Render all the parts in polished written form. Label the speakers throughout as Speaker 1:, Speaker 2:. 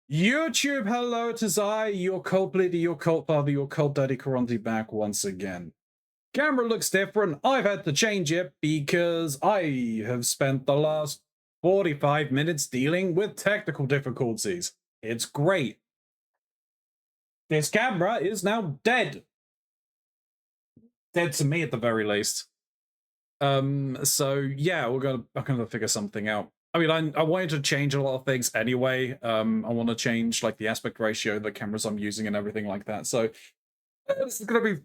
Speaker 1: YouTube, hello, it is I, your cult leader, your cult father, your cult daddy Keronzi, back once again. Camera looks different. I've had to change it because I have spent the last 45 minutes dealing with technical difficulties. It's great. This camera is now dead. Dead to me at the very least. So yeah, I'm gonna figure something out. I mean, I wanted to change a lot of things anyway. I want to change like the aspect ratio, the cameras I'm using, and everything like that. So this is gonna be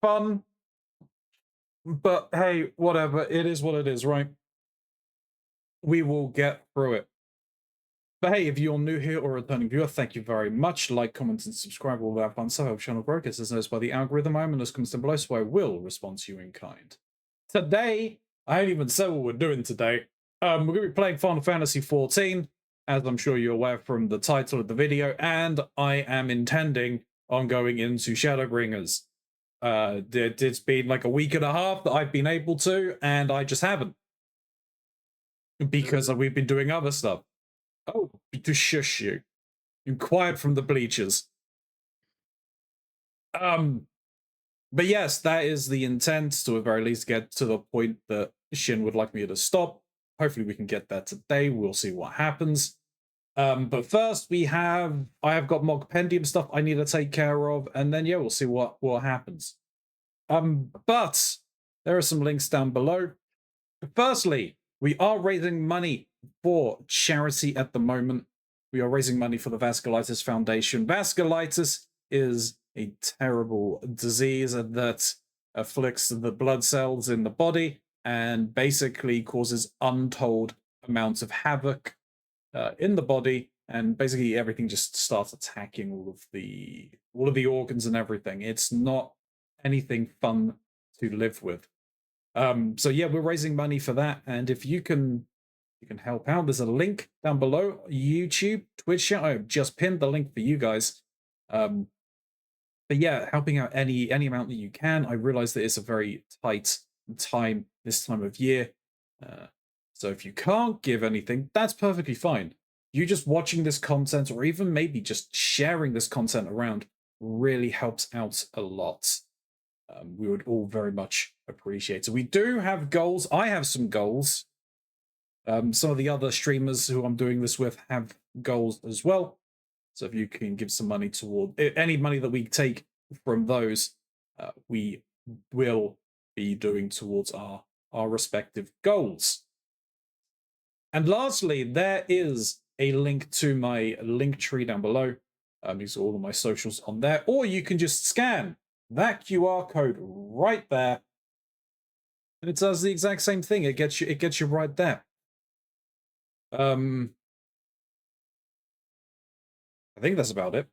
Speaker 1: fun. But hey, whatever. It is what it is, right? We will get through it. But hey, if you're new here or a returning viewer, thank you very much. Like, comment, and subscribe. All that fun stuff. Channel progress is noticed by the algorithm. I'm in this comments down below, so I will respond to you in kind. Today, I ain't even said what we're doing today. We're going to be playing Final Fantasy XIV, as I'm sure you're aware from the title of the video, and I am intending on going into Shadowbringers. It's been like a week and a half that I've been able to, and I just haven't. Because we've been doing other stuff. Oh, to shush you. You're quiet from the bleachers. But yes, that is the intent, to at very least get to the point that Shin would like me to stop. Hopefully we can get that today. We'll see what happens. But first I have got more compendium stuff I need to take care of, and then yeah, we'll see what happens. But there are some links down below. Firstly, we are raising money for charity at the moment. We are raising money for the Vasculitis Foundation. Vasculitis is a terrible disease that afflicts the blood cells in the body and basically causes untold amounts of havoc in the body, and basically everything just starts attacking all of the organs and everything. It's not anything fun to live with. So yeah, we're raising money for that, and if you can help out, there's a link down below. YouTube, Twitch chat. I've just pinned the link for you guys. But yeah, helping out any amount that you can. I realize that it's a very tight time this time of year. So if you can't give anything, that's perfectly fine. You just watching this content, or even maybe just sharing this content around, really helps out a lot. We would all very much appreciate it. We do have goals. I have some goals. Some of the other streamers who I'm doing this with have goals as well. So if you can give some money toward any money that we take from those, we will be doing towards our respective goals. And lastly, there is a link to my link tree down below. These are all of my socials on there, or you can just scan that QR code right there, and it does the exact same thing. It gets you right there. I think that's about it.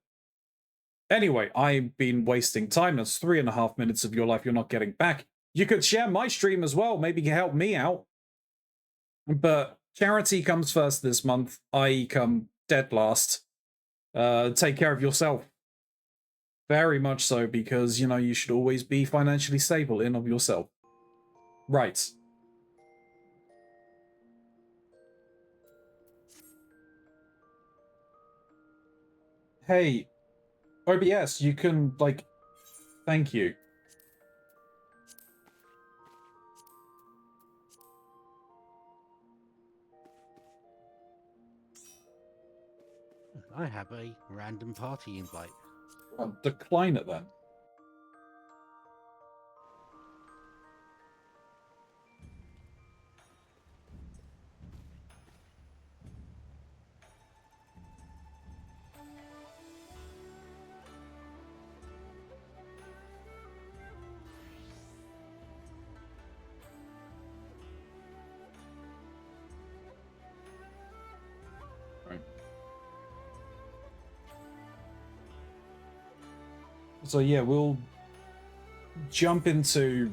Speaker 1: Anyway, I've been wasting time. That's 3.5 minutes of your life you're not getting back. You could share my stream as well. Maybe help me out. But charity comes first this month. I come dead last. Take care of yourself. Very much so, because, you know, you should always be financially stable in of yourself. Right. Hey, OBS, you can, like, thank you.
Speaker 2: I have a random party invite.
Speaker 1: Well, decline it then. So yeah, we'll jump into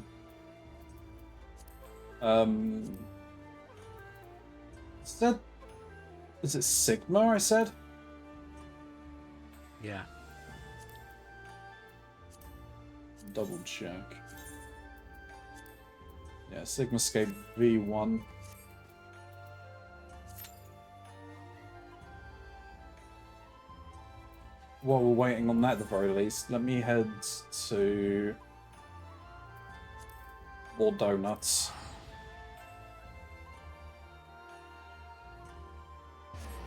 Speaker 1: is it Sigma I said?
Speaker 2: Yeah.
Speaker 1: Double check. Yeah, Sigma Scape V1. while we're waiting on that at the very least, let me head to more donuts.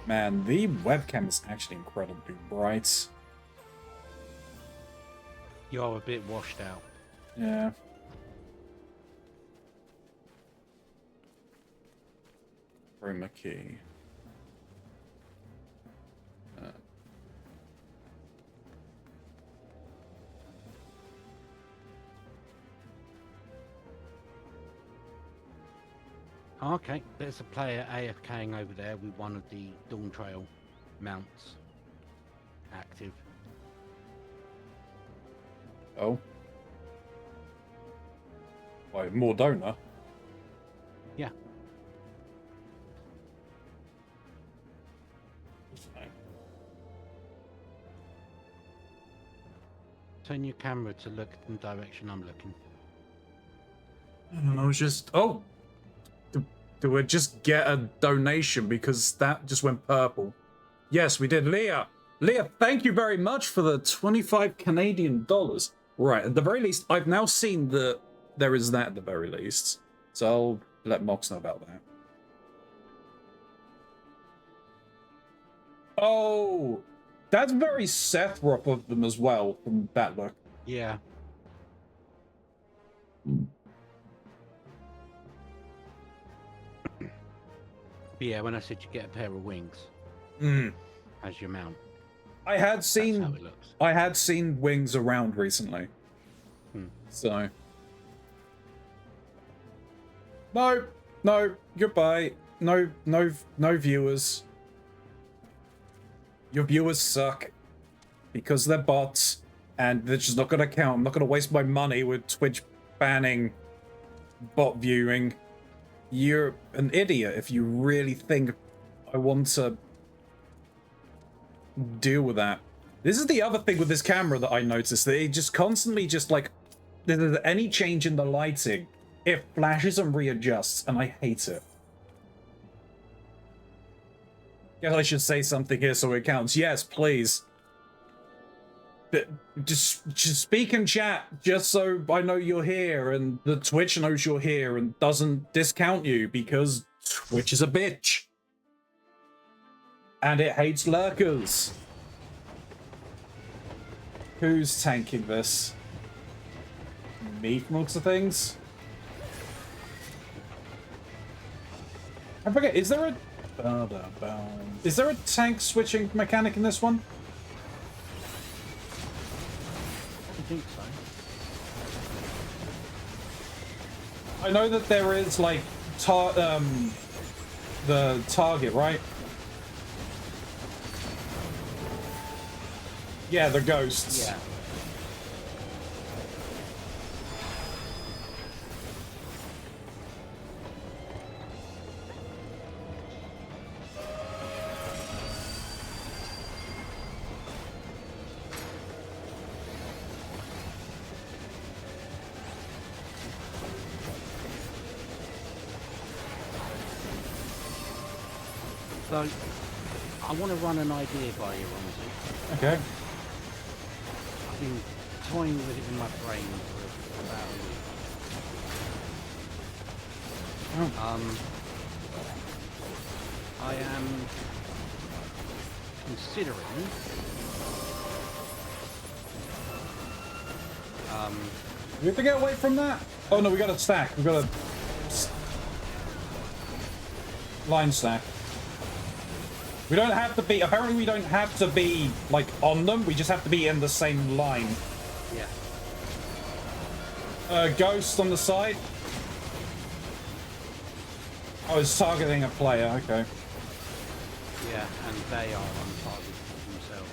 Speaker 1: Man, the webcam is actually incredibly bright.
Speaker 2: You're a bit washed out.
Speaker 1: Yeah. Chroma key.
Speaker 2: Okay, there's a player AFKing over there with one of the Dawn Trail mounts active.
Speaker 1: Oh. Wait, more donor?
Speaker 2: Yeah. Turn your camera to look in the direction I'm looking.
Speaker 1: And I was just... Oh! Do we just get a donation because that just went purple? Yes, we did. Leah! Leah, thank you very much for the 25 Canadian dollars. Right, at the very least, I've now seen that there is that at the very least. So I'll let Mox know about that. Oh! That's very Sephiroth of them as well, from that look.
Speaker 2: Yeah. But yeah, when I said you get a pair of wings as your mount.
Speaker 1: I had seen
Speaker 2: That's how it looks.
Speaker 1: I had seen wings around recently. So no, goodbye. No viewers. Your viewers suck because they're bots and they're just not gonna count. I'm not gonna waste my money with Twitch banning bot viewing. You're an idiot if you really think I want to deal with that. This is the other thing with this camera that I noticed, that it just constantly just like, if there's any change in the lighting, it flashes and readjusts, and I hate it. Guess I should say something here so it counts. Yes, please. But just speak in chat, just so I know you're here, and the Twitch knows you're here and doesn't discount you, because Twitch is a bitch. And it hates lurkers. Who's tanking this? Me from looks of things? I forget, is there a tank switching mechanic in this one?
Speaker 2: I think so.
Speaker 1: I know that there is like the target, right? Yeah, the ghosts.
Speaker 2: Yeah. So, I want to run an idea by you, Ronzi.
Speaker 1: Okay.
Speaker 2: I've been toying with it in my brain for about a week. I am considering
Speaker 1: we have to get away from that? Oh no, we got a stack. We got a line stack. We don't have to be, apparently we don't have to be, like, on them. We just have to be in the same line.
Speaker 2: Yeah.
Speaker 1: Ghost on the side. Oh, it's targeting a player, okay.
Speaker 2: Yeah, and they are on target themselves.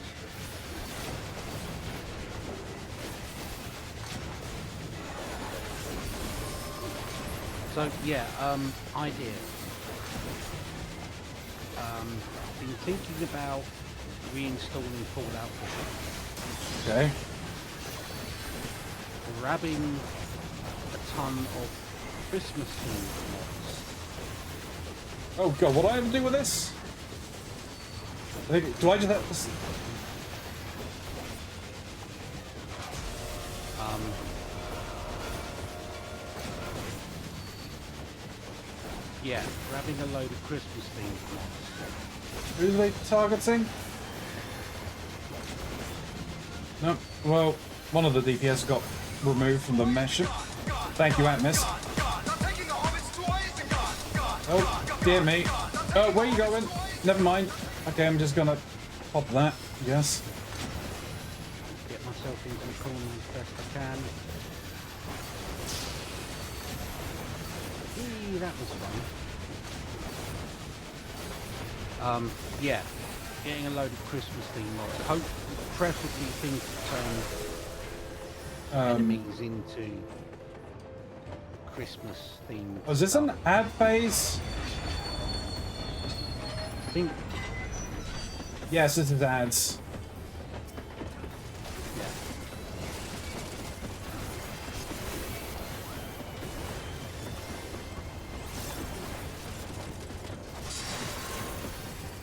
Speaker 2: So, yeah, idea. Been thinking about reinstalling Fallout 4.
Speaker 1: Okay.
Speaker 2: Grabbing a ton of Christmas themed mods.
Speaker 1: Oh god, what do I have to do with this? Do I just have to...
Speaker 2: Um, yeah, grabbing a load of Christmas themed mods.
Speaker 1: Who are they targeting? No. Well, one of the DPS got removed from the mesh. Thank you, Atmos. Oh, dear me. Oh, where are you going? Never mind. Okay, I'm just gonna pop that. Yes.
Speaker 2: Get myself into the corner as best I can. Eee, that was fun. Yeah, getting a load of Christmas themed mods. Preferably things that turn enemies into Christmas themed.
Speaker 1: Was this an ad phase?
Speaker 2: I think.
Speaker 1: Yes, this is ads.
Speaker 2: Yeah.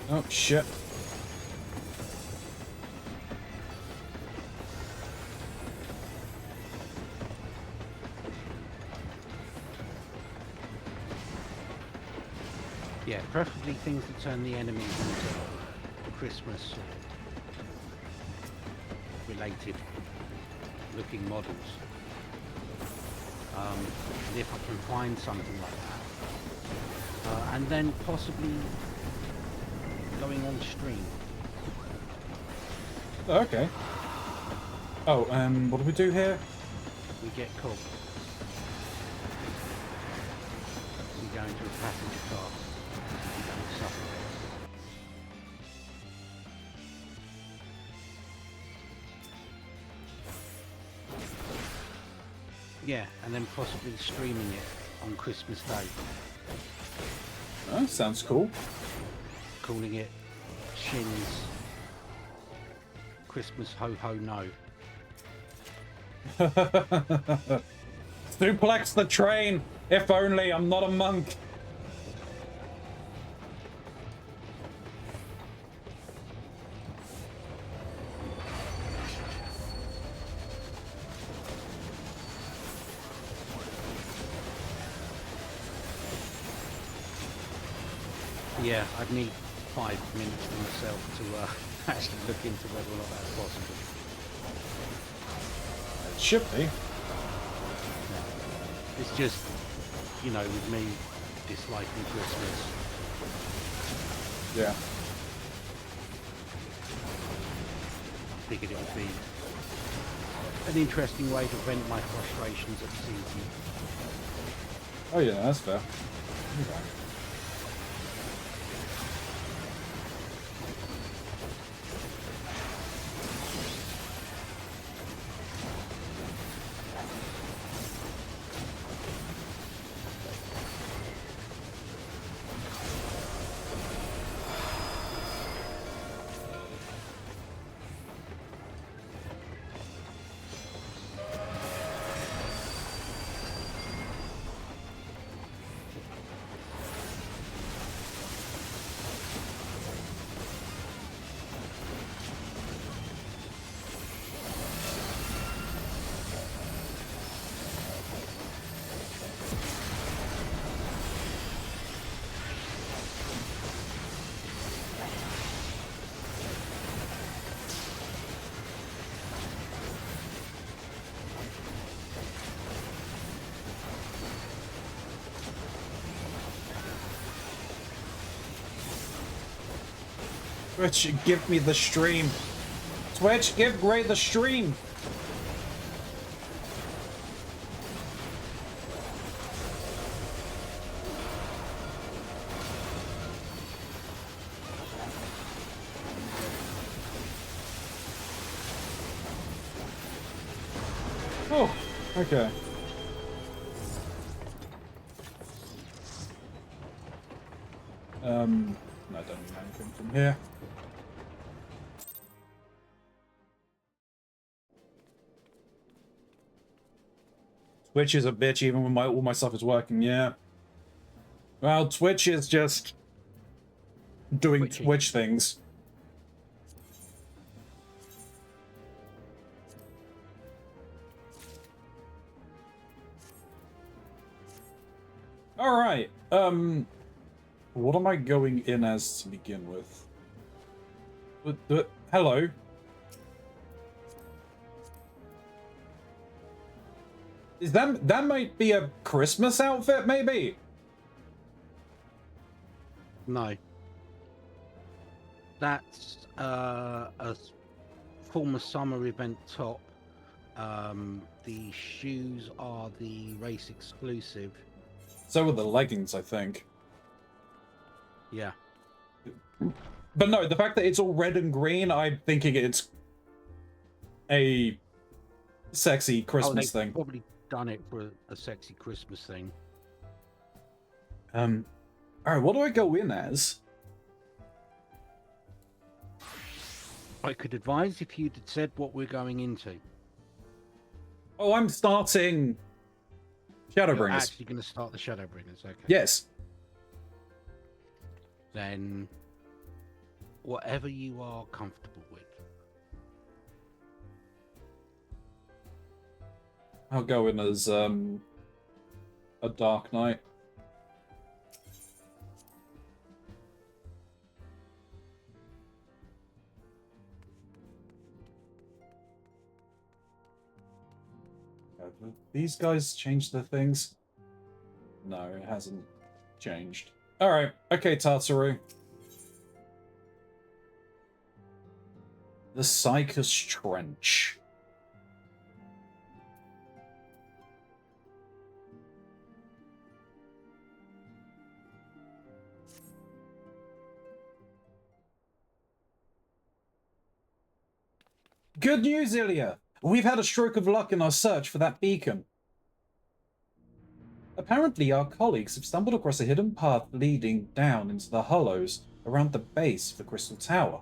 Speaker 1: Oh shit.
Speaker 2: Yeah, preferably things that turn the enemies into Christmas related looking models. And if I can find something like that. And then possibly going on stream.
Speaker 1: Okay. Oh, what do we do here?
Speaker 2: We get caught. We go into a passenger car. We don't suffocate. Yeah, and then possibly streaming it on Christmas Day.
Speaker 1: Oh, sounds cool.
Speaker 2: Calling it Shin's Christmas Ho Ho No.
Speaker 1: Suplex the train! If only I'm not a monk.
Speaker 2: Yeah, I'd need 5 minutes to myself to actually look into whether or not that's possible.
Speaker 1: It should be.
Speaker 2: Yeah. It's just, you know, with me disliking Christmas.
Speaker 1: Yeah.
Speaker 2: I figured it would be an interesting way to vent my frustrations at the season.
Speaker 1: Oh yeah, that's fair. Okay. Twitch, give me the stream. Twitch, give Gray the stream. Oh, okay. I don't need anything from here. Twitch is a bitch even when all my stuff is working, yeah. Well, Twitch is just doing Twitch things. All right. What am I going in as to begin with? Hello. Is that might be a Christmas outfit, maybe?
Speaker 2: No. That's a former summer event top. The shoes are the race exclusive.
Speaker 1: So are the leggings, I think.
Speaker 2: Yeah.
Speaker 1: But no, the fact that it's all red and green, I'm thinking it's a sexy Christmas thing.
Speaker 2: Probably done it for a sexy Christmas thing.
Speaker 1: All right, what do I go in as?
Speaker 2: I could advise if you'd said what we're going into.
Speaker 1: Oh, I'm starting Shadowbringers.
Speaker 2: You're actually going to start the Shadowbringers, okay?
Speaker 1: Yes.
Speaker 2: Then whatever you are comfortable with.
Speaker 1: I'll go in as a Dark Knight. Have these guys changed their things? No, it hasn't changed. Alright, okay, Tartaru. The Psychus Trench. Good news, Ilya! We've had a stroke of luck in our search for that beacon. Apparently, our colleagues have stumbled across a hidden path leading down into the hollows around the base of the Crystal Tower.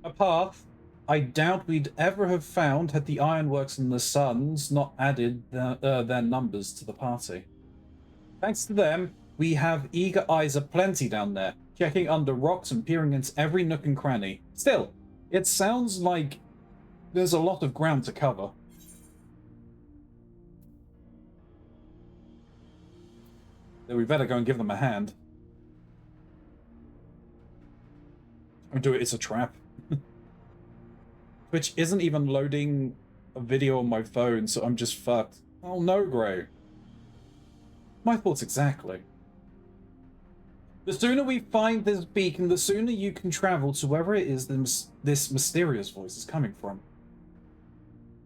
Speaker 1: A path I doubt we'd ever have found had the Ironworks and the Suns not added their numbers to the party. Thanks to them, we have eager eyes aplenty down there, checking under rocks and peering into every nook and cranny. Still, it sounds like there's a lot of ground to cover. Then we better go and give them a hand. Or do it, it's a trap. Twitch isn't even loading a video on my phone, so I'm just fucked. Oh no, Gray. My thoughts exactly. The sooner we find this beacon, the sooner you can travel to wherever it is this mysterious voice is coming from.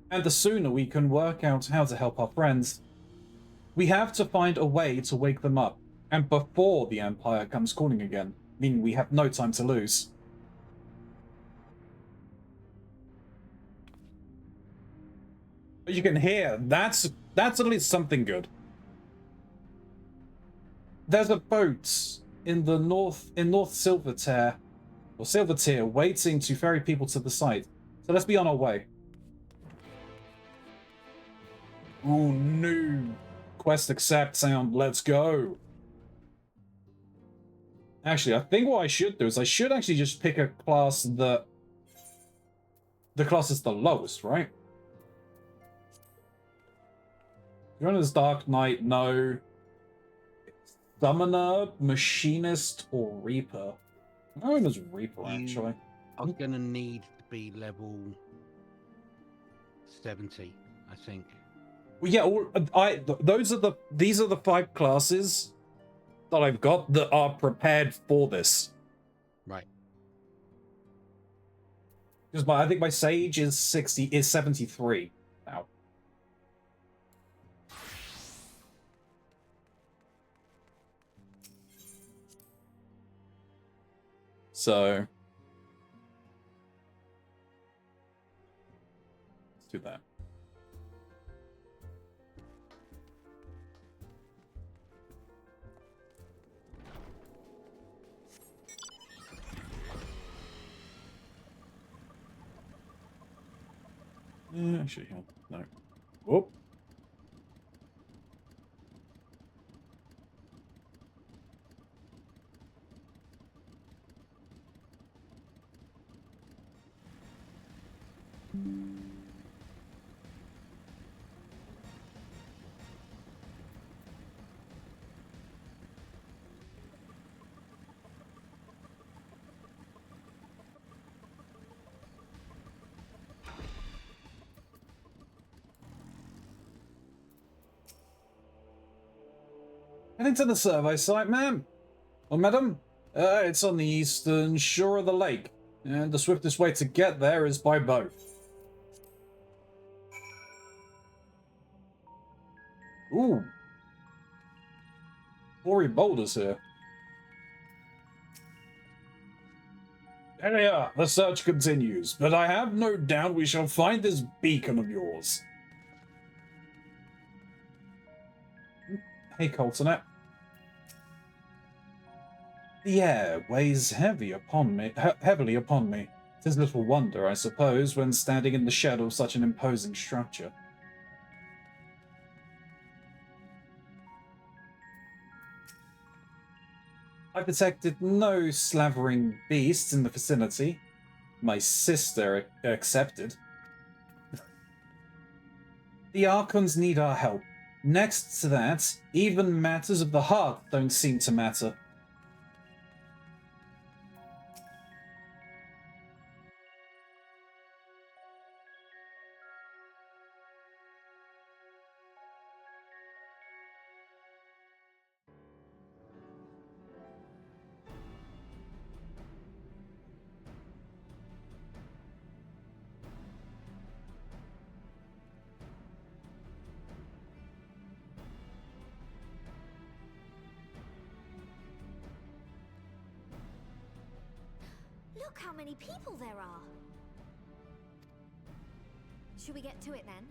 Speaker 1: And the sooner we can work out how to help our friends. We have to find a way to wake them up, and before the Empire comes calling again, meaning we have no time to lose. As you can hear, that's at least something good. There's a boat in the North Silvertier, or Silvertier, waiting to ferry people to the site. So let's be on our way. Ooh, no. Quest accept sound, let's go. Actually, I think what I should do is I should actually just pick a class that the class is the lowest, right? You're as Dark Knight, no. Summoner, Machinist, or Reaper. I'm going as Reaper, actually.
Speaker 2: I'm going to need to be level 70, I think.
Speaker 1: Well, yeah, these are the 5 classes that I've got that are prepared for this.
Speaker 2: Right.
Speaker 1: Because I think my Sage is 73 now. So let's do that. Actually, no. Whoop. Heading to the survey site, ma'am. Or madam? It's on the eastern shore of the lake, and the swiftest way to get there is by boat. Ooh. Quarry boulders here. There they are. The search continues, but I have no doubt we shall find this beacon of yours. Hey, Coltonet. The air weighs heavily upon me. 'Tis little wonder, I suppose, when standing in the shadow of such an imposing structure. I detected no slavering beasts in the vicinity. My sister accepted. The Archons need our help. Next to that, even matters of the heart don't seem to matter.
Speaker 3: Look how many people there are! Should we get to it then?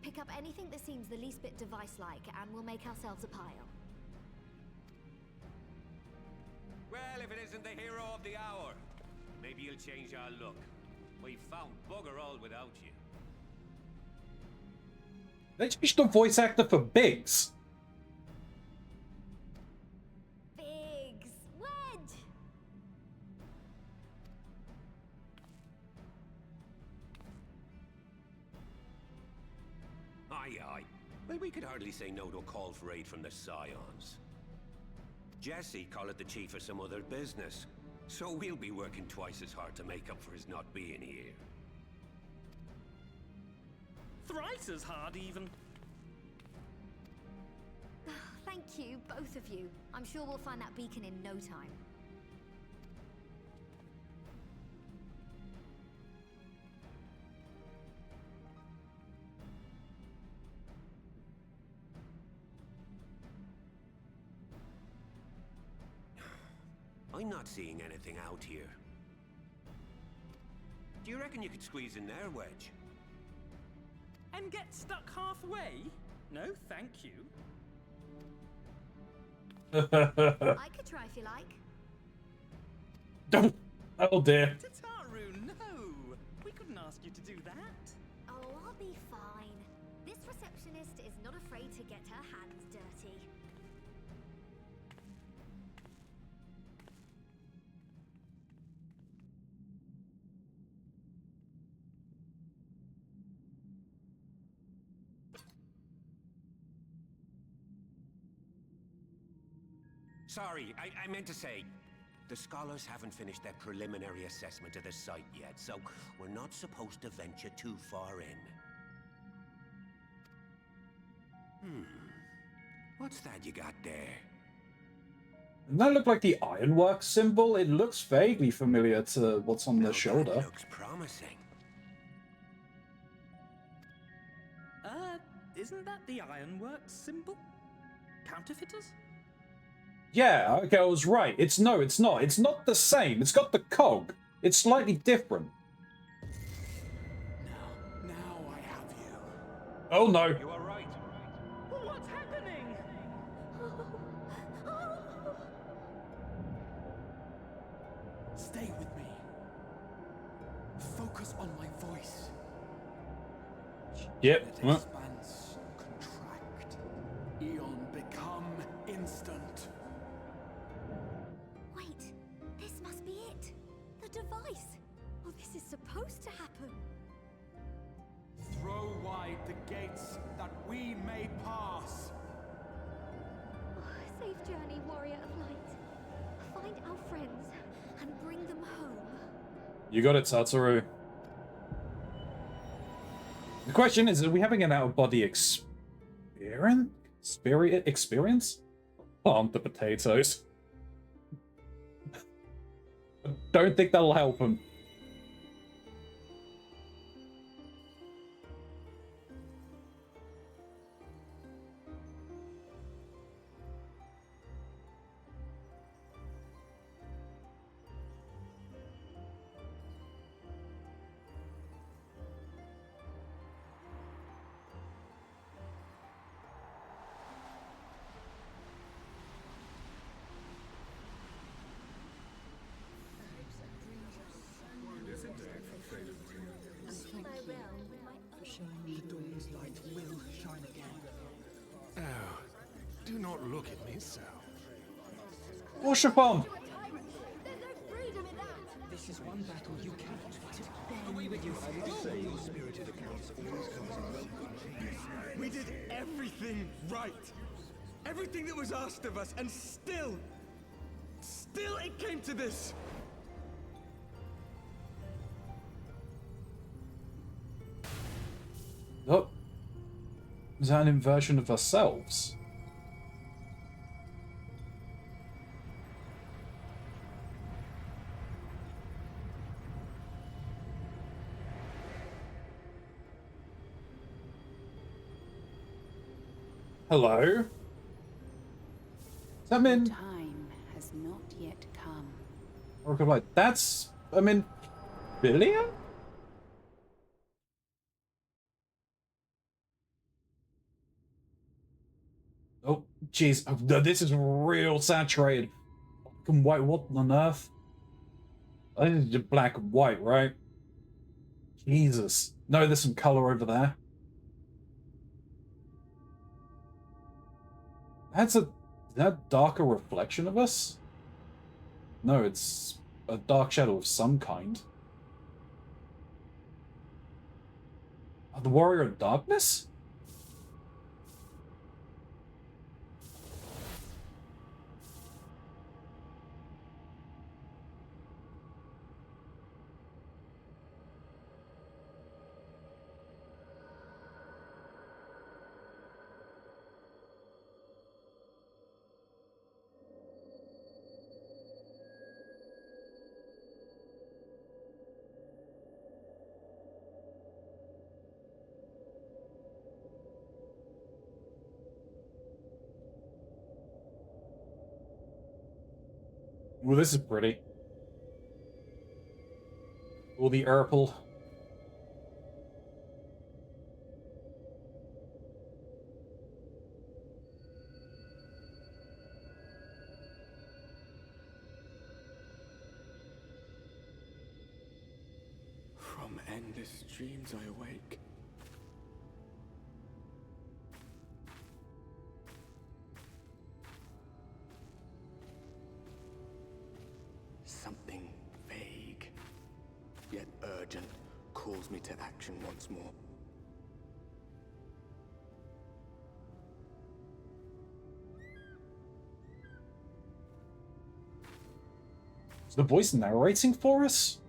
Speaker 3: Pick up anything that seems the least bit device-like, and we'll make ourselves a pile.
Speaker 4: Well, if it isn't the hero of the hour, maybe you'll change our look. We've found bugger all without you.
Speaker 1: They changed the voice actor for Biggs.
Speaker 3: Biggs! Wedge!
Speaker 4: Aye, aye. Well, we could hardly say no to a call for aid from the Scions. Jesse called it the chief of some other business, so we'll be working twice as hard to make up for his not being here.
Speaker 5: Thrice as hard, even.
Speaker 3: Thank you, both of you. I'm sure we'll find that beacon in no time.
Speaker 4: I'm not seeing anything out here. Do you reckon you could squeeze in there, Wedge?
Speaker 5: And get stuck halfway? No, thank you.
Speaker 3: I could try if you like.
Speaker 1: Oh dear.
Speaker 5: Tataru, no! We couldn't ask you to do that.
Speaker 3: Oh, I'll be fine. This receptionist is not afraid to get her hands dirty.
Speaker 4: Sorry, I meant to say, the scholars haven't finished their preliminary assessment of the site yet, so we're not supposed to venture too far in. What's that you got there?
Speaker 1: Doesn't that look like the ironworks symbol? It looks vaguely familiar to what's on
Speaker 4: Now
Speaker 1: the shoulder.
Speaker 4: that looks promising.
Speaker 5: Isn't that the ironworks symbol? Counterfeiters?
Speaker 1: Yeah, okay, I was right. It's not. It's not the same. It's got the cog. It's slightly different.
Speaker 6: Now I have you.
Speaker 1: Oh no.
Speaker 4: You are right.
Speaker 5: What's happening?
Speaker 6: Stay with me. Focus on my voice.
Speaker 1: Yep.
Speaker 6: Let
Speaker 1: Well,
Speaker 6: expanse contract. Eon become instant.
Speaker 3: Wait, this must be it. The device. Oh, this is supposed to happen.
Speaker 6: Throw wide the gates that we may pass.
Speaker 3: Oh, safe journey, warrior of light. Find our friends and bring them home.
Speaker 1: you got it, Satoru. The question is, are we having an out-of-body experience? Plant the potatoes. Don't think that'll help him.
Speaker 7: Oh, do not look at me so.
Speaker 1: Worship him!
Speaker 8: This is one battle you cannot fight. Away with you.
Speaker 6: We did everything right. Everything that was asked of us, and still it came to this.
Speaker 1: Oh. Is that an inversion of ourselves? Hello? Does that mean...
Speaker 9: Time has not yet come.
Speaker 1: Oracle Light. That's... I mean... Billion? Oh, jeez. Oh, this is real saturated. Black and white. What on earth? I think it's just black and white, right? Jesus. No, there's some color over there. Is that darker reflection of us? No, it's a dark shadow of some kind. The Warrior of Darkness? Well, this is pretty. All the purple.
Speaker 6: From endless dreams I awake.
Speaker 7: Something vague, yet urgent, calls me to action once more.
Speaker 1: Is the voice narrating for us?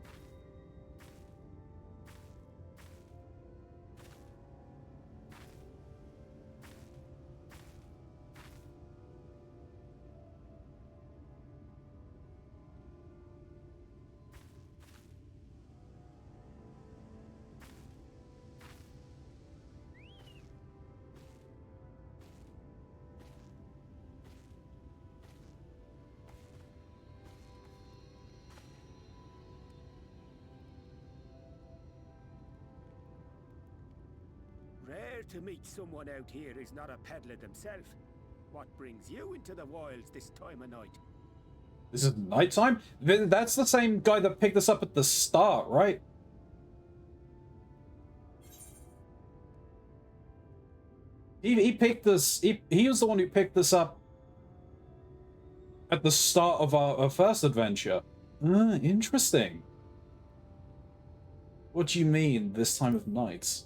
Speaker 4: Rare to meet someone out here who's not a peddler themselves. What brings you into the wilds this time of night?
Speaker 1: This is nighttime? That's the same guy that picked us up at the start, right? He picked us. He was the one who picked us up at the start of our first adventure. Interesting. What do you mean, this time of night?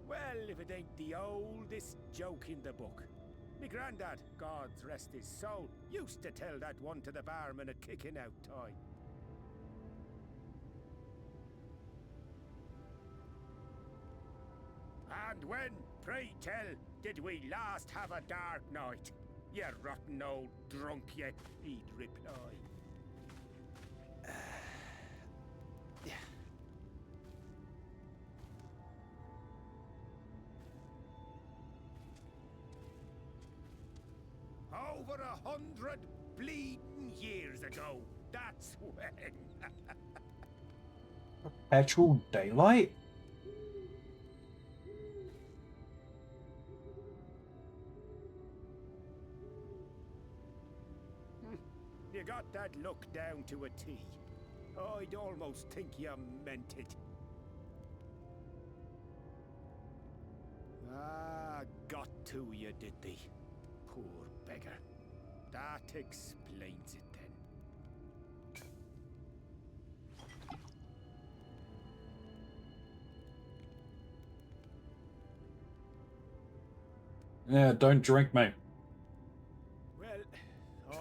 Speaker 4: Well, if it ain't the oldest joke in the book. Me granddad, God rest his soul, used to tell that one to the barman at kicking out time.
Speaker 10: And when, pray tell, did we last have a dark night? You rotten old drunk, you, he'd reply. Over 100 bleeding years ago, that's when.
Speaker 1: Perpetual daylight?
Speaker 10: You got that look down to a T. I'd almost think you meant it. Ah, got to you, did they? Poor beggar. That explains it then.
Speaker 1: Yeah, don't drink me.
Speaker 10: Well,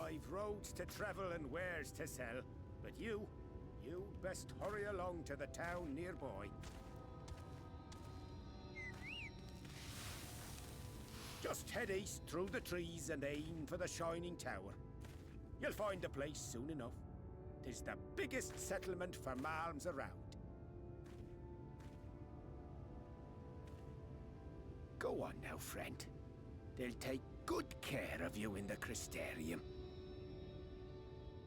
Speaker 10: I've roads to travel and wares to sell, but you best hurry along to the town nearby. Just head east through the trees and aim for the Shining Tower. You'll find the place soon enough. 'Tis the biggest settlement for malms around. Go on now, friend. They'll take good care of you in the Crystarium.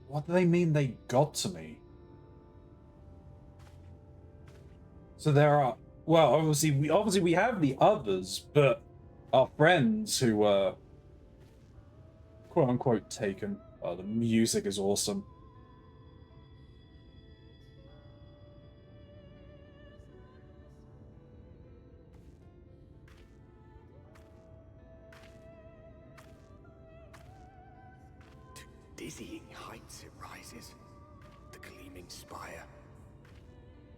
Speaker 1: What do they mean they got to me? So there are, well, obviously we have the others, but our friends who were quote unquote taken. Oh, the music is awesome.
Speaker 7: To dizzying heights it rises. The gleaming spire.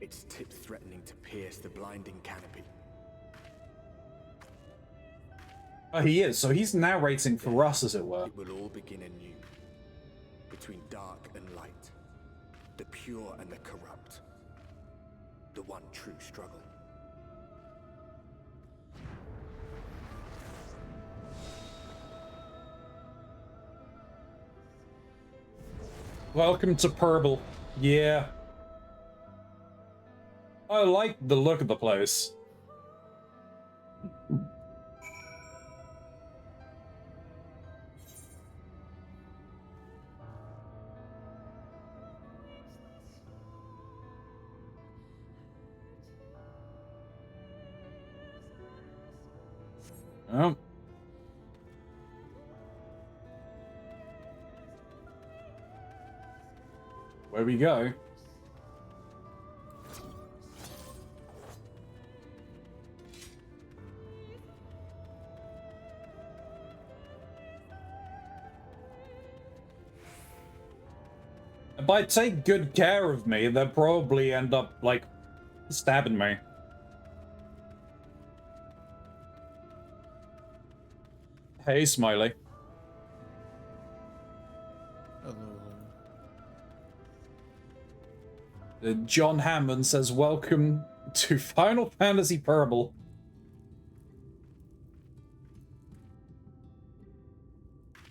Speaker 7: Its tip threatening to pierce the blinding canopy.
Speaker 1: Oh, he is. So he's narrating for us, as it were.
Speaker 7: It will all begin anew. Between dark and light. The pure and the corrupt. The one true struggle.
Speaker 1: Welcome to Purble. Yeah. I like the look of the place. Oh. Where we go? If I take good care of me, they'll probably end up, like, stabbing me. Hey, Smiley. John Hammond says, welcome to Final Fantasy Purble.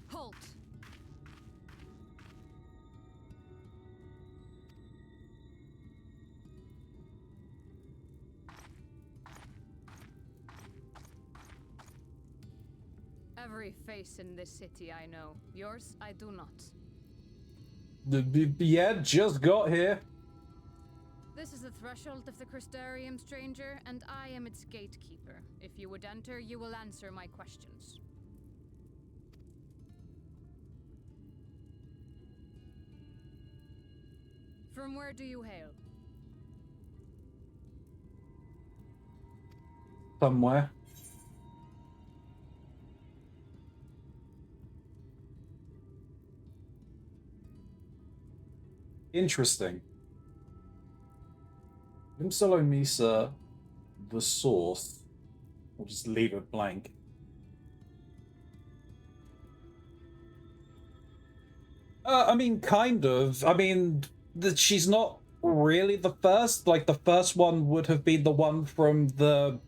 Speaker 3: Halt.
Speaker 11: Every face in this city I know. Yours, I do not.
Speaker 1: Yeah, just got here.
Speaker 11: This is the threshold of the Crystarium, stranger, and I am its gatekeeper. If you would enter, you will answer my questions. From where do you hail?
Speaker 1: Somewhere. Interesting. Solo Misa, the source. We'll just leave it blank. I mean, kind of. I mean, she's not really the first. Like, the first one would have been the one from the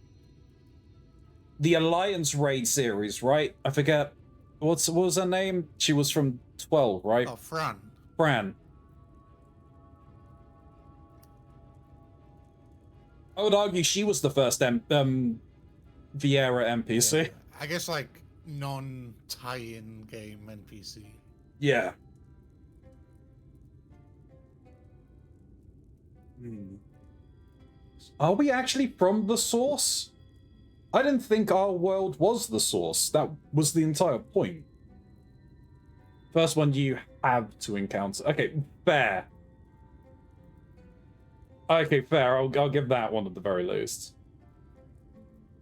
Speaker 1: the Alliance Raid series, right? I forget what was her name. She was from 12, right?
Speaker 12: Oh, Fran.
Speaker 1: Fran. I would argue she was the first Vieira NPC.
Speaker 12: Yeah. I guess like non-tie-in game NPC.
Speaker 1: Yeah. Are we actually from the source? I didn't think our world was the source. That was the entire point. First one you have to encounter. Okay, fair. Okay, fair. I'll give that one at the very least.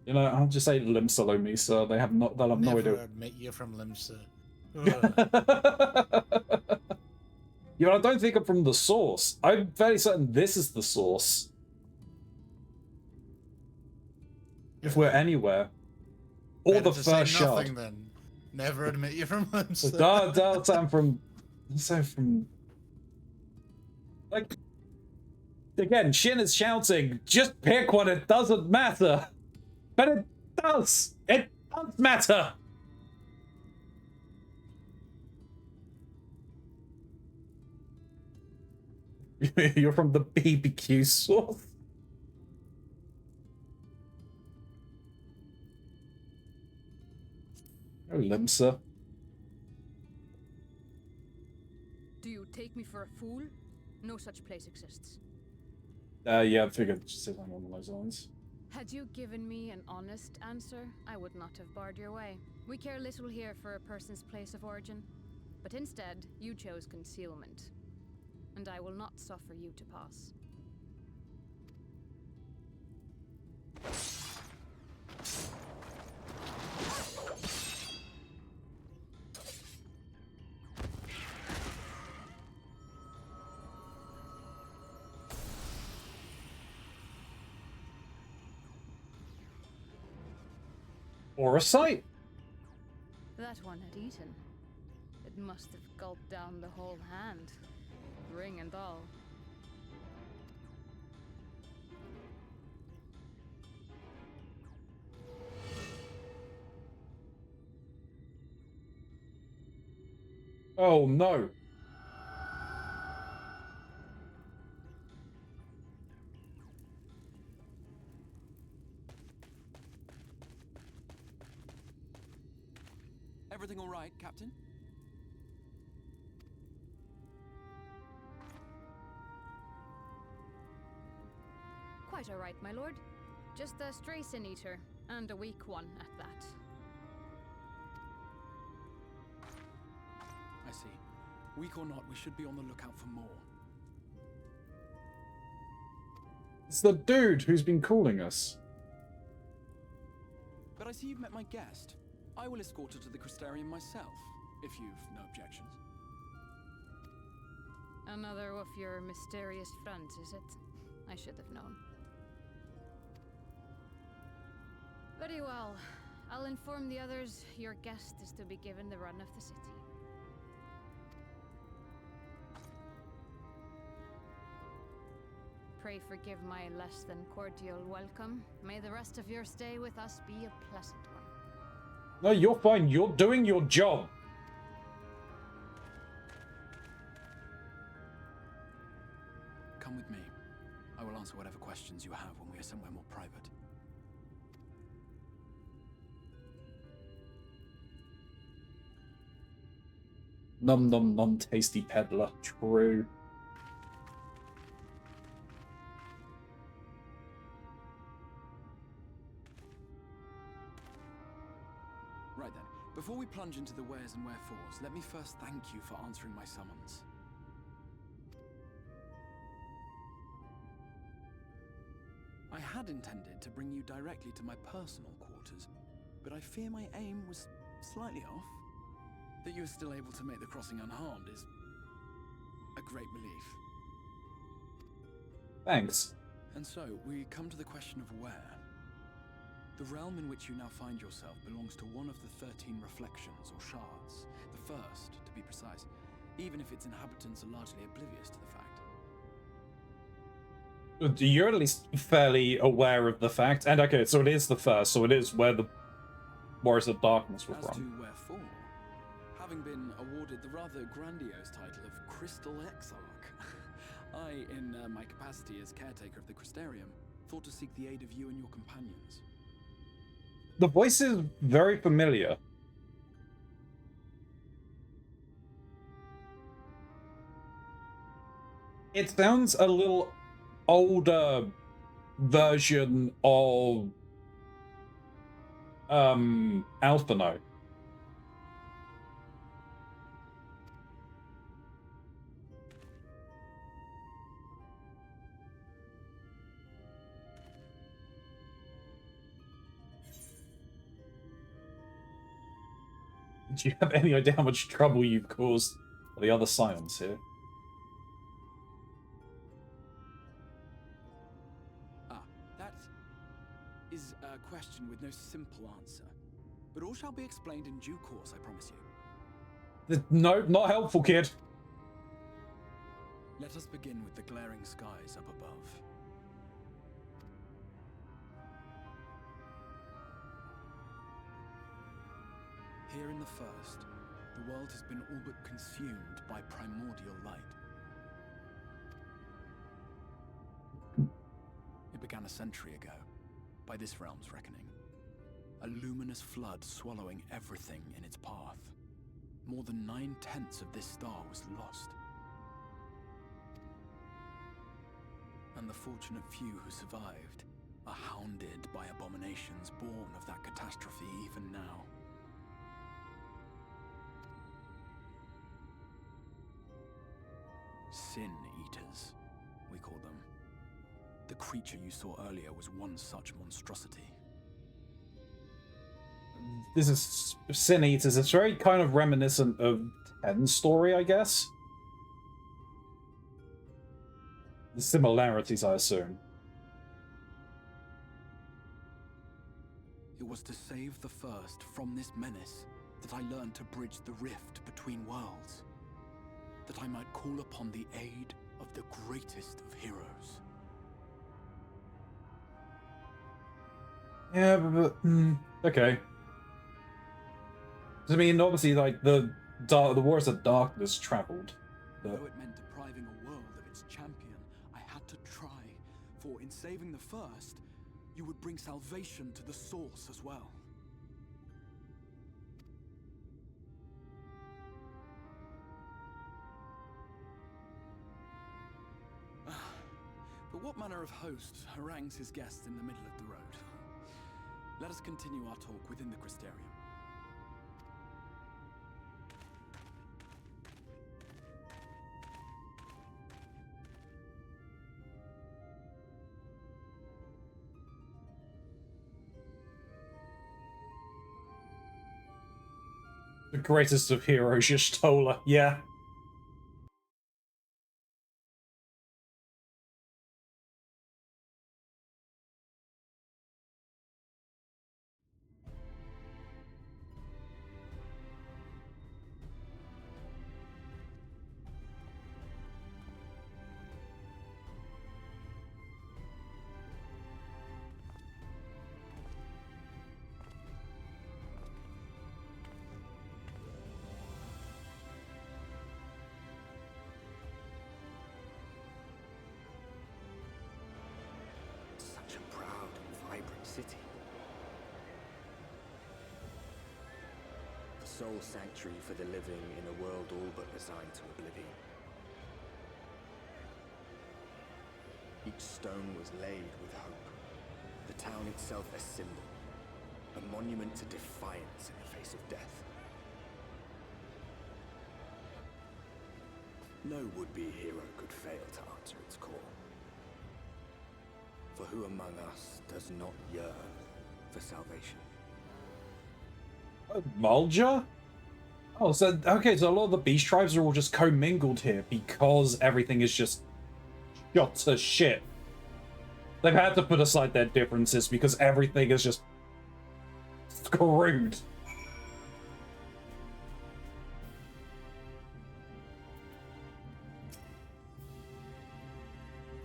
Speaker 1: You know, I'll just say Limsa Lomisa. They'll have no idea.
Speaker 12: Never admit you're from Limsa.
Speaker 1: You know, I don't think I'm from the source. I'm fairly certain this is the source. If we're anywhere. Or
Speaker 12: Better
Speaker 1: the
Speaker 12: to
Speaker 1: first
Speaker 12: say
Speaker 1: shard.
Speaker 12: nothing, then. Never admit you're from Limsa.
Speaker 1: I'm from... So from... Like... Again, Shin is shouting, just pick one, it doesn't matter. But it does! It does matter! You're from the BBQ source? Oh, Limsa.
Speaker 11: Do you take me for a fool? No such place exists.
Speaker 1: Yeah, I figured just something along those lines.
Speaker 11: Had you given me an honest answer, I would not have barred your way. We care little here for a person's place of origin. But instead, you chose concealment. And I will not suffer you to pass.
Speaker 1: Or a sight.
Speaker 11: That one had eaten. It must have gulped down the whole hand. Ring and all.
Speaker 1: Oh no.
Speaker 13: Everything all right, Captain?
Speaker 11: Quite all right, my lord. Just a stray sin eater, and a weak one at that.
Speaker 13: I see. Weak or not, we should be on the lookout for more.
Speaker 1: It's the dude who's been calling us.
Speaker 13: But I see you've met my guest. I will escort her to the Crystarium myself, if you've no objections.
Speaker 11: Another of your mysterious friends, is it? I should have known. Very well. I'll inform the others your guest is to be given the run of the city. Pray forgive my less than cordial welcome. May the rest of your stay with us be a pleasant one.
Speaker 1: No, you're fine. You're doing your job.
Speaker 13: Come with me. I will answer whatever questions you have when we are somewhere more private.
Speaker 1: Num num num tasty peddler. True.
Speaker 13: Right then, before we plunge into the wheres and wherefores, let me first thank you for answering my summons. I had intended to bring you directly to my personal quarters, but I fear my aim was slightly off. That you are still able to make the crossing unharmed is a great relief.
Speaker 1: Thanks.
Speaker 13: And so, we come to the question of where. The realm in which you now find yourself belongs to one of the 13 reflections, or shards. The first, to be precise, even if its inhabitants are largely oblivious to the fact.
Speaker 1: You're at least fairly aware of the fact. And okay, so it is the first, so it is where the Warriors of Darkness were
Speaker 13: As to
Speaker 1: from.
Speaker 13: wherefore, having been awarded the rather grandiose title of Crystal Exarch, I, in my capacity as caretaker of the Crystarium, thought to seek the aid of you and your companions.
Speaker 1: The voice is very familiar. It sounds a little older version of Alphino. Do you have any idea how much trouble you've caused for the other Scions here?
Speaker 13: That is a question with no simple answer. But all shall be explained in due course, I promise you.
Speaker 1: No, not helpful, kid.
Speaker 13: Let us begin with the glaring skies up above. Here in the First, the world has been all but consumed by primordial light. It began a century ago, by this realm's reckoning. A luminous flood swallowing everything in its path. More than 9/10 of this star was lost. And the fortunate few who survived are hounded by abominations born of that catastrophe even now. Sin Eaters, we call them. The creature you saw earlier was one such monstrosity.
Speaker 1: This is Sin Eaters. It's very kind of reminiscent of Ten's story, I guess. The similarities, I assume.
Speaker 13: It was to save the First from this menace that I learned to bridge the rift between worlds. That I might call upon the aid of the greatest of heroes.
Speaker 1: Yeah, but okay. I mean, obviously, like the Wars of Darkness traveled.
Speaker 13: Though it meant depriving a world of its champion, I had to try. For in saving the First, you would bring salvation to the Source as well. But what manner of host harangues his guests in the middle of the road? Let us continue our talk within the Crystarium.
Speaker 1: The greatest of heroes, Y'shtola. Yeah.
Speaker 7: Such a proud and vibrant city. The sole sanctuary for the living in a world all but resigned to oblivion. Each stone was laid with hope. The town itself a symbol, a monument to defiance in the face of death. No would-be hero could fail to answer its call. For who among us does not yearn for salvation?
Speaker 1: Mulja? Oh, so, okay, so a lot of the beast tribes are all just commingled here because everything is just shot to shit. They've had to put aside their differences because everything is just screwed.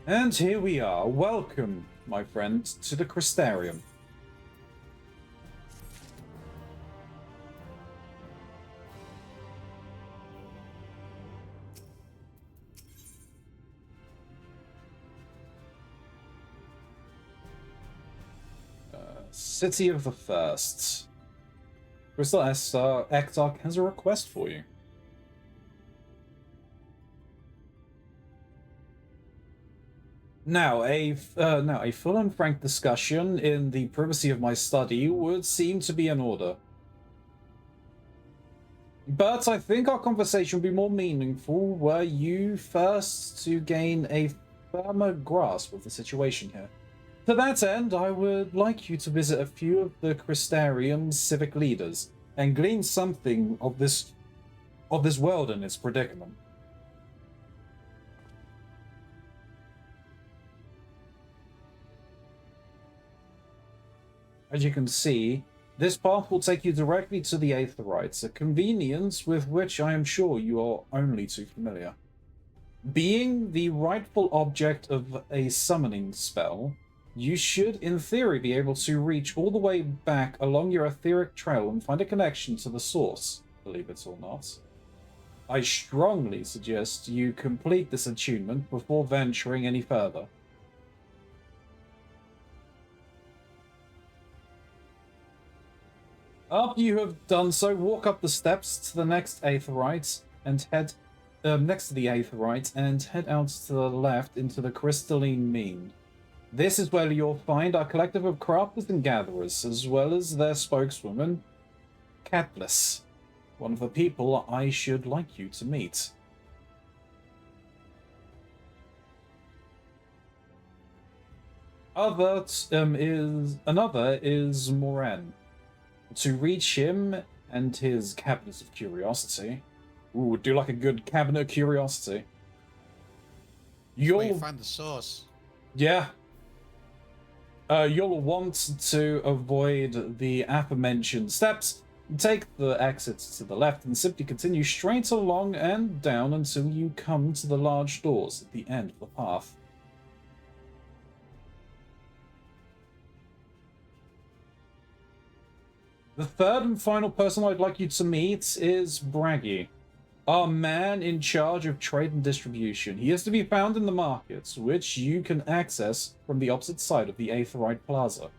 Speaker 1: And here we are. Welcome, my friend, to the Crystarium. City of the First. Crystal Exarch has a request for you. Now, a full and frank discussion in the privacy of my study would seem to be in order. But I think our conversation would be more meaningful were you first to gain a firmer grasp of the situation here. To that end, I would like you to visit a few of the Crystarium's civic leaders and glean something of this world and its predicament. As you can see, this path will take you directly to the Aetherites, a convenience with which I am sure you are only too familiar. Being the rightful object of a summoning spell, you should, in theory, be able to reach all the way back along your etheric trail and find a connection to the source, believe it or not. I strongly suggest you complete this attunement before venturing any further. After you have done so, walk up the steps to the next Aetherite and head next to the Aetherite and head out to the left into the Crystalline Mean. This is where you'll find our collective of crafters and gatherers, as well as their spokeswoman, Catbliss, one of the people I should like you to meet. Another is Moran. To reach him and his Cabinet of Curiosity. Ooh, do like a good Cabinet of Curiosity.
Speaker 12: Where you find the source.
Speaker 1: Yeah. You'll want to avoid the aforementioned steps, take the exits to the left, and simply continue straight along and down until you come to the large doors at the end of the path. The third and final person I'd like you to meet is Braggy, our man in charge of trade and distribution. He is to be found in the markets, which you can access from the opposite side of the Aetherite Plaza.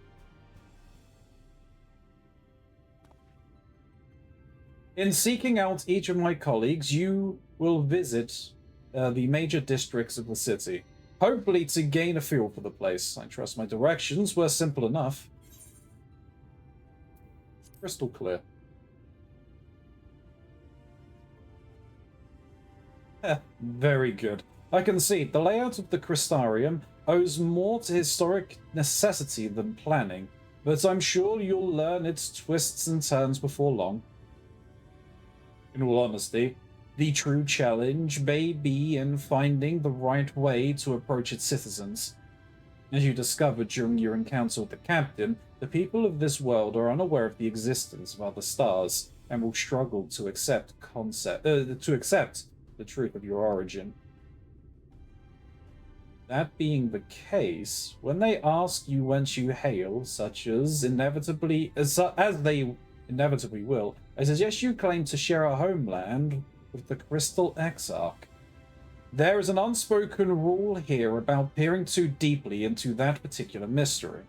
Speaker 1: In seeking out each of my colleagues, you will visit the major districts of the city, hopefully to gain a feel for the place. I trust my directions were simple enough. Crystal clear. Very good. I can see the layout of the Crystarium owes more to historic necessity than planning, but I'm sure you'll learn its twists and turns before long. In all honesty, the true challenge may be in finding the right way to approach its citizens. As you discovered during your encounter with the captain, the people of this world are unaware of the existence of other stars and will struggle to accept the truth of your origin. That being the case, when they ask you whence you hail, such as they inevitably will, I suggest you claim to share a homeland with the Crystal Exarch. There is an unspoken rule here about peering too deeply into that particular mystery.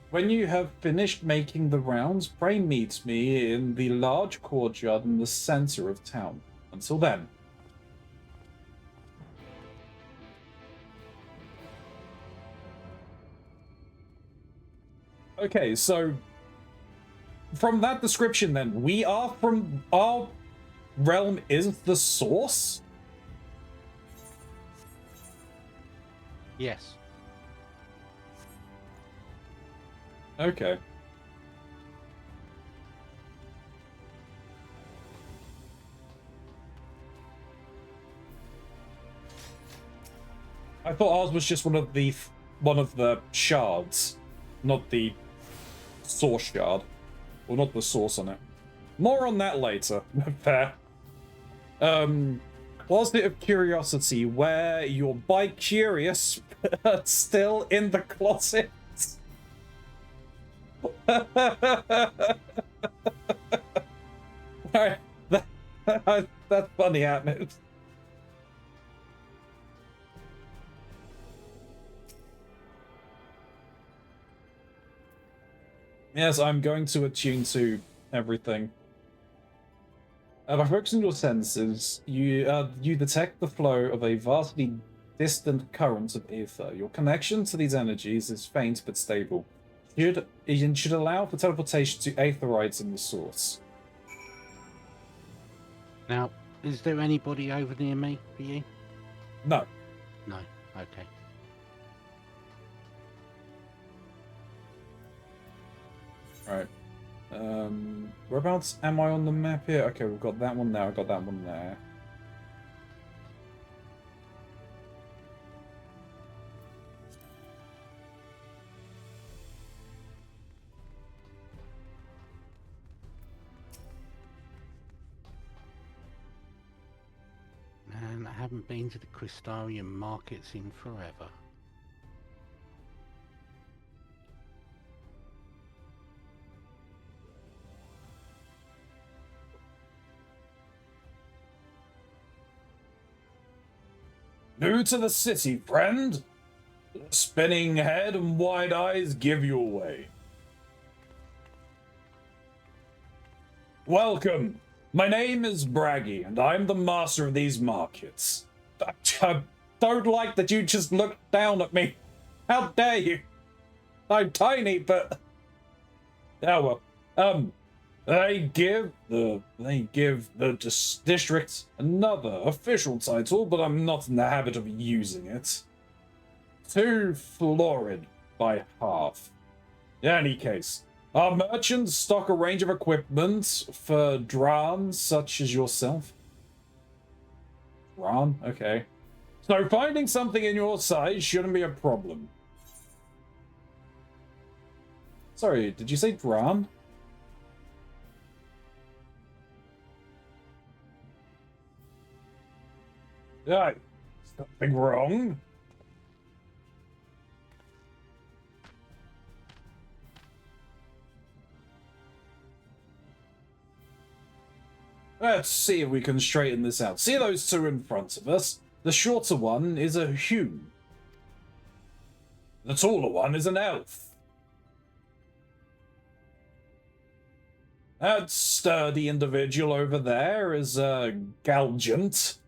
Speaker 1: When you have finished making the rounds, pray meet me in the large courtyard in the center of town. Until then. Okay, so from that description then, our realm is the source?
Speaker 2: Yes.
Speaker 1: Okay. I thought ours was just one of the shards, not the source shard. Well, not the source on it. More on that later. Fair. Positive curiosity, where you're bi-curious, but still in the closet. Alright, that's funny, Atmos. Yes, I'm going to attune to everything. By focusing your senses, you detect the flow of a vastly distant current of ether. Your connection to these energies is faint but stable. It should allow for teleportation to aetherites in the source.
Speaker 2: Now, is there anybody over near me for you?
Speaker 1: No.
Speaker 2: No. Okay.
Speaker 1: Right. Whereabouts am I on the map here? Okay, we've got that one there. I've got that one there.
Speaker 2: Man, I haven't been to the Crystarian markets in forever.
Speaker 1: New to the city, friend? Spinning head and wide eyes give you away. Welcome. My name is Braggy, and I'm the master of these markets. I don't like that you just looked down at me. How dare you? I'm tiny, but... Oh well. They give the district another official title, but I'm not in the habit of using it. Too florid by half. In any case, our merchants stock a range of equipment for Dran such as yourself. Dran? Okay. So finding something in your size shouldn't be a problem. Sorry, did you say Dran? Yeah, something wrong. Let's see if we can straighten this out. See those two in front of us? The shorter one is a human. The taller one is an elf. That sturdy individual over there is a Galgant.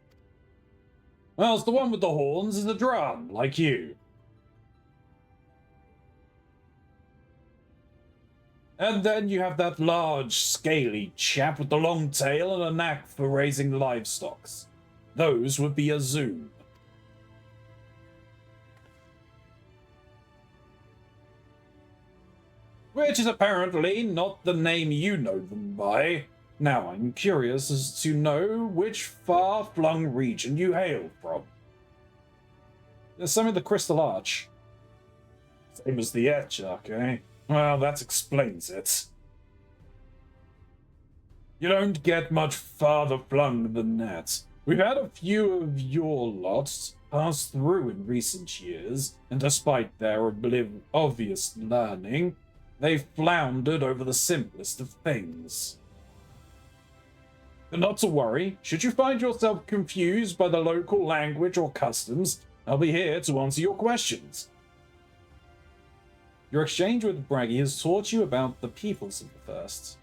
Speaker 1: Whilst the one with the horns is a drum, like you. And then you have that large, scaly chap with the long tail and a knack for raising livestock. Those would be a Zoom. Which is apparently not the name you know them by. Now I'm curious as to know which far-flung region you hail from. There's some of the Crystal Arch. Same as the Etcharch, eh? Well, that explains it. You don't get much farther flung than that. We've had a few of your lots pass through in recent years, and despite their obvious learning, they've floundered over the simplest of things. But not to worry, should you find yourself confused by the local language or customs, I'll be here to answer your questions. Your exchange with Braggy has taught you about the peoples of the First.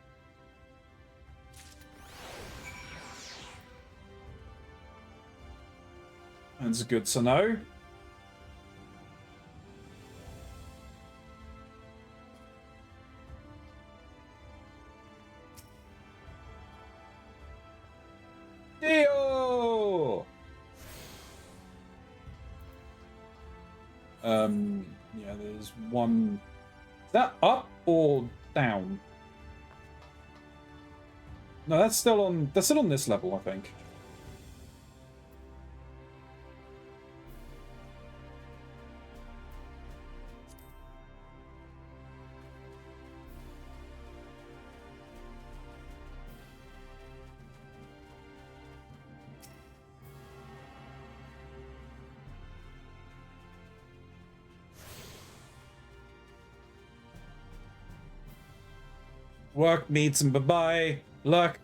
Speaker 1: That's good to know. Dio! Yeah, there's one. Is that up or down? No, that's still on this level, I think. Work needs some bye-bye. Luck.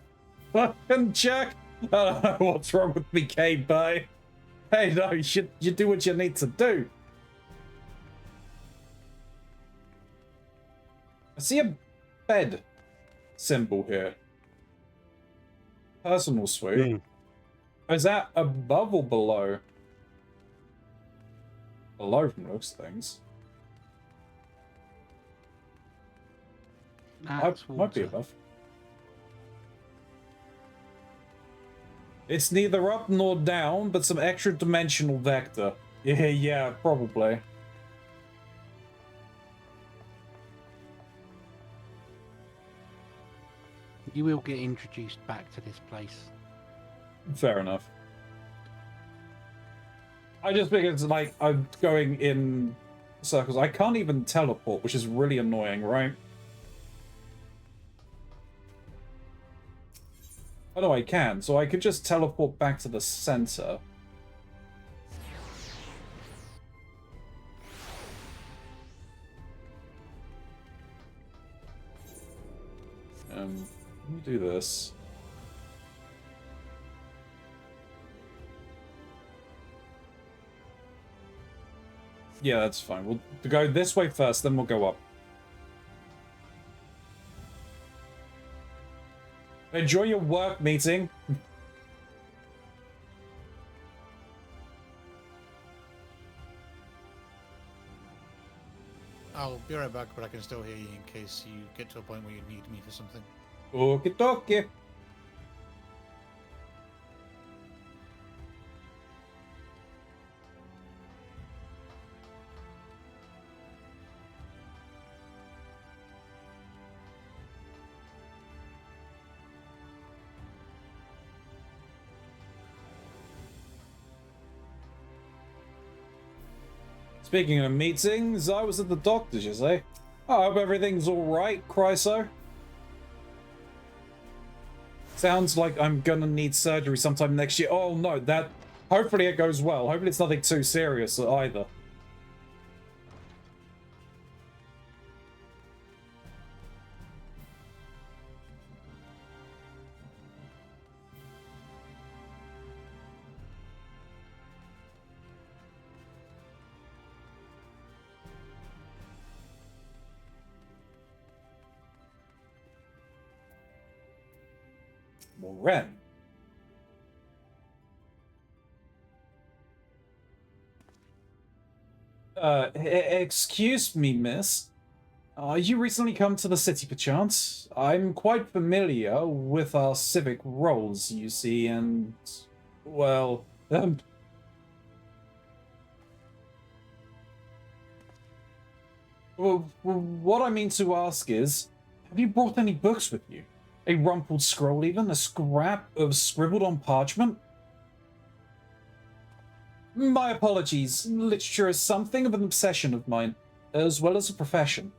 Speaker 1: Fucking Jack. I don't know what's wrong with me, K-Bye. Hey, no, you do what you need to do. I see a bed symbol here. Personal suite. Is that above or below? Below from looks of things. Might be above. It's neither up nor down, but some extra dimensional vector. Yeah, probably.
Speaker 2: You will get introduced back to this place.
Speaker 1: Fair enough. I just think it's like I'm going in circles. I can't even teleport, which is really annoying, right? Oh no, I can. So I could just teleport back to the center. Let me do this. Yeah, that's fine. We'll go this way first, then we'll go up. Enjoy your work meeting.
Speaker 12: I'll be right back, but I can still hear you in case you get to a point where you need me for something.
Speaker 1: Okie dokie. Speaking of meetings, I was at the doctor's, you say? I hope everything's alright, Chryso. Sounds like I'm gonna need surgery sometime next year. Oh no, that... Hopefully it goes well. Hopefully it's nothing too serious either. Ren. Excuse me, miss. You recently come to the city, perchance? I'm quite familiar with our civic roles, you see, and... well, well, what I mean to ask is, have you brought any books with you? A rumpled scroll even? A scrap of scribbled on parchment? My apologies. Literature is something of an obsession of mine, as well as a profession.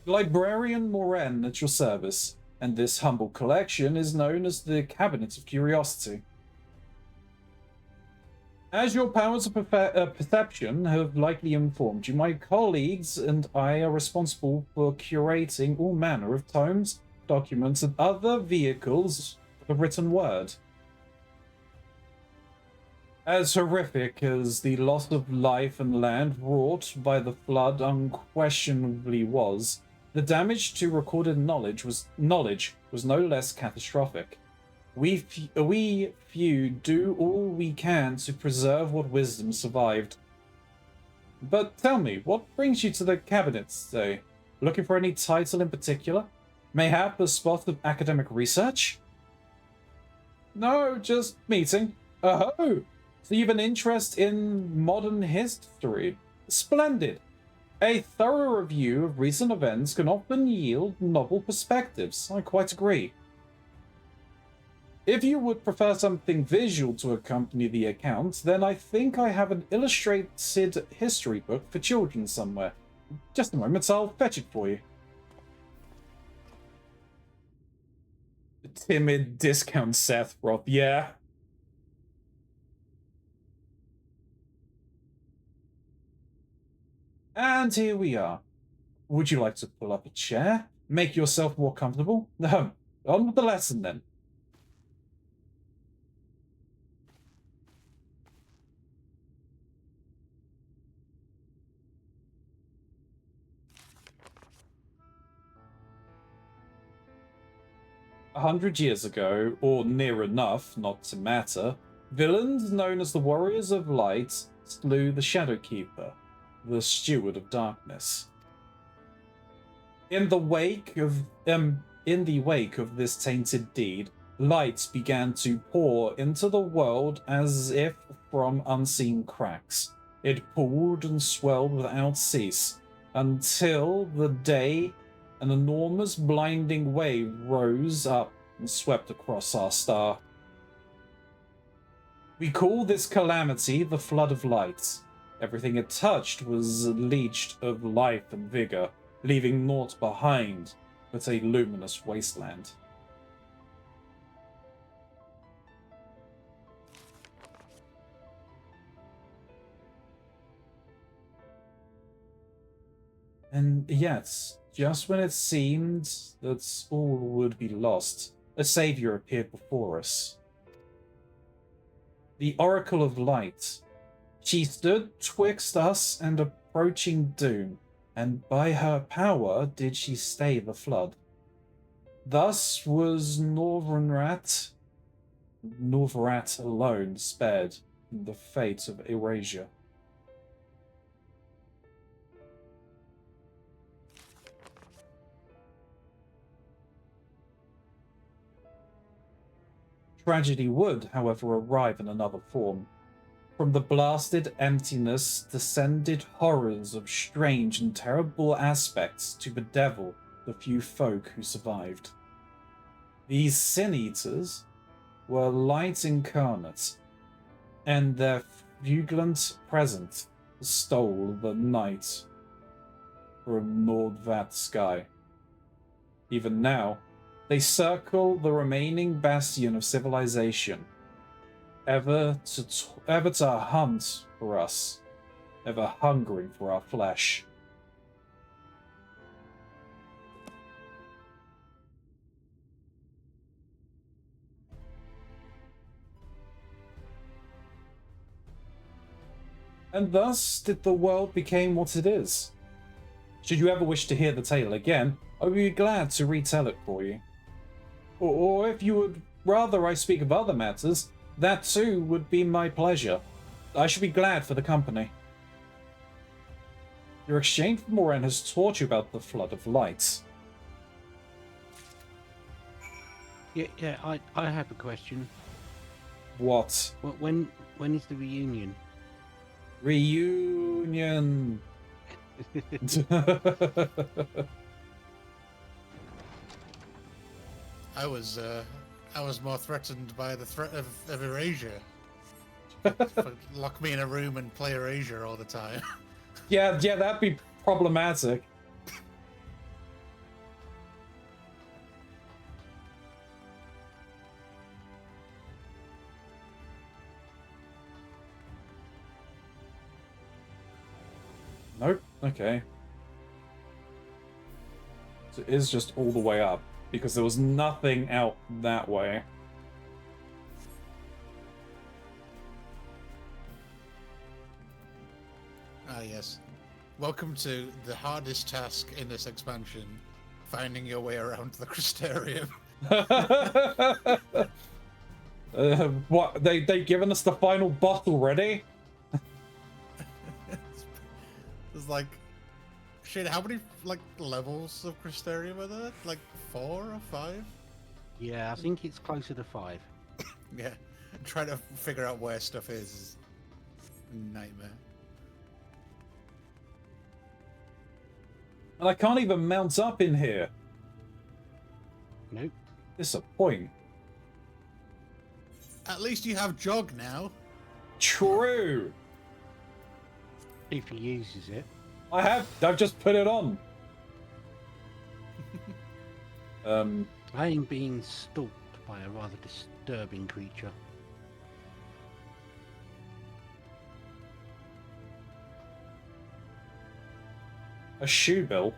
Speaker 1: Librarian Moren at your service, and this humble collection is known as the Cabinet of Curiosity. As your powers of perception have likely informed you, my colleagues and I are responsible for curating all manner of tomes, documents, and other vehicles of the written word. As horrific as the loss of life and land wrought by the flood unquestionably was, the damage to recorded knowledge was no less catastrophic. We few do all we can to preserve what wisdom survived. But tell me, what brings you to the cabinet today? Looking for any title in particular? Mayhap a spot of academic research? No, just meeting. Oh, so you've an interest in modern history. Splendid. A thorough review of recent events can often yield novel perspectives. I quite agree. If you would prefer something visual to accompany the account, then I think I have an illustrated history book for children somewhere. Just a moment, I'll fetch it for you. Timid discount Seth Roth, yeah. And here we are. Would you like to pull up a chair? Make yourself more comfortable? On with the lesson then. 100 years ago, or near enough not to matter, villains known as the Warriors of Light slew the Shadowkeeper, the Steward of Darkness. In the wake of this tainted deed, light began to pour into the world as if from unseen cracks. It poured and swelled without cease, until the day an enormous blinding wave rose up and swept across our star. We call this calamity the Flood of Light. Everything it touched was leached of life and vigor, leaving naught behind but a luminous wasteland. And yet, just when it seemed that all would be lost, a savior appeared before us. The Oracle of Light. She stood twixt us and approaching doom, and by her power did she stay the flood. Thus was Norvrat alone spared from the fate of erasure. Tragedy would, however, arrive in another form. From the blasted emptiness descended horrors of strange and terrible aspects to bedevil the few folk who survived. These sin-eaters were light incarnate, and their fulgent presence stole the night from Nordvat's sky. Even now, they circle the remaining bastion of civilization, ever to hunt for us, ever hungering for our flesh. And thus did the world become what it is. Should you ever wish to hear the tale again, I would be glad to retell it for you. Or if you would rather I speak of other matters, that too would be my pleasure. I should be glad for the company. Your exchange with Moran has taught you about the Flood of Light.
Speaker 2: Yeah, I have a question.
Speaker 1: What?
Speaker 2: When is the reunion?
Speaker 1: Reunion!
Speaker 12: I was more threatened by the threat of erasure. Lock me in a room and play erasure all the time.
Speaker 1: Yeah, that'd be problematic. Nope, okay. So it is just all the way up, because there was nothing out that way.
Speaker 12: Ah, yes. Welcome to the hardest task in this expansion, finding your way around the Crystarium.
Speaker 1: What, they've given us the final boss already?
Speaker 12: It's like, shit, how many, like, levels of Crystarium are there? Like, 4 or 5?
Speaker 2: Yeah, I think it's closer to 5.
Speaker 12: Yeah, trying to figure out where stuff is a nightmare.
Speaker 1: And I can't even mount up in here.
Speaker 2: Nope.
Speaker 1: Disappoint.
Speaker 12: At least you have Jog now.
Speaker 1: True.
Speaker 2: If he uses it.
Speaker 1: I've just put it on.
Speaker 2: I am being stalked by a rather disturbing creature.
Speaker 1: A shoe bill.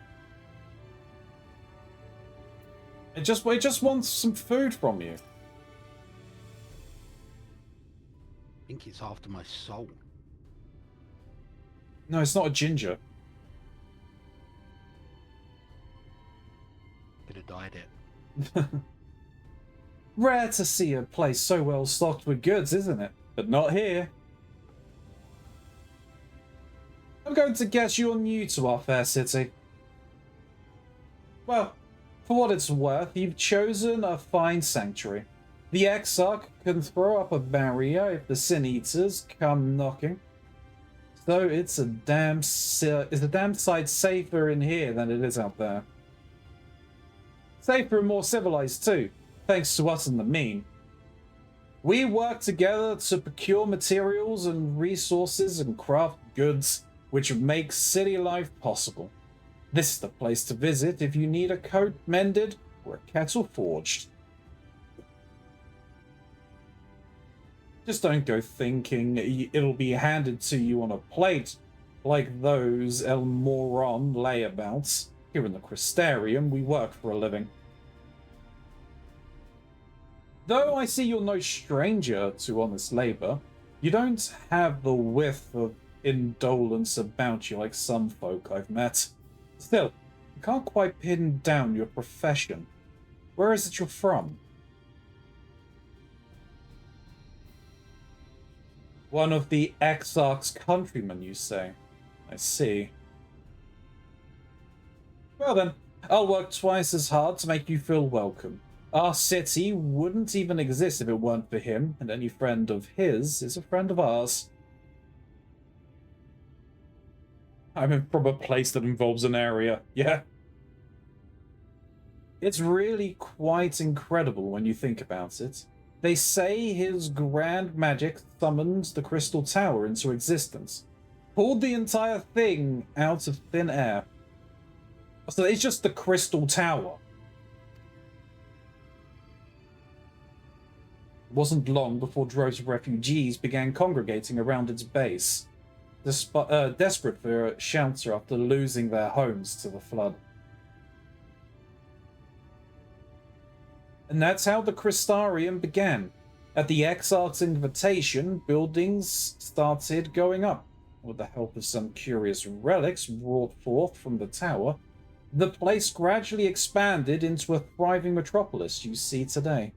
Speaker 1: It just wants some food from you.
Speaker 2: I think it's after my soul.
Speaker 1: No, it's not a ginger.
Speaker 2: Could have dyed it.
Speaker 1: Rare to see a place so well stocked with goods, isn't it? But not here. I'm going to guess you're new to our fair city. Well, for what it's worth, you've chosen a fine sanctuary. The Exarch can throw up a barrier if the Sin Eaters come knocking. So it's a damn sight safer in here than it is out there. Safer and more civilized too, thanks to us and the mean. We work together to procure materials and resources and craft goods which make city life possible. This is the place to visit if you need a coat mended or a kettle forged. Just don't go thinking it'll be handed to you on a plate like those El Moron layabouts. Here in the Crystarium, we work for a living. Though I see you're no stranger to honest labor, you don't have the whiff of indolence about you like some folk I've met. Still, I can't quite pin down your profession. Where is it you're from? One of the Exarch's countrymen, you say? I see. Well then, I'll work twice as hard to make you feel welcome. Our city wouldn't even exist if it weren't for him, and any friend of his is a friend of ours. I'm from a place that involves an area, yeah. It's really quite incredible when you think about it. They say his grand magic summoned the Crystal Tower into existence. Pulled the entire thing out of thin air. So it's just the Crystal Tower. It wasn't long before droves of refugees began congregating around its base, desperate for shelter after losing their homes to the flood. And that's how the Crystarium began. At the Exarch's invitation, buildings started going up. With the help of some curious relics brought forth from the tower, the place gradually expanded into a thriving metropolis you see today.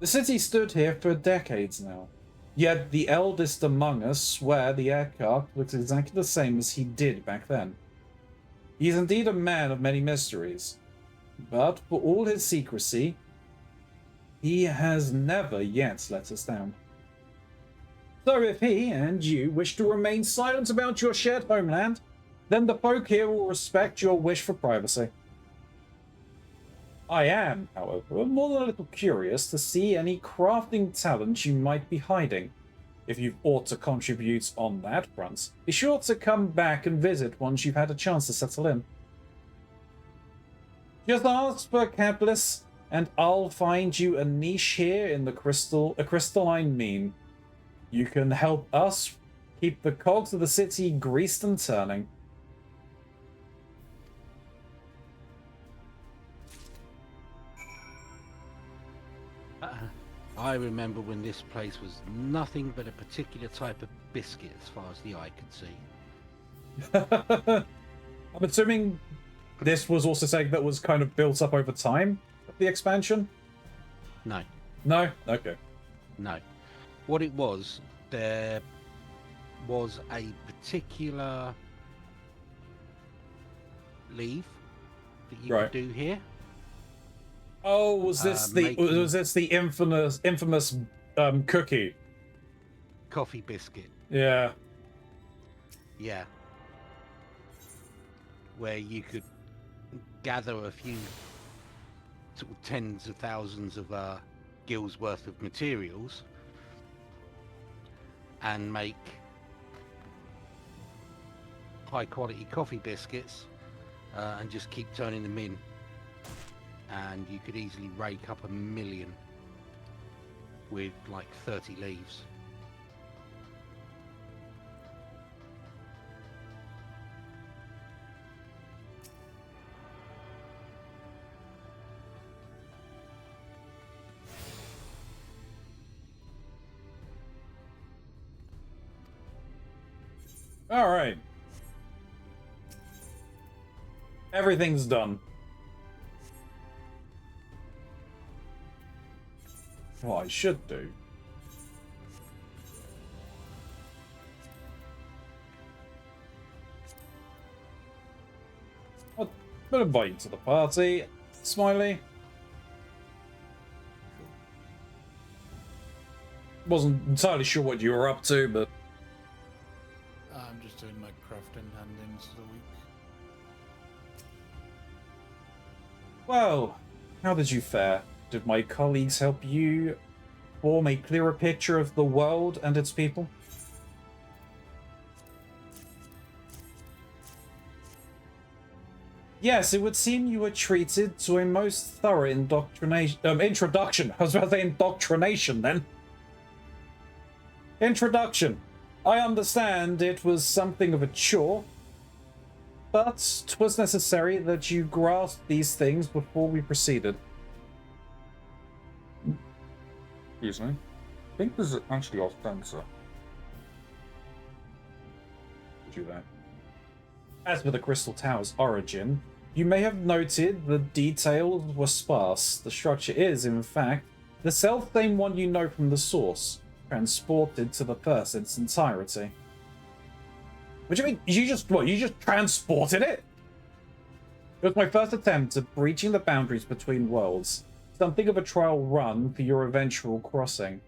Speaker 1: The city stood here for decades now, yet the eldest among us swear the Exarch looks exactly the same as he did back then. He is indeed a man of many mysteries, but for all his secrecy, he has never yet let us down. So if he and you wish to remain silent about your shared homeland, then the folk here will respect your wish for privacy. I am, however, more than a little curious to see any crafting talent you might be hiding. If you've aught to contribute on that front, be sure to come back and visit once you've had a chance to settle in. Just ask for Caplis, and I'll find you a niche here in the crystalline mean. You can help us keep the cogs of the city greased and turning.
Speaker 2: I remember when this place was nothing but a particular type of biscuit as far as the eye could see.
Speaker 1: I'm assuming this was also something that was kind of built up over time, the expansion?
Speaker 2: No.
Speaker 1: No? Okay.
Speaker 2: No. What it was, there was a particular leave that you could do here.
Speaker 1: Oh, was this the infamous cookie?
Speaker 2: Coffee biscuit.
Speaker 1: Yeah.
Speaker 2: Yeah. Where you could gather a few sort of tens of thousands of gills worth of materials and make high quality coffee biscuits and just keep turning them in. And you could easily rake up 1 million with like 30 leaves.
Speaker 1: All right. Everything's done. what I should do. I'll invite you to the party, Smiley. Wasn't entirely sure what you were up to, but
Speaker 12: I'm just doing my crafting hand-ins for the week.
Speaker 1: well, how did you fare? Did my colleagues help you form a clearer picture of the world and its people? Yes, it would seem you were treated to a most thorough introduction. I was about to say indoctrination then. Introduction. I understand it was something of a chore, but 'twas necessary that you grasp these things before we proceeded. Excuse me. I think this is actually off censor. Do that. As for the Crystal Tower's origin, you may have noted the details were sparse. The structure is, in fact, the self-same one you know from the source, transported to the Perth in its entirety. What do you mean? You just transported it? It was my first attempt at breaching the boundaries between worlds, something of a trial run for your eventual crossing.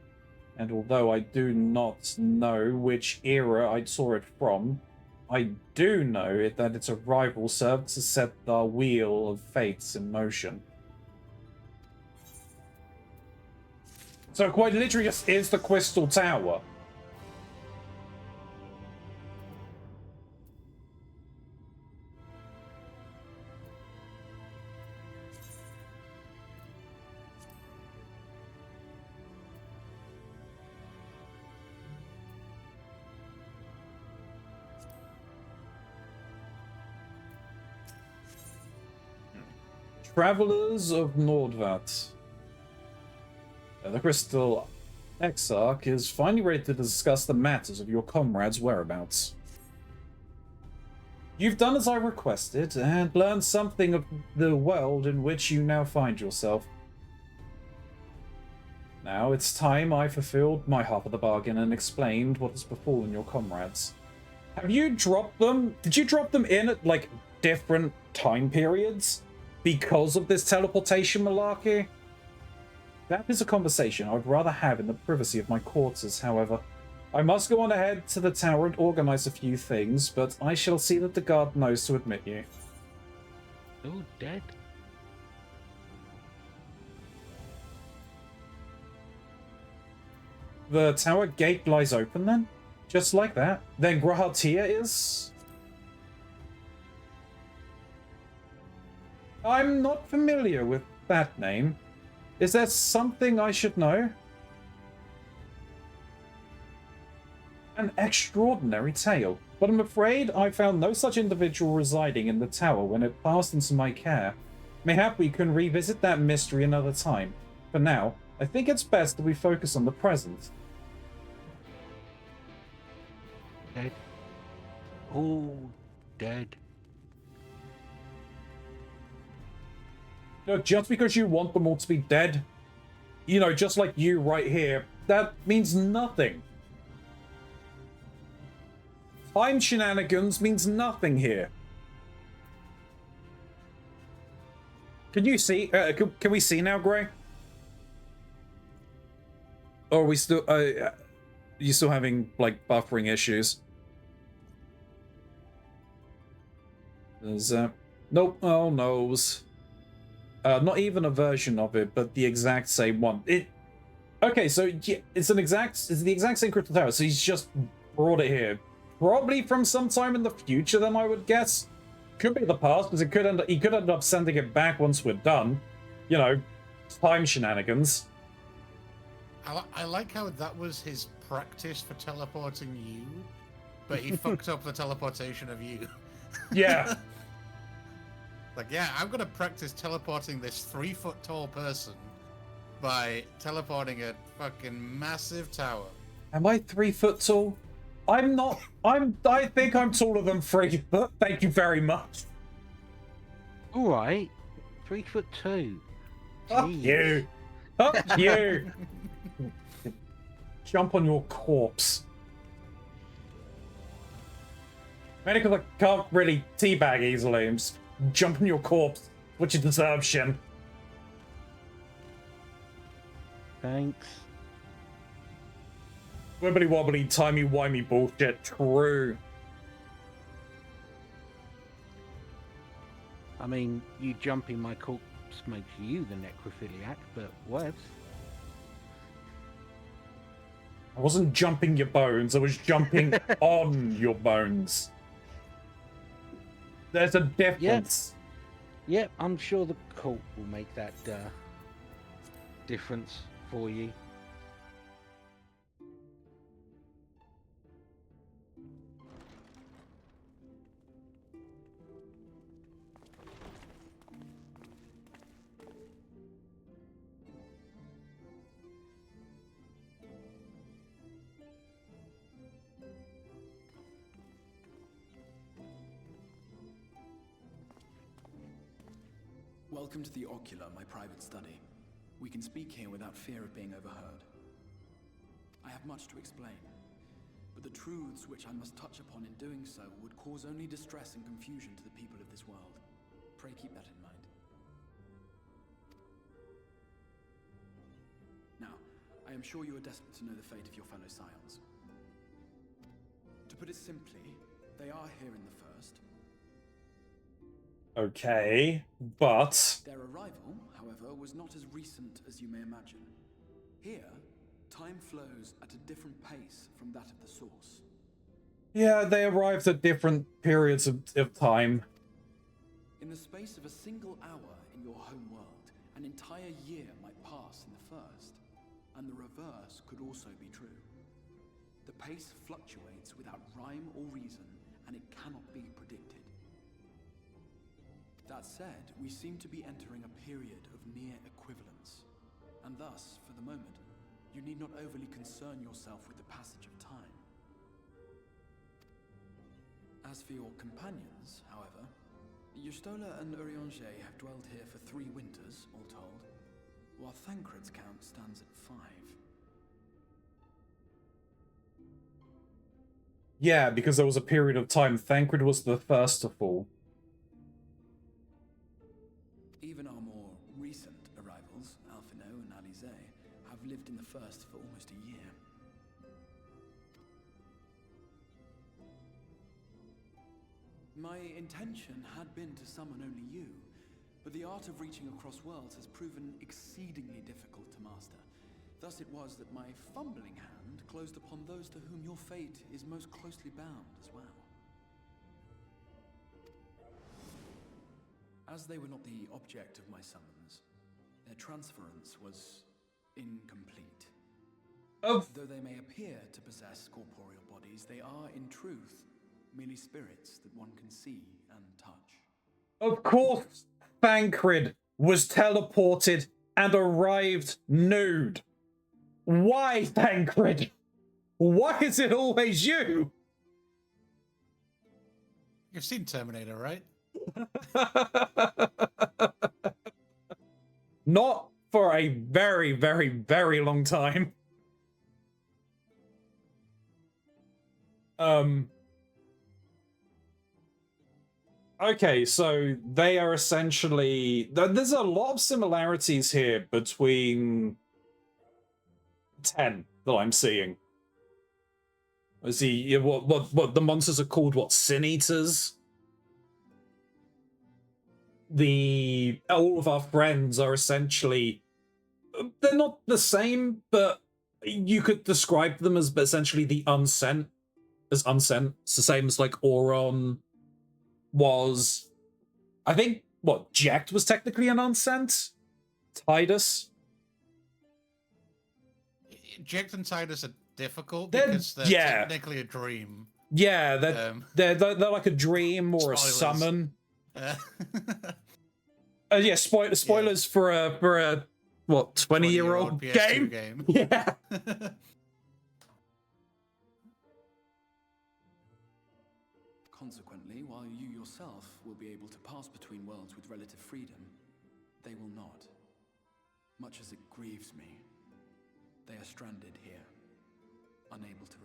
Speaker 1: And although I do not know which era I saw it from, I do know that its arrival served to set the wheel of fates in motion. So it quite literally just is the Crystal Tower. Travelers of Nordvat. The Crystal Exarch is finally ready to discuss the matters of your comrades' whereabouts. You've done as I requested, and learned something of the world in which you now find yourself. Now it's time I fulfilled my half of the bargain and explained what has befallen your comrades. Have you dropped them? Did you drop them in at, like, different time periods because of this teleportation malarkey? That is a conversation I would rather have in the privacy of my quarters, however. I must go on ahead to the tower and organize a few things, but I shall see that the guard knows to admit you.
Speaker 2: Oh, dead?
Speaker 1: The tower gate lies open then? Just like that? Then Grahatia is? I'm not familiar with that name. Is there something I should know? An extraordinary tale, but I'm afraid I found no such individual residing in the tower when it passed into my care. Mayhap we can revisit that mystery another time. For now, I think it's best that we focus on the present.
Speaker 2: Dead. All dead.
Speaker 1: Look, just because you want them all to be dead, you know, just like you right here, that means nothing. Time shenanigans means nothing here. Can you see? Can we see now, Gray? Or are we still? You still having like buffering issues? There's nope. Oh noes. Not even a version of it, but the exact same one. Okay, so yeah, it's the exact same Crystal Tower. So he's just brought it here, probably from sometime in the future. Then I would guess. Could be the past, because he could end up sending it back once we're done. You know, time shenanigans.
Speaker 12: I like how that was his practice for teleporting you, but he fucked up the teleportation of you.
Speaker 1: Yeah.
Speaker 12: Like, yeah, I'm gonna practice teleporting this 3-foot-tall person by teleporting a fucking massive tower.
Speaker 1: Am I 3 foot tall? I'm not. I think I'm taller than 3 foot. Thank you very much.
Speaker 2: All right, 3'2".
Speaker 1: Fuck you. Fuck you. Jump on your corpse. Mainly because I can't really teabag easily. I'm just jump on your corpse. What you deserve, Shin.
Speaker 2: Thanks.
Speaker 1: Wibbly wobbly, timey wimey bullshit. True.
Speaker 2: I mean, you jumping my corpse makes you the necrophiliac, but whatevs.
Speaker 1: I wasn't jumping your bones, I was jumping on your bones. There's a difference.
Speaker 2: Yep, I'm sure the cult will make that difference for you.
Speaker 13: Welcome to the Ocular, my private study. We can speak here without fear of being overheard. I have much to explain, but the truths which I must touch upon in doing so would cause only distress and confusion to the people of this world. Pray keep that in mind. Now, I am sure you are desperate to know the fate of your fellow scions. To put it simply, they are here in the first.
Speaker 1: Okay, but...
Speaker 13: Their arrival, however, was not as recent as you may imagine. Here, time flows at a different pace from that of the source.
Speaker 1: Yeah, they arrived at different periods of time.
Speaker 13: In the space of a single hour in your home world, an entire year might pass in the first, and the reverse could also be true. The pace fluctuates without rhyme or reason, and it cannot be predicted. That said, we seem to be entering a period of near equivalence, and thus, for the moment, you need not overly concern yourself with the passage of time. As for your companions, however, Yustola and Urianger have dwelled here for 3 winters, all told, while Thancred's count stands at 5.
Speaker 1: Yeah, because there was a period of time Thancred was the first to fall.
Speaker 13: Even our more recent arrivals, Alphino and Alize, have lived in the first for almost a year. My intention had been to summon only you, but the art of reaching across worlds has proven exceedingly difficult to master. Thus it was that my fumbling hand closed upon those to whom your fate is most closely bound as well. As they were not the object of my summons, their transference was incomplete. Though they may appear to possess corporeal bodies, they are, in truth, merely spirits that one can see and touch.
Speaker 1: Of course, Thancred was teleported and arrived nude. Why, Thancred? Why is it always you?
Speaker 12: You've seen Terminator, right?
Speaker 1: Not for a very, very, very long time. Okay, so they are essentially... There's a lot of similarities here between 10 that I'm seeing. I see what the monsters are called, what, Sin Eaters? All of our friends are essentially... They're not the same, but you could describe them as essentially the unsent. As unsent. It's the same as, like, Auron was... I think, what, Jekt was technically an unsent? Tidus?
Speaker 12: Jekt and Tidus are difficult because they're technically a dream.
Speaker 1: Yeah, they're like a dream or a summon. Yeah, spoilers for a what, 20-year-old game? Yeah.
Speaker 13: Consequently, while you yourself will be able to pass between worlds with relative freedom, they will not. Much as it grieves me, they are stranded here. unable to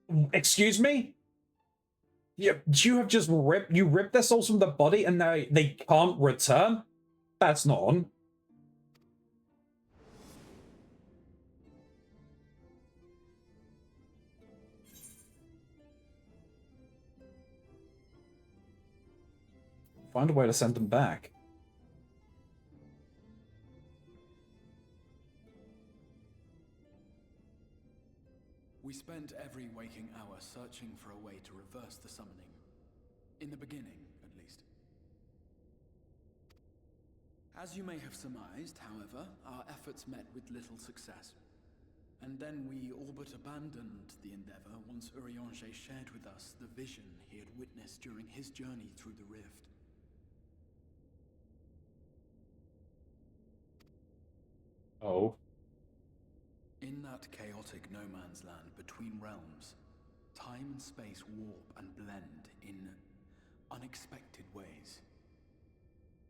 Speaker 13: return.
Speaker 1: Excuse me? You have just ripped their souls from the body and they can't return? That's not on. Find a way to send them back.
Speaker 13: We spent every waking hour searching for a way to reverse the summoning. In the beginning, at least. As you may have surmised, however, our efforts met with little success. And then we all but abandoned the endeavor once Urianger shared with us the vision he had witnessed during his journey through the rift.
Speaker 1: Oh.
Speaker 13: In that chaotic no-man's land between realms, time and space warp and blend in unexpected ways.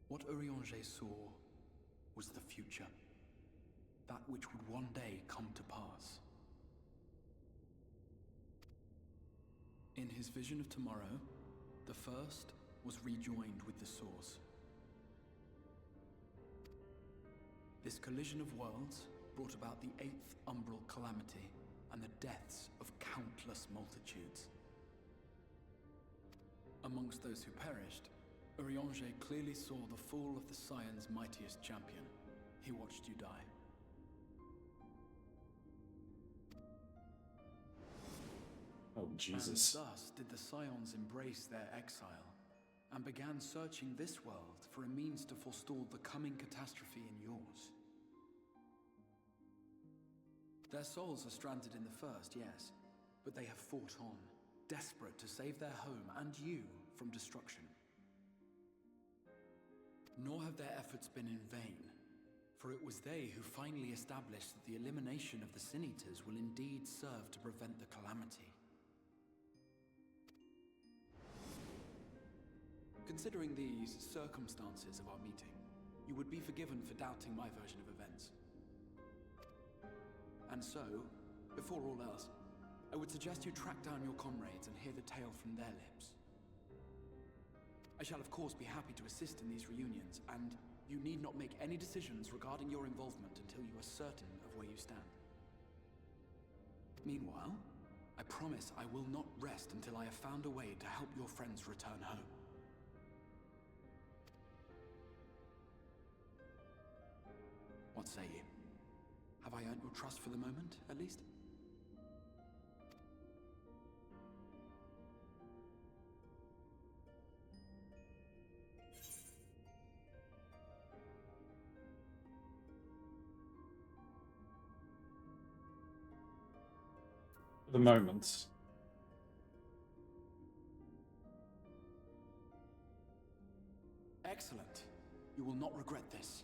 Speaker 13: What Urianger saw was the future. That which would one day come to pass. In his vision of tomorrow, the first was rejoined with the source. This collision of worlds brought about the 8th umbral calamity and the deaths of countless multitudes. Amongst those who perished, Urianger clearly saw the fall of the Scion's mightiest champion. He watched you die.
Speaker 1: Oh, Jesus.
Speaker 13: And thus did the Scions embrace their exile, and began searching this world for a means to forestall the coming catastrophe in yours. Their souls are stranded in the first, yes, but they have fought on, desperate to save their home and you from destruction. Nor have their efforts been in vain, for it was they who finally established that the elimination of the Sin Eaters will indeed serve to prevent the calamity. Considering these circumstances of our meeting, you would be forgiven for doubting my version of events. And so, before all else, I would suggest you track down your comrades and hear the tale from their lips. I shall of course be happy to assist in these reunions, and you need not make any decisions regarding your involvement until you are certain of where you stand. Meanwhile, I promise I will not rest until I have found a way to help your friends return home. What say you? Have I earned your trust for the moment, at least?
Speaker 1: For the moment.
Speaker 13: Excellent. You will not regret this.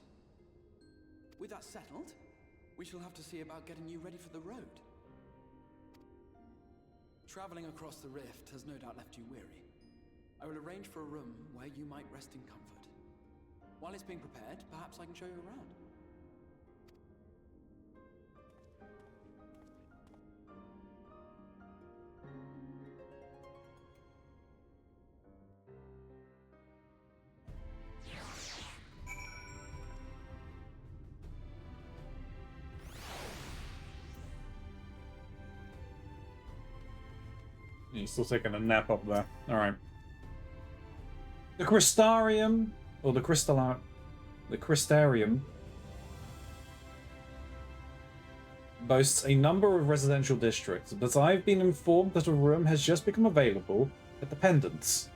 Speaker 13: With that settled, we shall have to see about getting you ready for the road. Traveling across the rift has no doubt left you weary. I will arrange for a room where you might rest in comfort. While it's being prepared, perhaps I can show you around.
Speaker 1: He's still taking a nap up there. Alright. The Crystarium, or the Crystarium, boasts a number of residential districts, but I've been informed that a room has just become available at the Pendants,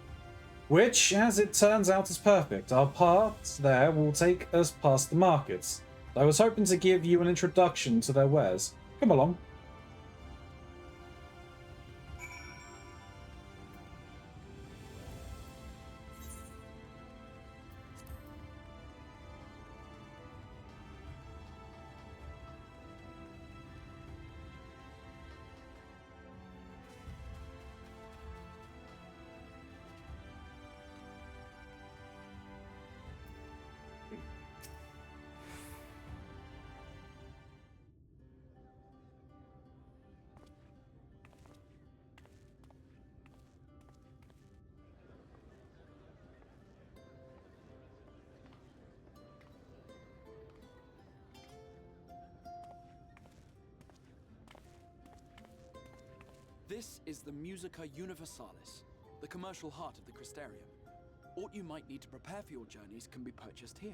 Speaker 1: which, as it turns out, is perfect. Our path there will take us past the markets. I was hoping to give you an introduction to their wares. Come along.
Speaker 13: This is the Musica Universalis, the commercial heart of the Crystarium. Aught you might need to prepare for your journeys can be purchased here.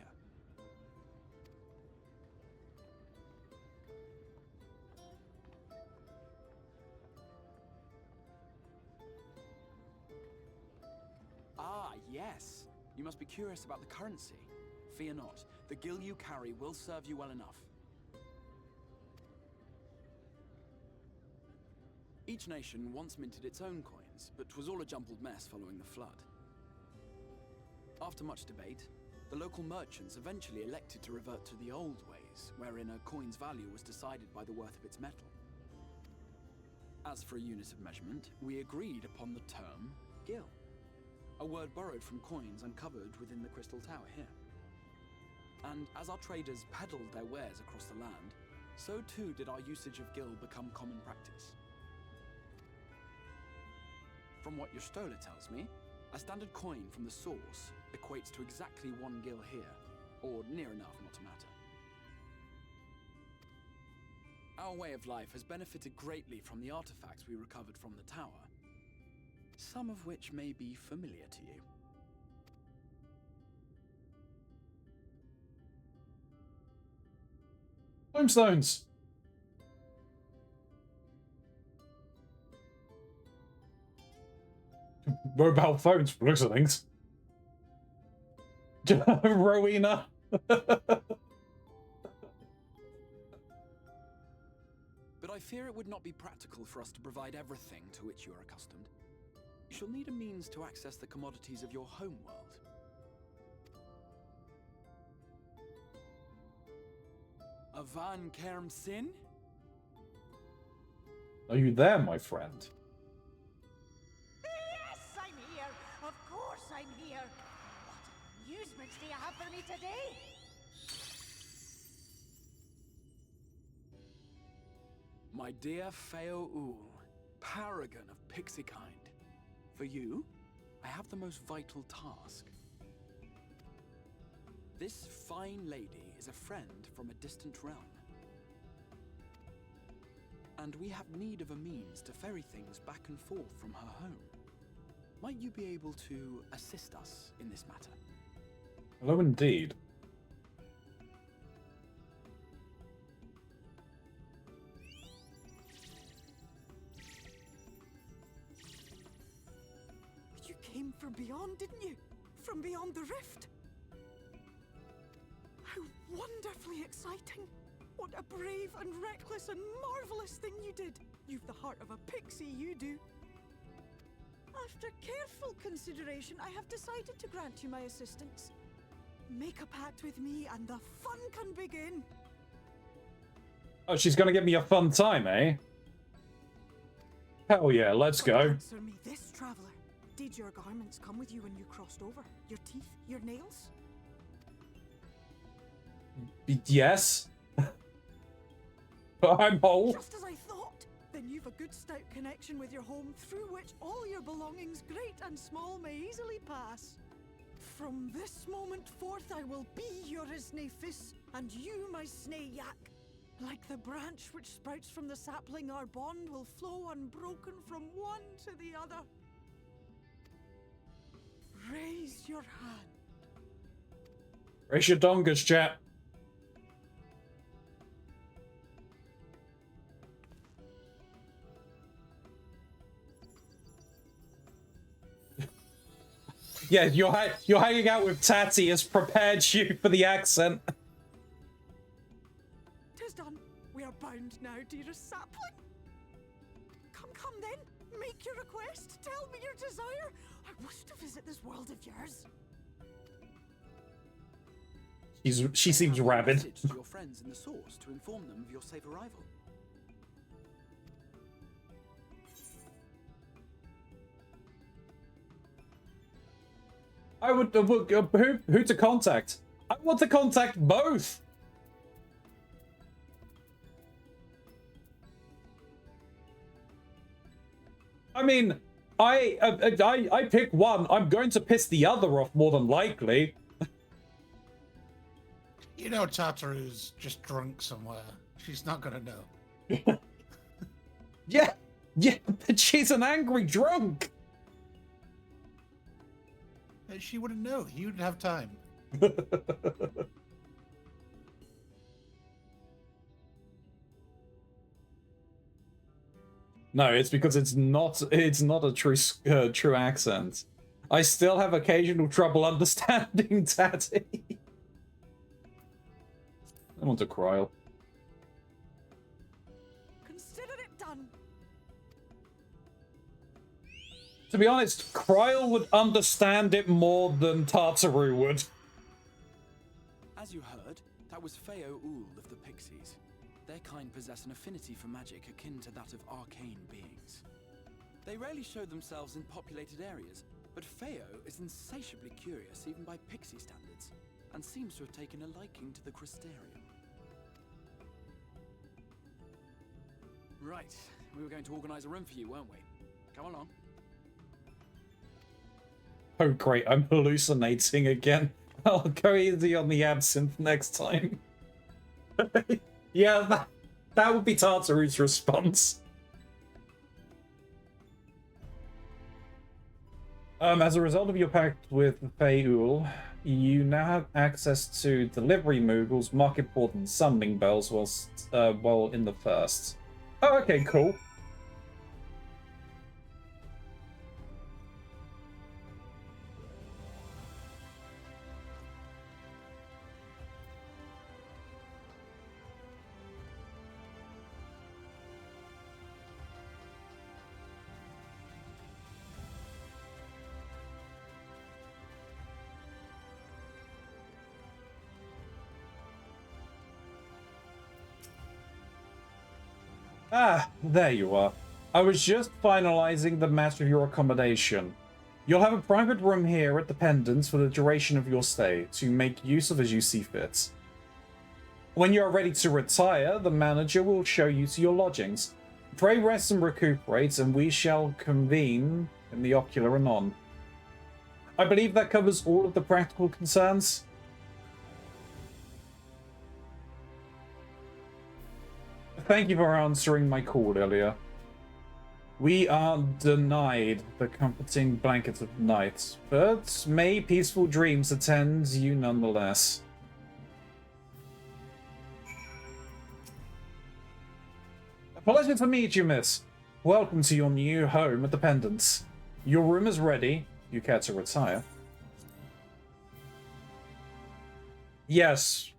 Speaker 13: Ah, yes. You must be curious about the currency. Fear not. The gil you carry will serve you well enough. Each nation once minted its own coins, but 'twas all a jumbled mess following the flood. After much debate, the local merchants eventually elected to revert to the old ways, wherein a coin's value was decided by the worth of its metal. As for a unit of measurement, we agreed upon the term gil, a word borrowed from coins uncovered within the Crystal Tower here. And as our traders peddled their wares across the land, so too did our usage of gil become common practice. From what your stola tells me, a standard coin from the source equates to exactly 1 gil here, or near enough not to matter. Our way of life has benefited greatly from the artifacts we recovered from the tower, some of which may be familiar to you.
Speaker 1: Homestones. Mobile phones, for looks of things. Rowena.
Speaker 13: But I fear it would not be practical for us to provide everything to which you are accustomed. You shall need a means to access the commodities of your home world. Avan Kerm Sin?
Speaker 1: Are you there, my friend?
Speaker 14: Yes, I'm here. Of course I'm here. What amusements do you have for me today?
Speaker 13: My dear Feo Ul, paragon of pixie kind. For you, I have the most vital task. This fine lady is a friend from a distant realm. And we have need of a means to ferry things back and forth from her home. Might you be able to assist us in this matter?
Speaker 1: Hello, indeed.
Speaker 15: You came from beyond, didn't you? From beyond the rift? How wonderfully exciting! What a brave and reckless and marvelous thing you did! You've the heart of a pixie, you do. After careful consideration, I have decided to grant you my assistance. Make a pact with me and the fun can begin.
Speaker 1: Oh, she's gonna give me a fun time, eh? Hell yeah, let's go.
Speaker 15: Answer me this, traveler. Did your garments come with you when you crossed over? Your teeth? Your nails?
Speaker 1: Yes. But I'm whole.
Speaker 15: Just as I thought. Then you've a good stout connection with your home through which all your belongings, great and small, may easily pass. From this moment forth I will be your Isne Fis, and you my Sne Yak. Like the branch which sprouts from the sapling, our bond will flow unbroken from one to the other. Raise your hand.
Speaker 1: Raise your dongas, chat. Yeah, you're hanging out with Tatty has prepared you for the accent.
Speaker 15: 'Tis done. We are bound now, dearest sapling. Come then. Make your request. Tell me your desire. I wish to visit this world of yours.
Speaker 1: She seems rabid.
Speaker 13: Message to your friends in the source to inform them of your safe arrival.
Speaker 1: I would who to contact? I want to contact both. I mean, I pick one. I'm going to piss the other off more than likely.
Speaker 12: You know, Tataru's just drunk somewhere. She's not gonna know.
Speaker 1: Yeah, Yeah, but she's an angry drunk.
Speaker 12: She wouldn't know. He wouldn't have time.
Speaker 1: No, it's because it's not a true accent. I still have occasional trouble understanding Daddy. I want to cry.
Speaker 15: Consider it done.
Speaker 1: To be honest, Kryl would understand it more than Tartaru would.
Speaker 13: As you heard, that was Feo Ul of the Pixies. Their kind possess an affinity for magic akin to that of arcane beings. They rarely show themselves in populated areas, but Feo is insatiably curious even by Pixie standards, and seems to have taken a liking to the Crystarium. Right, we were going to organize a room for you, weren't we? Come along.
Speaker 1: Oh great, I'm hallucinating again. I'll go easy on the absinthe next time. Yeah, that would be Tartaru's response. As a result of your pact with Feul, you now have access to delivery moogles, market port, and summoning bells while in the first. Oh, okay, cool. Ah, there you are. I was just finalizing the matter of your accommodation. You'll have a private room here at the Pendants for the duration of your stay, to make use of as you see fit. When you are ready to retire, the manager will show you to your lodgings. Pray rest and recuperate, and we shall convene in the ocular anon. I believe that covers all of the practical concerns. Thank you for answering my call earlier. We are denied the comforting blanket of night, but may peaceful dreams attend you nonetheless. A pleasure to meet you, miss. Welcome to your new home at the Pendants. Your room is ready. You care to retire? Yes.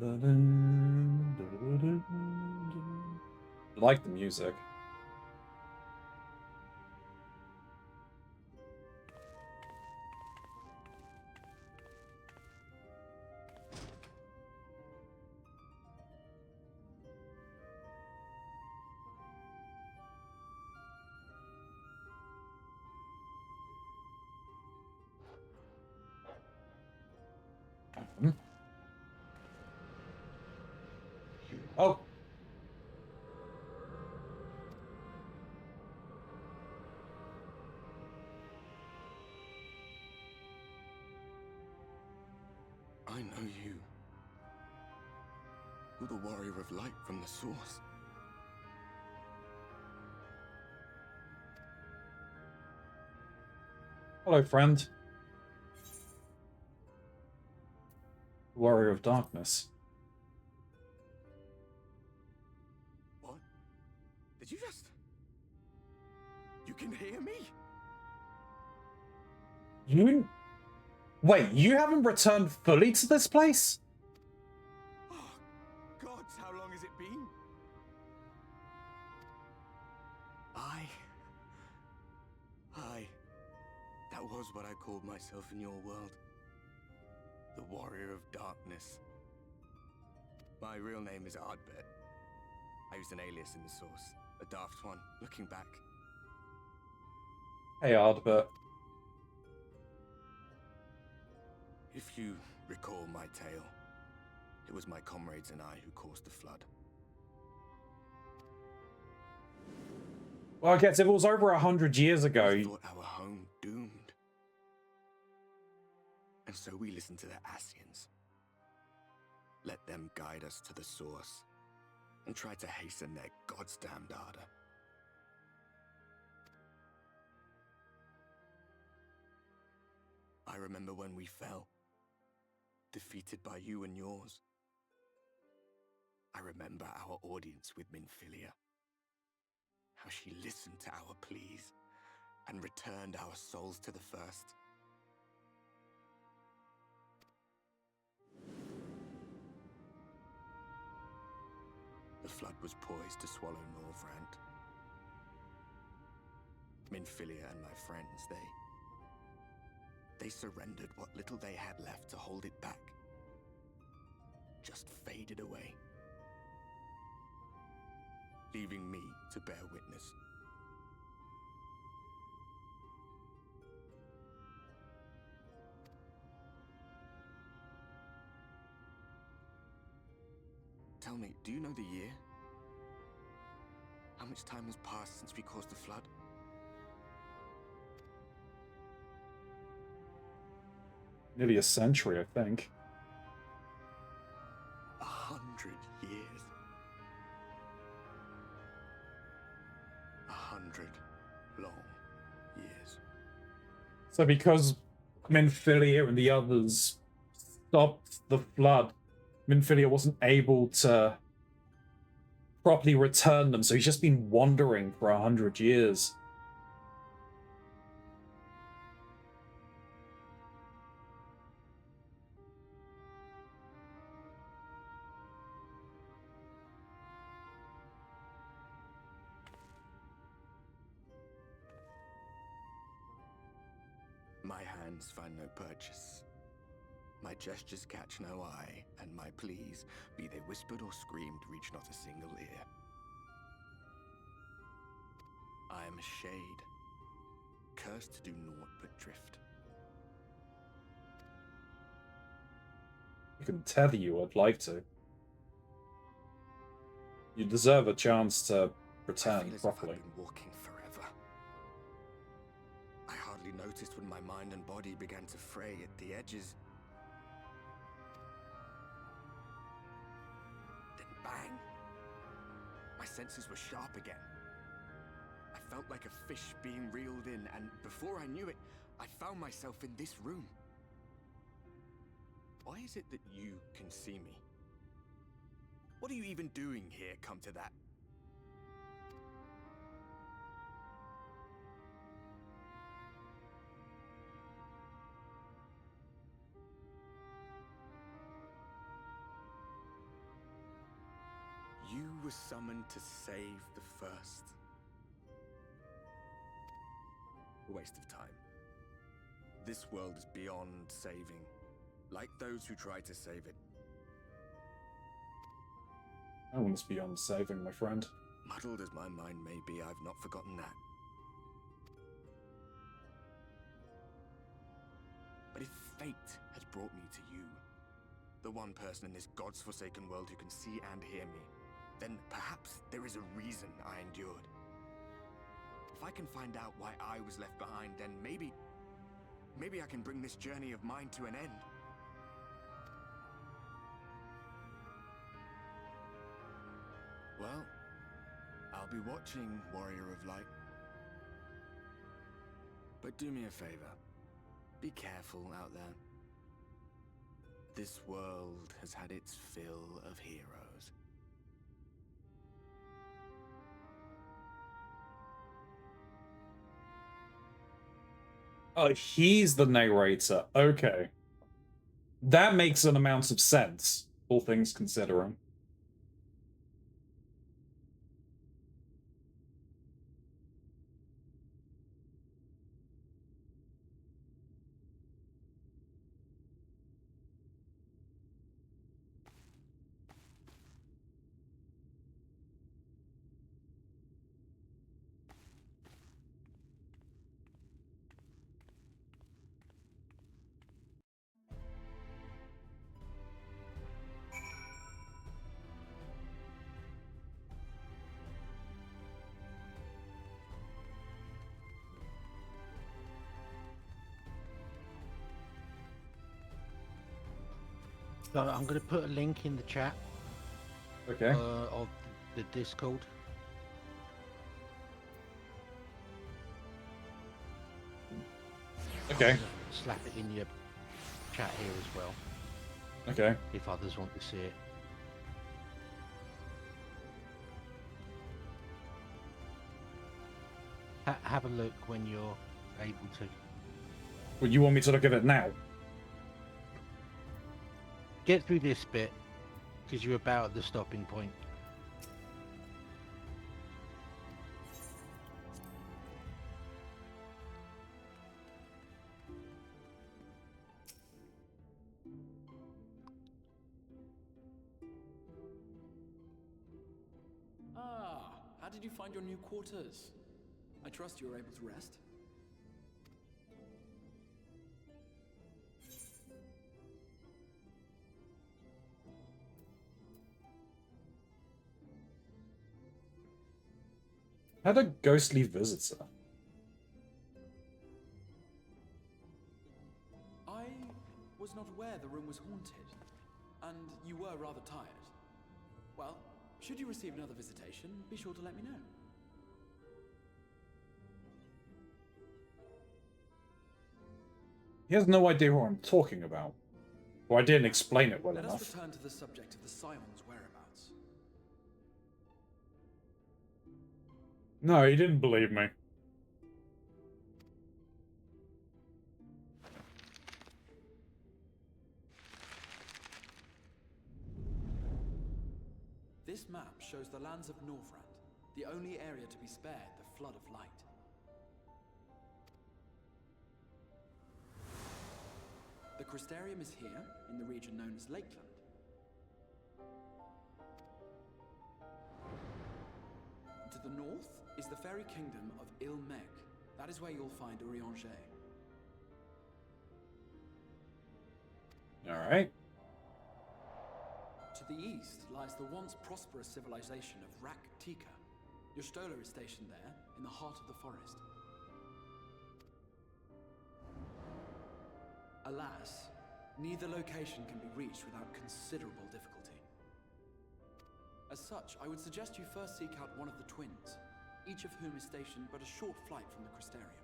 Speaker 1: I like the music. Oh.
Speaker 7: I know you. You're the warrior of light from the source.
Speaker 1: Hello, friend. Warrior of Darkness.
Speaker 7: What? Did you just... You can hear me?
Speaker 1: You... Wait, you haven't returned fully to this place?
Speaker 7: Oh, gods, how long has it been? That was what I called myself in your world. The Warrior of Darkness. My real name is Ardbert. I used an alias in the source, a daft one, looking back.
Speaker 1: Hey, Ardbert.
Speaker 7: If you recall my tale, it was my comrades and I who caused the flood.
Speaker 1: Well, I guess if it was over 100 years ago...
Speaker 7: I thought our home doomed. And So we listen to the Ascians. Let them guide us to the source, and try to hasten their god's damned ardor. I remember when we fell, defeated by you and yours. I remember our audience with Minfilia. How she listened to our pleas and returned our souls to the first. The flood was poised to swallow Norvrant. Minfilia and my friends, they surrendered what little they had left to hold it back. Just faded away, leaving me to bear witness. Tell me, do you know the year? How much time has passed since we caused the flood?
Speaker 1: Nearly a century, I think.
Speaker 7: 100 years. 100 long years.
Speaker 1: So because Minfilia and the others stopped the flood, Minfilia wasn't able to properly return them, so he's just been wandering for 100 years.
Speaker 7: My hands find no purchase. My gestures catch no eye, and my pleas, be they whispered or screamed, reach not a single ear. I am a shade, cursed to do naught but drift.
Speaker 1: You can tether you, I'd like to. You deserve a chance to return properly.
Speaker 7: I've been walking forever. I hardly noticed when my mind and body began to fray at the edges. Then bang! My senses were sharp again. I felt like a fish being reeled in, and before I knew it, I found myself in this room. Why is it that you can see me? What are you even doing here, come to that? You were summoned to save the first. A waste of time. This world is beyond saving, like those who try to save it.
Speaker 1: No one's beyond saving, my friend.
Speaker 7: Muddled as my mind may be, I've not forgotten that. But if fate has brought me to you, the one person in this God's forsaken world who can see and hear me, then perhaps there is a reason I endured. If I can find out why I was left behind, then maybe I can bring this journey of mine to an end. Well, I'll be watching, Warrior of Light. But do me a favor. Be careful out there. This world has had its fill of heroes.
Speaker 1: Oh, he's the narrator. Okay. That makes an amount of sense, all things considering.
Speaker 2: So I'm going to put a link in the chat.
Speaker 1: Okay.
Speaker 2: Of the Discord.
Speaker 1: Okay.
Speaker 2: Slap it in your chat here as well.
Speaker 1: Okay.
Speaker 2: If others want to see it. Have a look when you're able to.
Speaker 1: Well, you want me to look at it now?
Speaker 2: Get through this bit, because you're about at the stopping point.
Speaker 13: Ah, how did you find your new quarters? I trust you were able to rest.
Speaker 1: Had a ghostly visitor.
Speaker 13: I was not aware the room was haunted, and you were rather tired. Well, should you receive another visitation, be sure to let me know.
Speaker 1: He has no idea what I'm talking about. Or I didn't explain it well
Speaker 13: Let
Speaker 1: enough.
Speaker 13: us return to the subject of the Scion's whereabouts.
Speaker 1: No, he didn't believe me.
Speaker 13: This map shows the lands of Norvrand, the only area to be spared the flood of light. The Crystarium is here, in the region known as Lakeland. To the north is the fairy kingdom of Ilmeg. That is where you'll find Urianger.
Speaker 1: Alright.
Speaker 13: To the east lies the once prosperous civilization of Rak-Tika. Your Stola is stationed there, in the heart of the forest. Alas, neither location can be reached without considerable difficulty. As such, I would suggest you first seek out one of the twins, each of whom is stationed but a short flight from the Crystarium.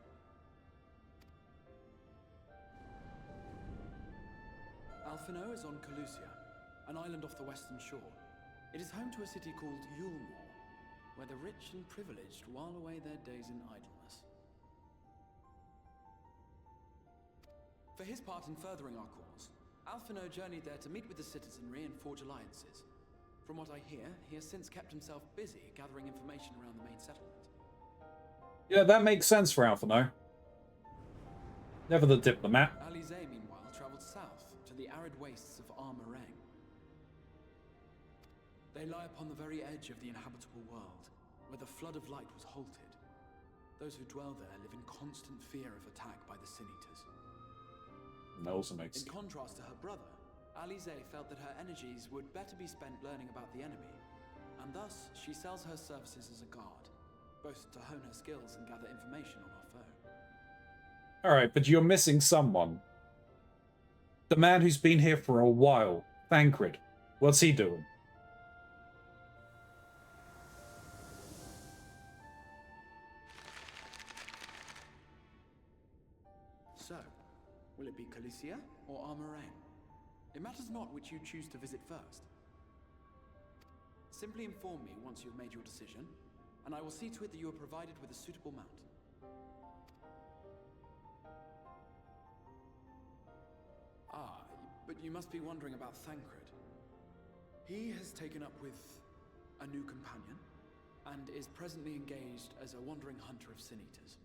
Speaker 13: Alphino is on Calusia, an island off the western shore. It is home to a city called Yulmore, where the rich and privileged while away their days in idleness. For his part in furthering our cause, Alphino journeyed there to meet with the citizenry and forge alliances. From what I hear, he has since kept himself busy gathering information around the main settlement.
Speaker 1: Yeah, that makes sense for Alphino. Never the diplomat.
Speaker 13: Alize, meanwhile, traveled south to the arid wastes of Armarang. They lie upon the very edge of the inhabitable world, where the flood of light was halted. Those who dwell there live in constant fear of attack by the Sin Eaters.
Speaker 1: That also makes
Speaker 13: sense. In contrast to her brother, Alize felt that her energies would better be spent learning about the enemy, and thus she sells her services as a guard, both to hone her skills and gather information on our foe.
Speaker 1: Alright, but you're missing someone. The man who's been here for a while, Thancred. What's he doing?
Speaker 13: So, will it be Calusia or Armarang? It matters not which you choose to visit first. Simply inform me once you've made your decision, and I will see to it that you are provided with a suitable mount. Ah, but you must be wondering about Thancred. He has taken up with a new companion, and is presently engaged as a wandering hunter of Sin Eaters.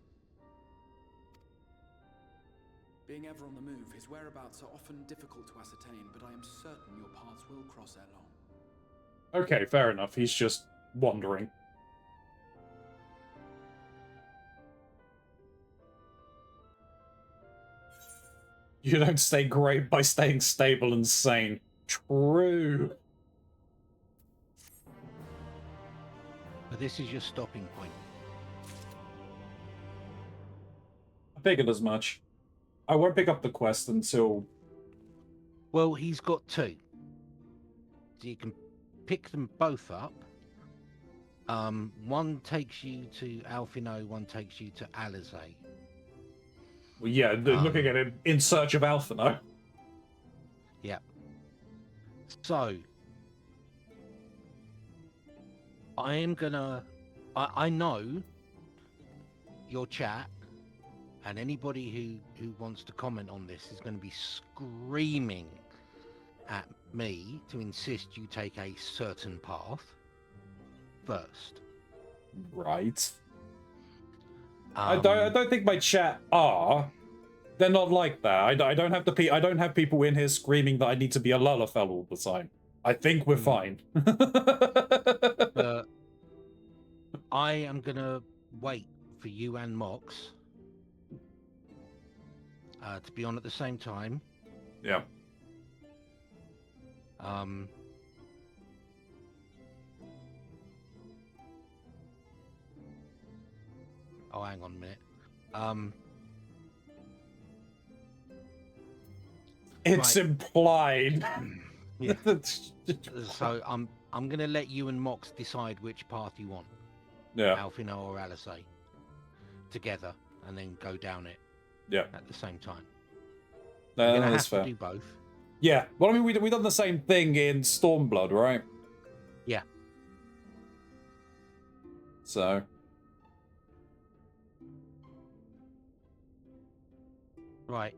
Speaker 13: Being ever on the move, his whereabouts are often difficult to ascertain, but I am certain your paths will cross ere long.
Speaker 1: Okay, fair enough. He's just wandering. You don't stay great by staying stable and sane. True.
Speaker 2: But this is your stopping point.
Speaker 1: I figured as much. I won't pick up the quest until...
Speaker 2: Well, he's got two. So you can pick them both up. One takes you to Alphino, one takes you to Alizé.
Speaker 1: Well, yeah, looking at it in search of Alphino.
Speaker 2: Yeah. So I am gonna. I know your chat and anybody who wants to comment on this is going to be screaming at me to insist you take a certain path first.
Speaker 1: Right. I don't think my chat are. They're not like that. I don't have I don't have people in here screaming that I need to be a Lullafell all the time. I think we're fine.
Speaker 2: But I am gonna wait for you and Mox to be on at the same time.
Speaker 1: Yeah.
Speaker 2: Oh, hang on a minute.
Speaker 1: It's
Speaker 2: right.
Speaker 1: implied.
Speaker 2: Yeah. So I'm gonna let you and Mox decide which path you want.
Speaker 1: Yeah.
Speaker 2: Alphino or Alizé together, and then go down it.
Speaker 1: Yeah.
Speaker 2: At the same time.
Speaker 1: No,
Speaker 2: You're gonna
Speaker 1: that's
Speaker 2: have
Speaker 1: fair.
Speaker 2: to do both.
Speaker 1: Yeah. Well, I mean, we done the same thing in Stormblood, right?
Speaker 2: Yeah.
Speaker 1: So.
Speaker 2: Right.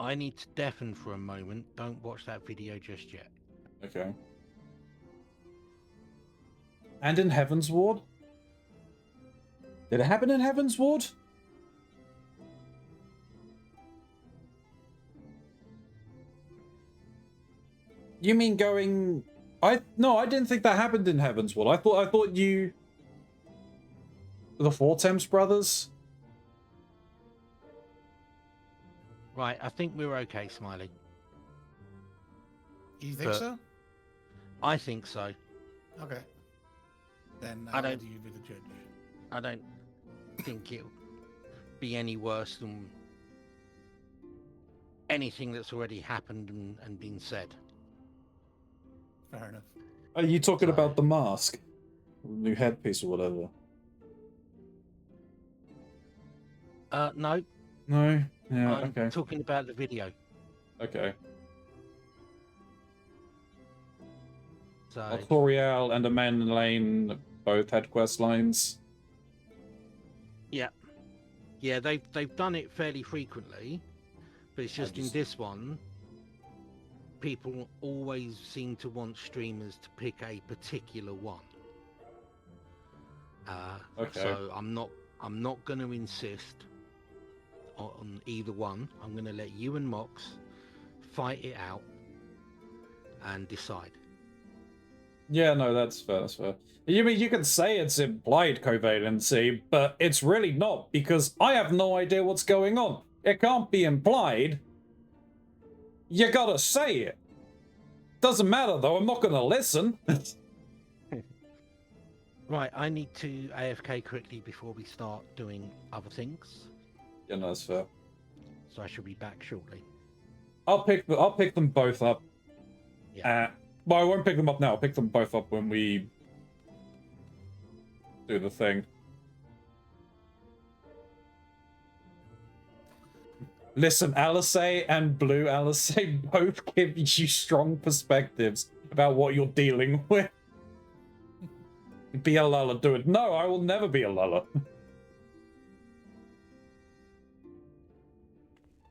Speaker 2: I need to deafen for a moment. Don't watch that video just yet.
Speaker 1: Okay. And in Heaven's Ward? Did it happen in Heaven's Ward? You mean going... No, I didn't think that happened in Heaven's Ward. I thought you... The Fortemps brothers?
Speaker 2: Right, I think we're okay, Smiley.
Speaker 12: You think so?
Speaker 2: I think so.
Speaker 12: Okay. Then
Speaker 2: I
Speaker 12: I'll
Speaker 2: don't-
Speaker 12: let you be the judge.
Speaker 2: I don't think it'll be any worse than anything that's already happened and been said.
Speaker 12: Fair enough.
Speaker 1: Are you talking about the mask? New headpiece or whatever?
Speaker 2: No.
Speaker 1: No? Yeah,
Speaker 2: I'm
Speaker 1: okay.
Speaker 2: talking about the video.
Speaker 1: Okay.
Speaker 2: So
Speaker 1: Toriel and Amen Lane both had quest lines.
Speaker 2: yeah. Yeah, they've done it fairly frequently, but it's just in this one, people always seem to want streamers to pick a particular one.
Speaker 1: Okay.
Speaker 2: So I'm not going to insist on either one. I'm going to let you and Mox fight it out and decide.
Speaker 1: Yeah, no, that's fair, that's fair. You mean you can say it's implied covalency, but it's really not, because I have no idea what's going on. It can't be implied. You gotta say it. Doesn't matter though, I'm not gonna listen.
Speaker 2: Right, I need to AFK quickly before we start doing other things.
Speaker 1: Yeah, no, that's fair.
Speaker 2: So I shall be back shortly.
Speaker 1: I'll pick them both up.
Speaker 2: Yeah.
Speaker 1: Well, I won't pick them up now. I'll pick them both up when we do the thing. Listen, Alizé and Blue Alizé both give you strong perspectives about what you're dealing with. Be a Lulla, do it. No, I will never be a Lulla.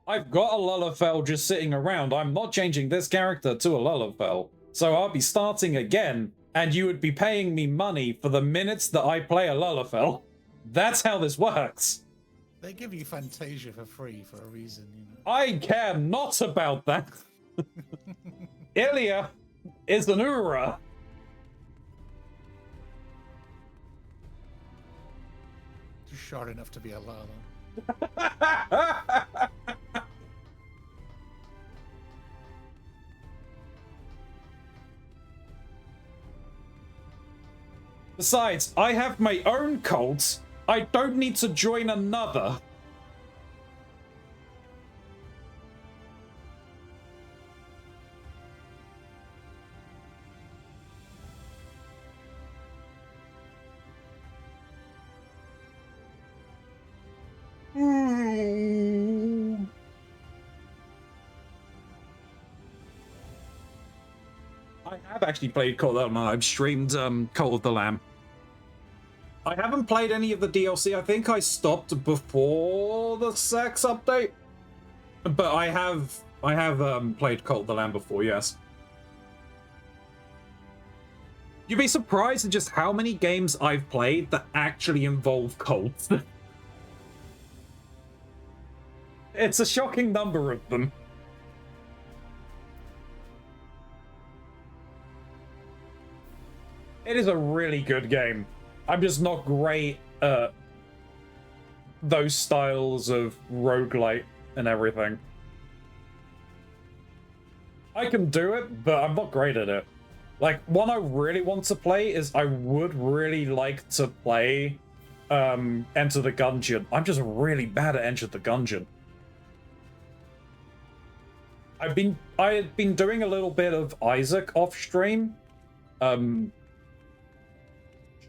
Speaker 1: I've got a Lullafell just sitting around. I'm not changing this character to a Lullafell. So I'll be starting again, and you would be paying me money for the minutes that I play a Lullafell. That's how this works.
Speaker 12: They give you Fantasia for free for a reason, you know.
Speaker 1: I care not about that. Ilya is an Ura.
Speaker 12: Just short enough to be a Lala.
Speaker 1: Besides, I have my own cult. I don't need to join another. I have actually played Cult of the Lamb. I've streamed Cult of the Lamb. I haven't played any of the DLC. I think I stopped before the sex update. But I have played Cult of the Lamb before, yes. You'd be surprised at just how many games I've played that actually involve cults. It's a shocking number of them. It is a really good game. I'm just not great at those styles of roguelite and everything. I can do it, but I'm not great at it. Like, one I really want to play is I would really like to play Enter the Gungeon. I'm just really bad at Enter the Gungeon. I had been doing a little bit of Isaac off stream.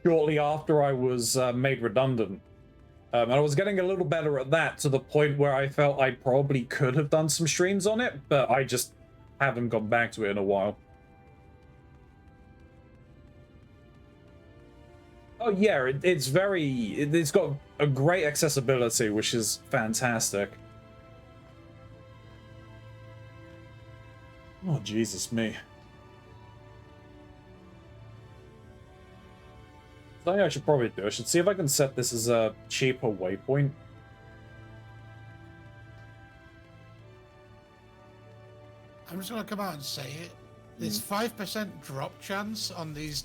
Speaker 1: Shortly after I was made redundant. And I was getting a little better at that to the point where I felt I probably could have done some streams on it, but I just haven't gone back to it in a while. Oh yeah, it's got a great accessibility, which is fantastic. Oh, Jesus me. Something I should probably do. I should see if I can set this as a cheaper waypoint.
Speaker 12: I'm just going to come out and say it. This 5% drop chance on these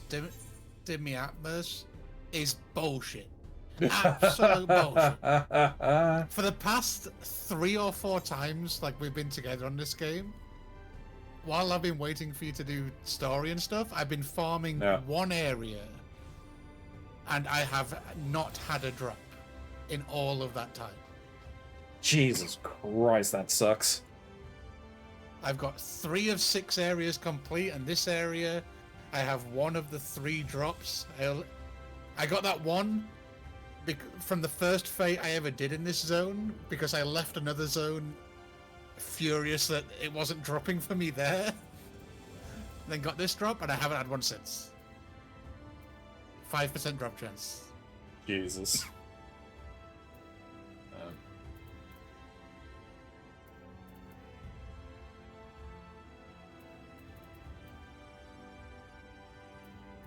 Speaker 12: Dimiatmas is bullshit. Absolute bullshit. For the past 3 or 4 times like we've been together on this game, while I've been waiting for you to do story and stuff, I've been farming one area. And I have not had a drop in all of that time.
Speaker 1: Jesus Christ, that sucks.
Speaker 12: I've got 3 of 6 areas complete, and this area, I have 1 of the 3 drops. I got that one from the first fate I ever did in this zone, because I left another zone furious that it wasn't dropping for me there. Then got this drop, and I haven't had one since. 5% drop chance.
Speaker 1: Jesus.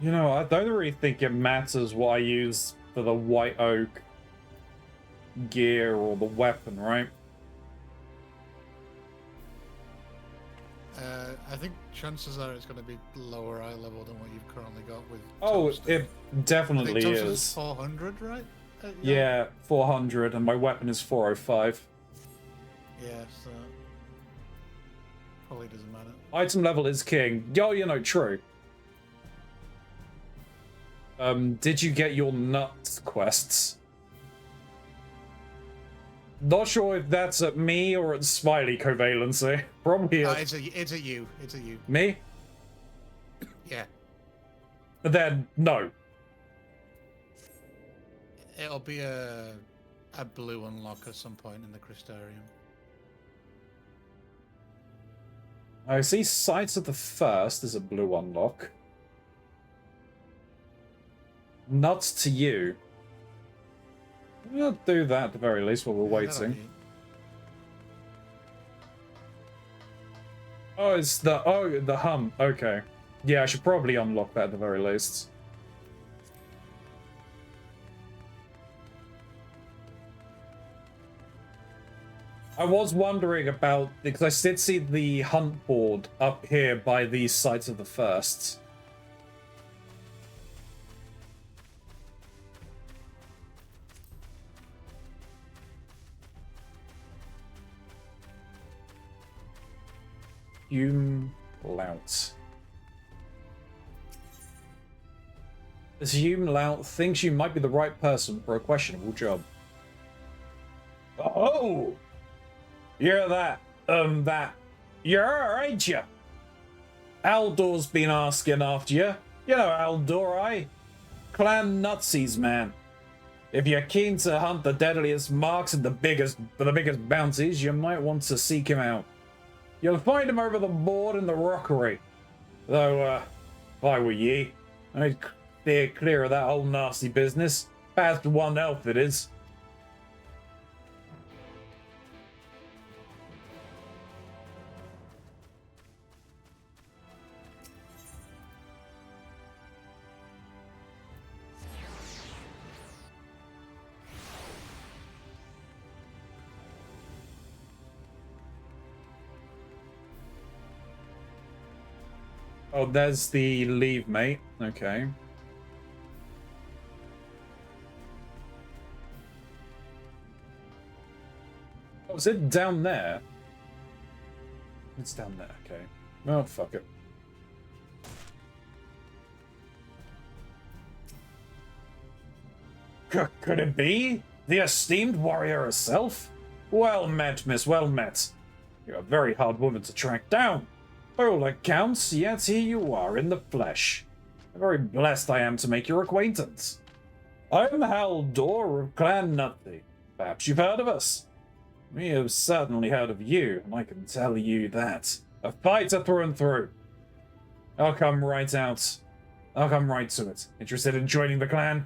Speaker 1: You know, I don't really think it matters what I use for the white oak gear or the weapon, right?
Speaker 12: I think chances are it's going to be lower eye level than what you've currently got with.
Speaker 1: Oh, it definitely
Speaker 12: I think
Speaker 1: is.
Speaker 12: 400, right?
Speaker 1: Yeah, 400, and my weapon is 405.
Speaker 12: Yeah, so probably doesn't matter.
Speaker 1: Item level is king. Yo, you know, true. Did you get your nuts quests? Not sure if that's at me or at Smiley covalency. Probably
Speaker 12: it's a you. It's a you.
Speaker 1: Me?
Speaker 12: Yeah.
Speaker 1: Then no.
Speaker 12: It'll be a blue unlock at some point in the Crystarium.
Speaker 1: I see Sights of the First is a blue unlock. Nuts to you. We'll do that at the very least while we're waiting. Oh, it's the hum. Okay. Yeah, I should probably unlock that at the very least. I was wondering about, because I did see the hunt board up here by the Sights of the First. Lout. Assume Lout thinks you might be the right person for a questionable job. Oh! You're that. You're, ain't you? Aldor's been asking after you. You know Aldor, eh? Clan Nutsies, man. If you're keen to hunt the deadliest marks and the biggest bounties, you might want to seek him out. You'll find him over the board in the rockery. Though, if I were ye, I'd steer clear of that whole nasty business. Bad for one health it is. Oh, there's the leave, mate. Okay. Oh, is it down there? It's down there, okay. Oh, fuck it. Could it be? The esteemed warrior herself? Well met, miss, well met. You're a very hard woman to track down. By all accounts, yet here you are in the flesh. Very blessed I am to make your acquaintance. I'm Haldor of Clan Nutley. Perhaps you've heard of us. We have certainly heard of you, and I can tell you that. A fighter through and through. I'll come right out. I'll come right to it. Interested in joining the clan?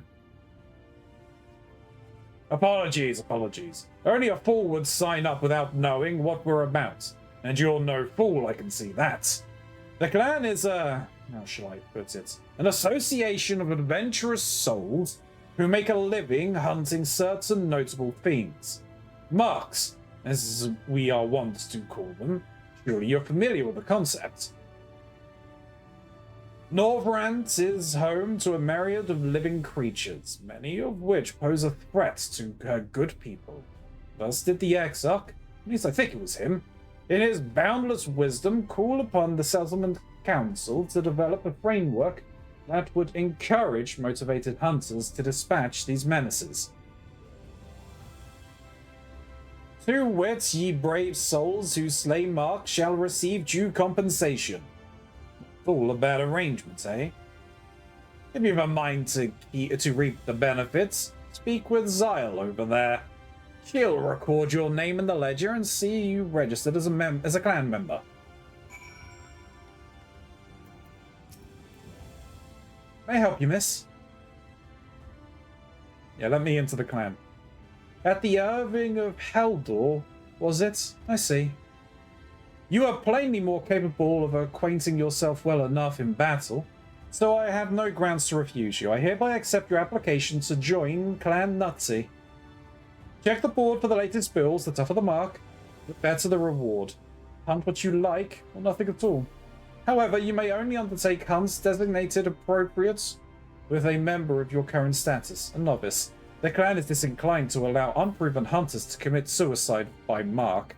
Speaker 1: Apologies. Only a fool would sign up without knowing what we're about. And you're no fool, I can see that. The clan is how shall I put it? An association of adventurous souls who make a living hunting certain notable fiends. Marks, as we are wont to call them. Surely you're familiar with the concept. Norvrant is home to a myriad of living creatures, many of which pose a threat to her good people. Thus did the Exarch, at least I think it was him, in his boundless wisdom, call upon the Settlement Council to develop a framework that would encourage motivated hunters to dispatch these menaces. To wit, ye brave souls who slay Mark shall receive due compensation. All about arrangements, eh? If you've a mind to reap the benefits, speak with Zyle over there. He'll record your name in the ledger and see you registered as a clan member. May I help you, miss? Yeah, let me into the clan. At the Irving of Haldor, was it? I see. You are plainly more capable of acquainting yourself well enough in battle, so I have no grounds to refuse you. I hereby accept your application to join Clan Nutsy. Check the board for the latest bills. The tougher the mark, the better the reward. Hunt what you like, or nothing at all. However, you may only undertake hunts designated appropriate with a member of your current status, a novice. The clan is disinclined to allow unproven hunters to commit suicide by mark.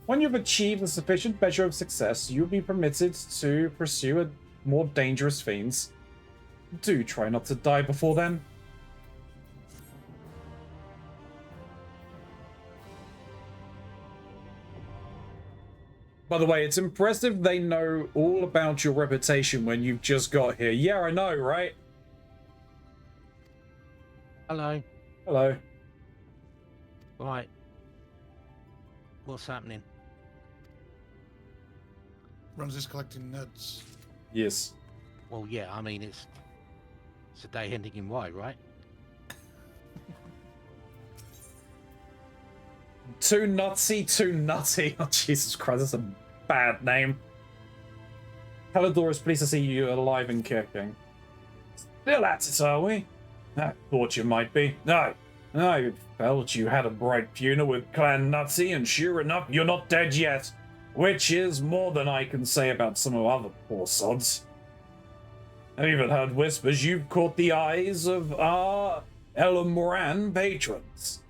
Speaker 1: When you've achieved a sufficient measure of success, you'll be permitted to pursue more dangerous fiends. Do try not to die before then. By the way, it's impressive they know all about your reputation when you've just got here. Yeah, I know, right?
Speaker 2: Hello.
Speaker 1: Hello.
Speaker 2: Right. What's happening?
Speaker 12: Ronzi's collecting nuts.
Speaker 1: Yes.
Speaker 2: Well, yeah, I mean, it's a day ending in Y, right?
Speaker 1: Too nutty. Oh, Jesus Christ, that's a bad name. Haldor is pleased to see you alive and kicking. Still at it, are we? I thought you might be. No, I felt you had a bright funeral with Clan Nutsy, and sure enough, you're not dead yet. Which is more than I can say about some of other poor sods. I've even heard whispers you've caught the eyes of our Elamoran patrons.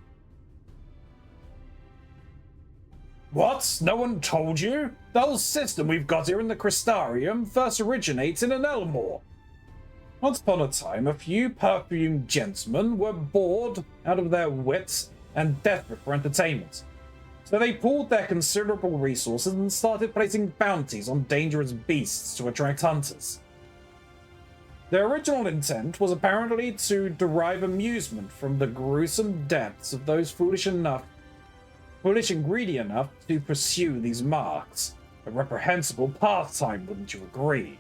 Speaker 1: What? No one told you? The whole system we've got here in the Crystarium first originates in an Elmore. Once upon a time, a few perfumed gentlemen were bored out of their wits and desperate for entertainment. So they pooled their considerable resources and started placing bounties on dangerous beasts to attract hunters. Their original intent was apparently to derive amusement from the gruesome deaths of those foolish and greedy enough to pursue these marks. A reprehensible pastime, wouldn't you agree?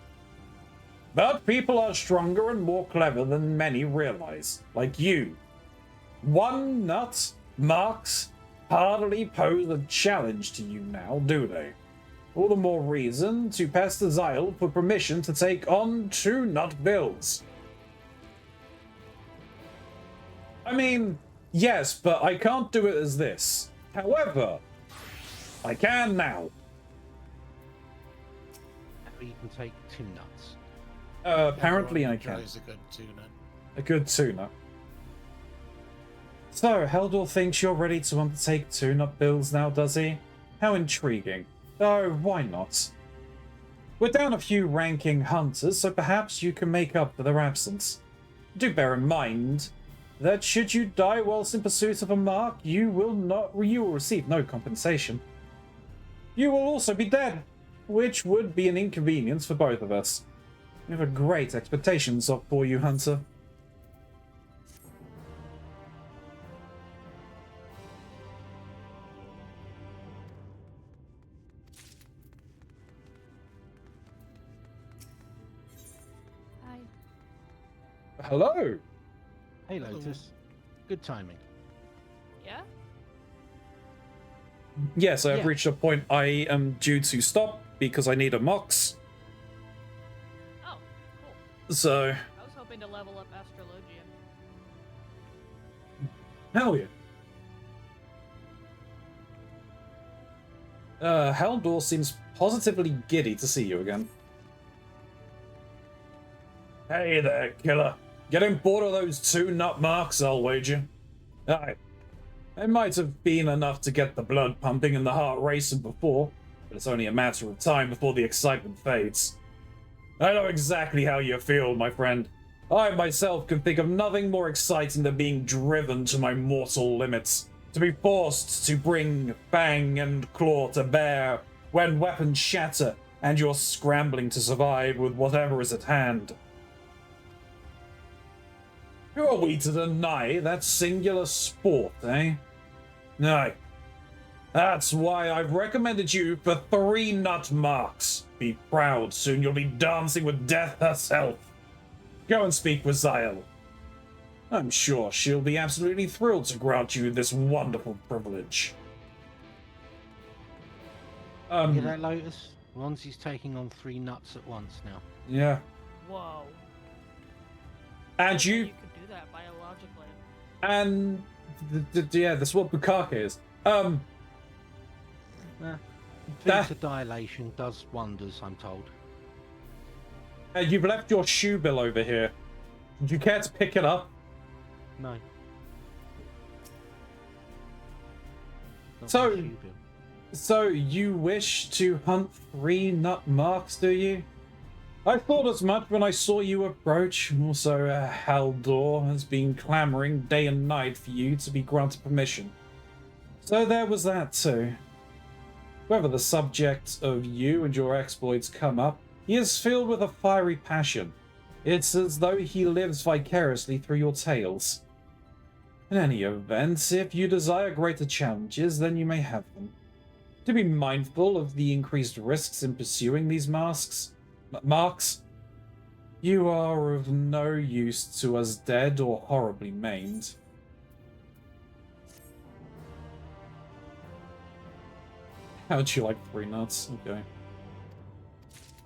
Speaker 1: But people are stronger and more clever than many realize, like you. One nut marks hardly pose a challenge to you now, do they? All the more reason to pester Zyle for permission to take on 2 nut bills. I mean, yes, but I can't do it as this. However, I can now.
Speaker 2: You can take 2 nuts.
Speaker 1: Apparently I can.
Speaker 12: Enjoys a good tuna.
Speaker 1: A good tuna. So, Heldor thinks you're ready to undertake 2 nut bills now, does he? How intriguing. Oh, why not? We're down a few ranking hunters, so perhaps you can make up for their absence. Do bear in mind that should you die whilst in pursuit of a mark, you will receive no compensation. You will also be dead, which would be an inconvenience for both of us. We have great expectations for you, Hunter.
Speaker 11: Hi.
Speaker 1: Hello.
Speaker 2: Hey, Lotus. Good timing.
Speaker 11: Yeah?
Speaker 1: Yes, I have reached a point I am due to stop because I need a mox.
Speaker 11: Oh, cool.
Speaker 1: So.
Speaker 11: I was hoping to level up Astrologia.
Speaker 1: Hell yeah. Haldor seems positively giddy to see you again. Hey there, killer. Getting bored of those 2 nut marks, I'll wager. Aye. It might have been enough to get the blood pumping and the heart racing before, but it's only a matter of time before the excitement fades. I know exactly how you feel, my friend. I myself can think of nothing more exciting than being driven to my mortal limits, to be forced to bring fang and claw to bear when weapons shatter and you're scrambling to survive with whatever is at hand. Who are we to deny that singular sport, eh? No. That's why I've recommended you for 3 nut marks. Be proud, soon you'll be dancing with death herself. Go and speak with Zyle. I'm sure she'll be absolutely thrilled to grant you this wonderful privilege.
Speaker 2: Hear that, Lotus? Ronzi's taking on 3 nuts at once now.
Speaker 1: Yeah.
Speaker 11: Whoa.
Speaker 1: And
Speaker 11: You could do that biologically.
Speaker 1: And yeah, that's what Bukake is.
Speaker 2: Vasodilation does wonders, I'm told.
Speaker 1: You've left your shoe bill over here. Would you care to pick it up?
Speaker 2: No.
Speaker 1: So you wish to hunt 3 nut marks, do you? I thought as much when I saw you approach. Also, Haldor has been clamoring day and night for you to be granted permission. So there was that too. Whether the subject of you and your exploits come up, he is filled with a fiery passion. It's as though he lives vicariously through your tales. In any event, if you desire greater challenges, then you may have them. Do be mindful of the increased risks in pursuing these marks. You are of no use to us dead or horribly maimed. How'd you like 3 nuts? Okay.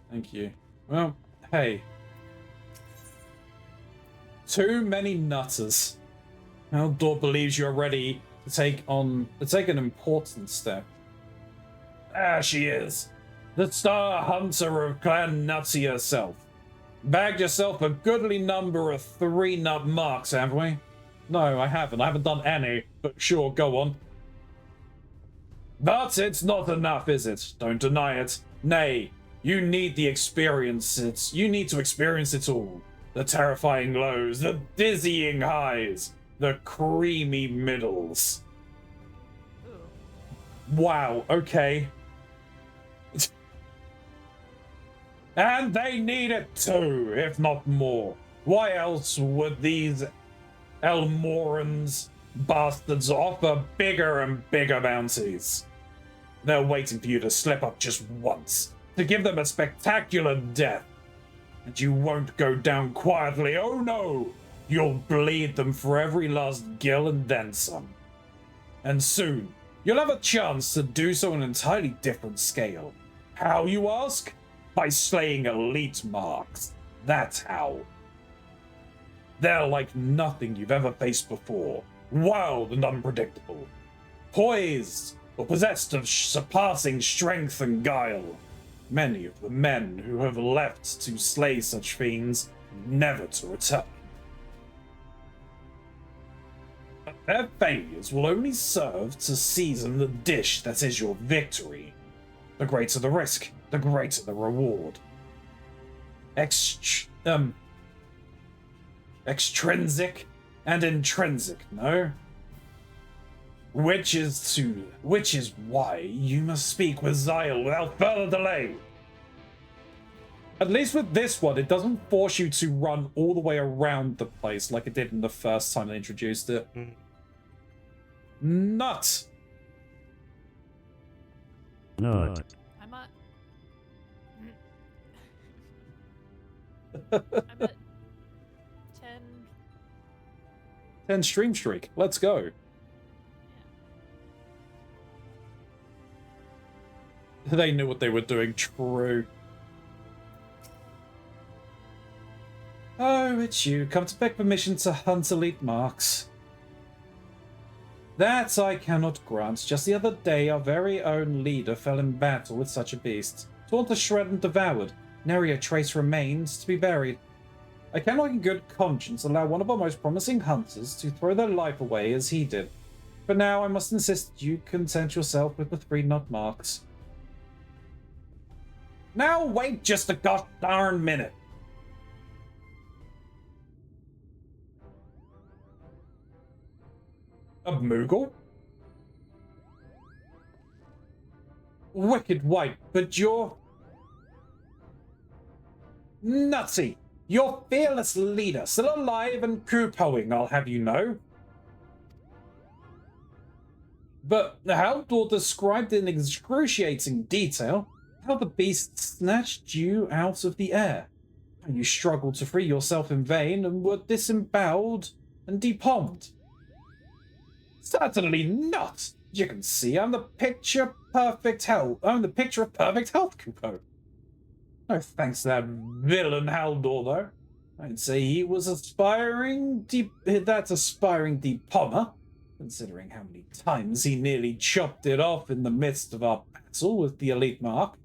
Speaker 1: Thank you. Well, hey. Too many nutters. Haldor believes you're ready to take an important step. There she is. The star hunter of Clan Nutsy herself. Bagged yourself a goodly number of 3 nut marks, have we? No, I haven't. I haven't done any, but sure, go on. But it's not enough, is it? Don't deny it. Nay, you need the experience. You need to experience it all. The terrifying lows, the dizzying highs, the creamy middles. Wow, okay. And they need it too, if not more. Why else would these Elmorans bastards offer bigger and bigger bounties? They're waiting for you to slip up just once, to give them a spectacular death. And you won't go down quietly, oh no! You'll bleed them for every last gill and then some. And soon, you'll have a chance to do so on an entirely different scale. How, you ask? By slaying elite marks. That's how. They're like nothing you've ever faced before, wild and unpredictable, poised or possessed of surpassing strength and guile. Many of the men who have left to slay such fiends, never to return. But their failures will only serve to season the dish that is your victory. The greater the risk, the greater the reward. Extrinsic and intrinsic, no? Which is why you must speak with Zyle without further delay. At least with this one, it doesn't force you to run all the way around the place like it did in the first time they introduced it. Nut!
Speaker 16: Nut.
Speaker 17: I'm at 10.
Speaker 1: 10 stream streak. Let's go. They knew what they were doing. True. Oh, it's you. Come to beg permission to hunt elite marks. That I cannot grant. Just the other day, our very own leader fell in battle with such a beast. Torn to shred and devoured. Nary a trace remains to be buried. I cannot in good conscience allow one of our most promising hunters to throw their life away as he did. For now, I must insist you content yourself with the 3 nut marks. Now wait just a gosh darn minute. A Moogle? Wicked white, but you're... nutty! Your fearless leader, still alive and coup-poing, I'll have you know. But Haldor described in excruciating detail how the beast snatched you out of the air. How you struggled to free yourself in vain and were disemboweled and depalmed. Certainly not. You can see I'm the picture of perfect health, Kupo. No thanks to that villain Haldor, though. I'd say he was aspiring depalmer, considering how many times he nearly chopped it off in the midst of our battle with the elite mark.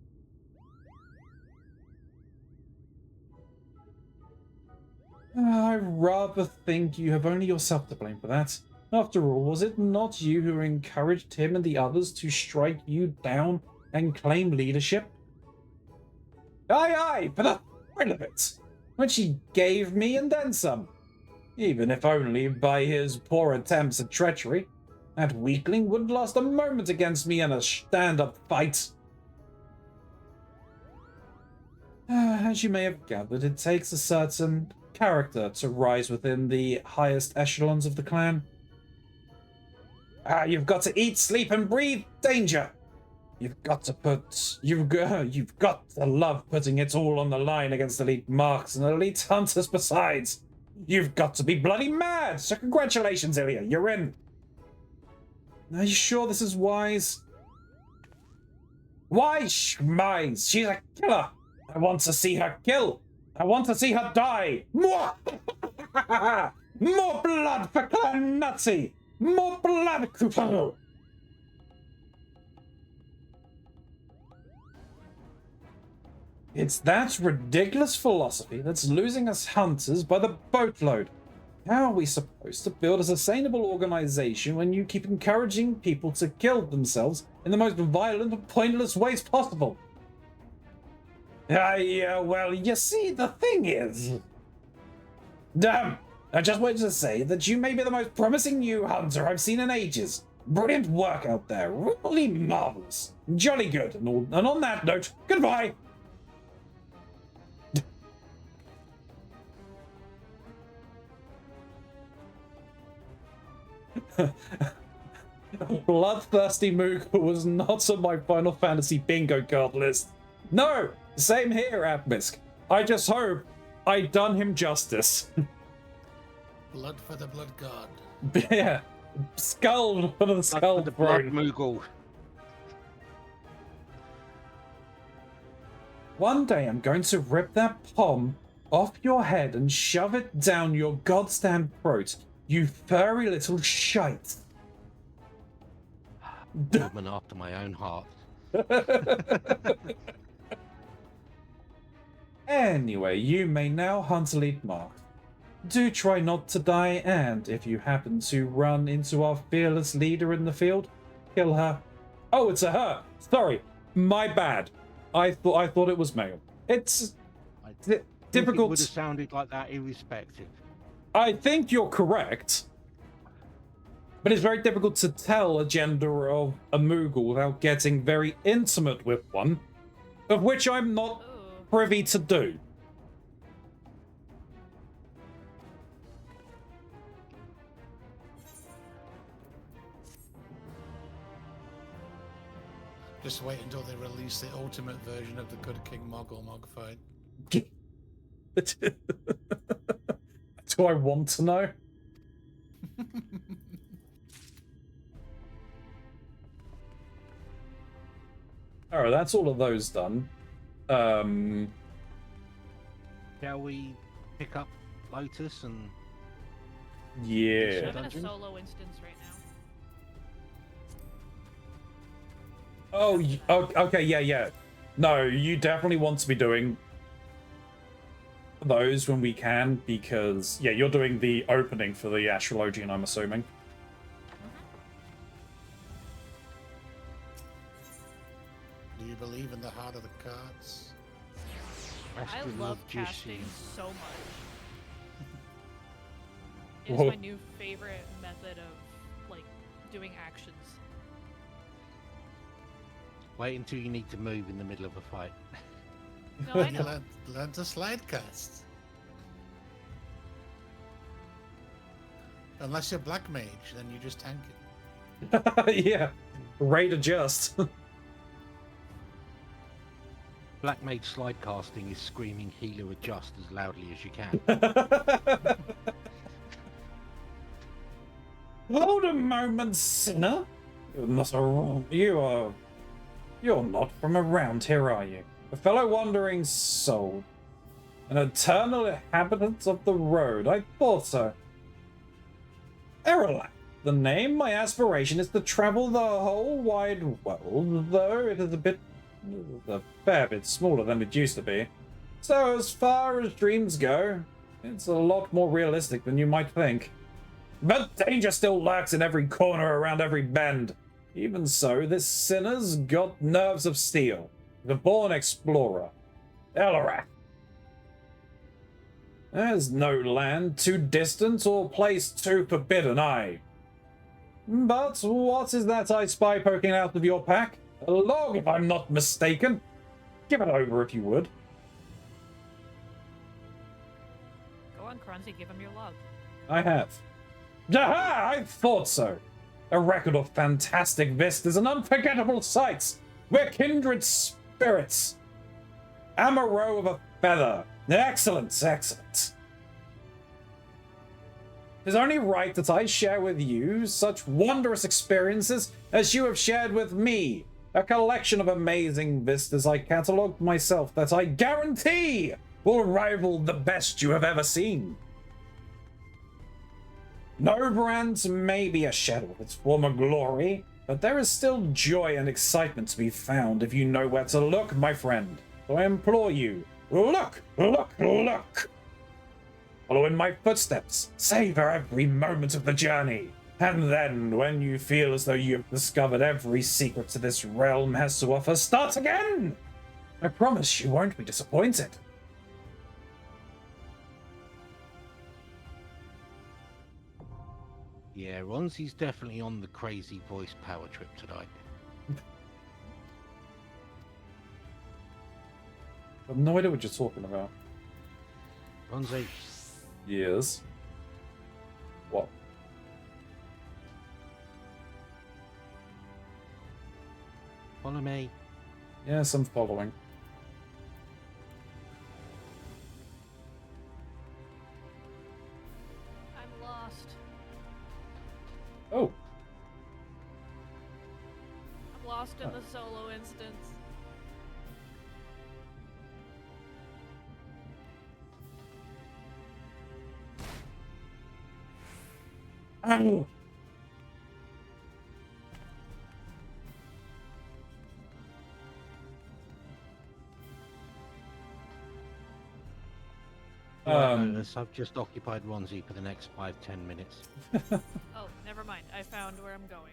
Speaker 1: I rather think you have only yourself to blame for that. After all, was it not you who encouraged him and the others to strike you down and claim leadership? Aye, for the thrill of it, which he gave me and then some. Even if only by his poor attempts at treachery. That weakling wouldn't last a moment against me in a stand-up fight. As you may have gathered, it takes a certain character to rise within the highest echelons of the clan. You've got to eat, sleep, and breathe danger. You've got to love putting it all on the line against elite marks and elite hunters besides. You've got to be bloody mad. So congratulations, Ilya, you're in. Are you sure this is wise? Why, schmize? She's a killer. I want to see her kill. I want to see her die. More blood for Clan Nazi. More blood, Kupo! It's that ridiculous philosophy that's losing us hunters by the boatload. How are we supposed to build a sustainable organization when you keep encouraging people to kill themselves in the most violent and pointless ways possible? Well, you see, the thing is... Damn! I just wanted to say that you may be the most promising new hunter I've seen in ages. Brilliant work out there. Really marvelous. Jolly good. And on that note, goodbye. Bloodthirsty Moogle was not on my Final Fantasy bingo card list. No! Same here, Atmisk. I just hope I done him justice.
Speaker 12: Blood for the blood god.
Speaker 1: Yeah. Skull for the skull
Speaker 2: the blood
Speaker 1: throne.
Speaker 2: Moogle.
Speaker 1: One day I'm going to rip that pom off your head and shove it down your goddamn throat, you furry little shite.
Speaker 2: Woman after my own heart.
Speaker 1: Anyway, you may now hunt Elite Mark. Do try not to die, and if you happen to run into our fearless leader in the field, kill her. Oh, it's a her. Sorry, my bad. I thought it was male. It's difficult.
Speaker 2: It would have sounded like that irrespective.
Speaker 1: I think you're correct, but it's very difficult to tell a gender of a Moogle without getting very intimate with one, of which I'm not privy to do.
Speaker 12: Just wait until they release the ultimate version of the Good King Moggle Mog fight.
Speaker 1: Do I want to know? Alright, that's all of those done.
Speaker 2: Shall we pick up Lotus and...
Speaker 1: Yeah.
Speaker 16: I'm in a solo instance right now.
Speaker 1: Oh, okay, yeah. No, you definitely want to be doing those when we can, because, yeah, you're doing the opening for the Astrologian, I'm assuming.
Speaker 12: Do you believe in the heart of the cards?
Speaker 16: I love casting so much. It's
Speaker 1: Whoa.
Speaker 16: my new favorite method of, like, doing actions.
Speaker 2: Wait until you need to move in the middle of a fight.
Speaker 16: No, I know.
Speaker 12: Learn to slide cast. Unless you're Black Mage, then you just tank it.
Speaker 1: Yeah. Raid adjust.
Speaker 2: Black Mage slide casting is screaming healer adjust as loudly as you can.
Speaker 1: Hold a moment, sinner. You're not from around here, are you? A fellow wandering soul. An eternal inhabitant of the road. I thought so. Errolak, the name. My aspiration is to travel the whole wide world, though it is a fair bit smaller than it used to be. So as far as dreams go, it's a lot more realistic than you might think. But danger still lurks in every corner, around every bend. Even so, this sinner's got nerves of steel. The born explorer. Elorath. There's no land too distant or place too forbidden, aye. But what is that I spy poking out of your pack? A log, if I'm not mistaken. Give it over if you would.
Speaker 16: Go on, Keronzi, give him your log.
Speaker 1: I have. Aha! I thought so. A record of fantastic vistas and unforgettable sights. We're kindred spirits. I'm a row of a feather. Excellent, excellent. It is only right that I share with you such wondrous experiences as you have shared with me. A collection of amazing vistas I catalogued myself that I guarantee will rival the best you have ever seen. Nobrand may be a shadow of its former glory, but there is still joy and excitement to be found if you know where to look, my friend. So I implore you, look, look, look! Follow in my footsteps, savor every moment of the journey, and then, when you feel as though you have discovered every secret to this realm has to offer, start again! I promise you won't be disappointed.
Speaker 2: Yeah, Ronzi's definitely on the crazy voice power trip tonight.
Speaker 1: I have no idea what you're talking about.
Speaker 2: Ronzi.
Speaker 1: Yes. What?
Speaker 2: Follow me.
Speaker 1: Yes, I'm following.
Speaker 16: I'm lost.
Speaker 1: Oh.
Speaker 16: I'm lost in the solo instance.
Speaker 1: Ow.
Speaker 2: Notice I've just occupied Ronzi for the next 5-10 minutes.
Speaker 16: Oh, never mind. I found where I'm going.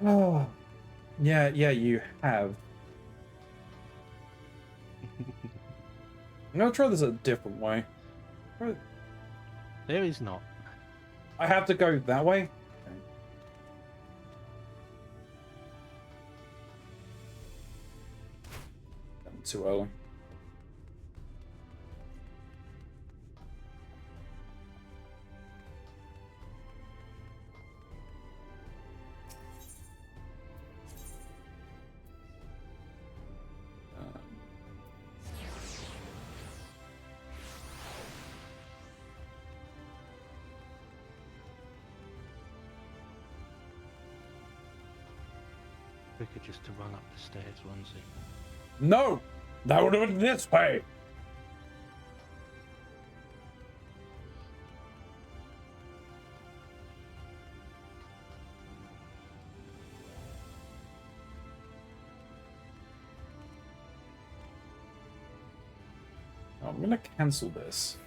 Speaker 1: Oh. Yeah, you have. I'm gonna try this a different way.
Speaker 2: There is not.
Speaker 1: I have to go that way? Okay. I'm too early.
Speaker 2: Quicker just to run up the stairs, Ronzi.
Speaker 1: No! That would have been this way! I'm gonna cancel this.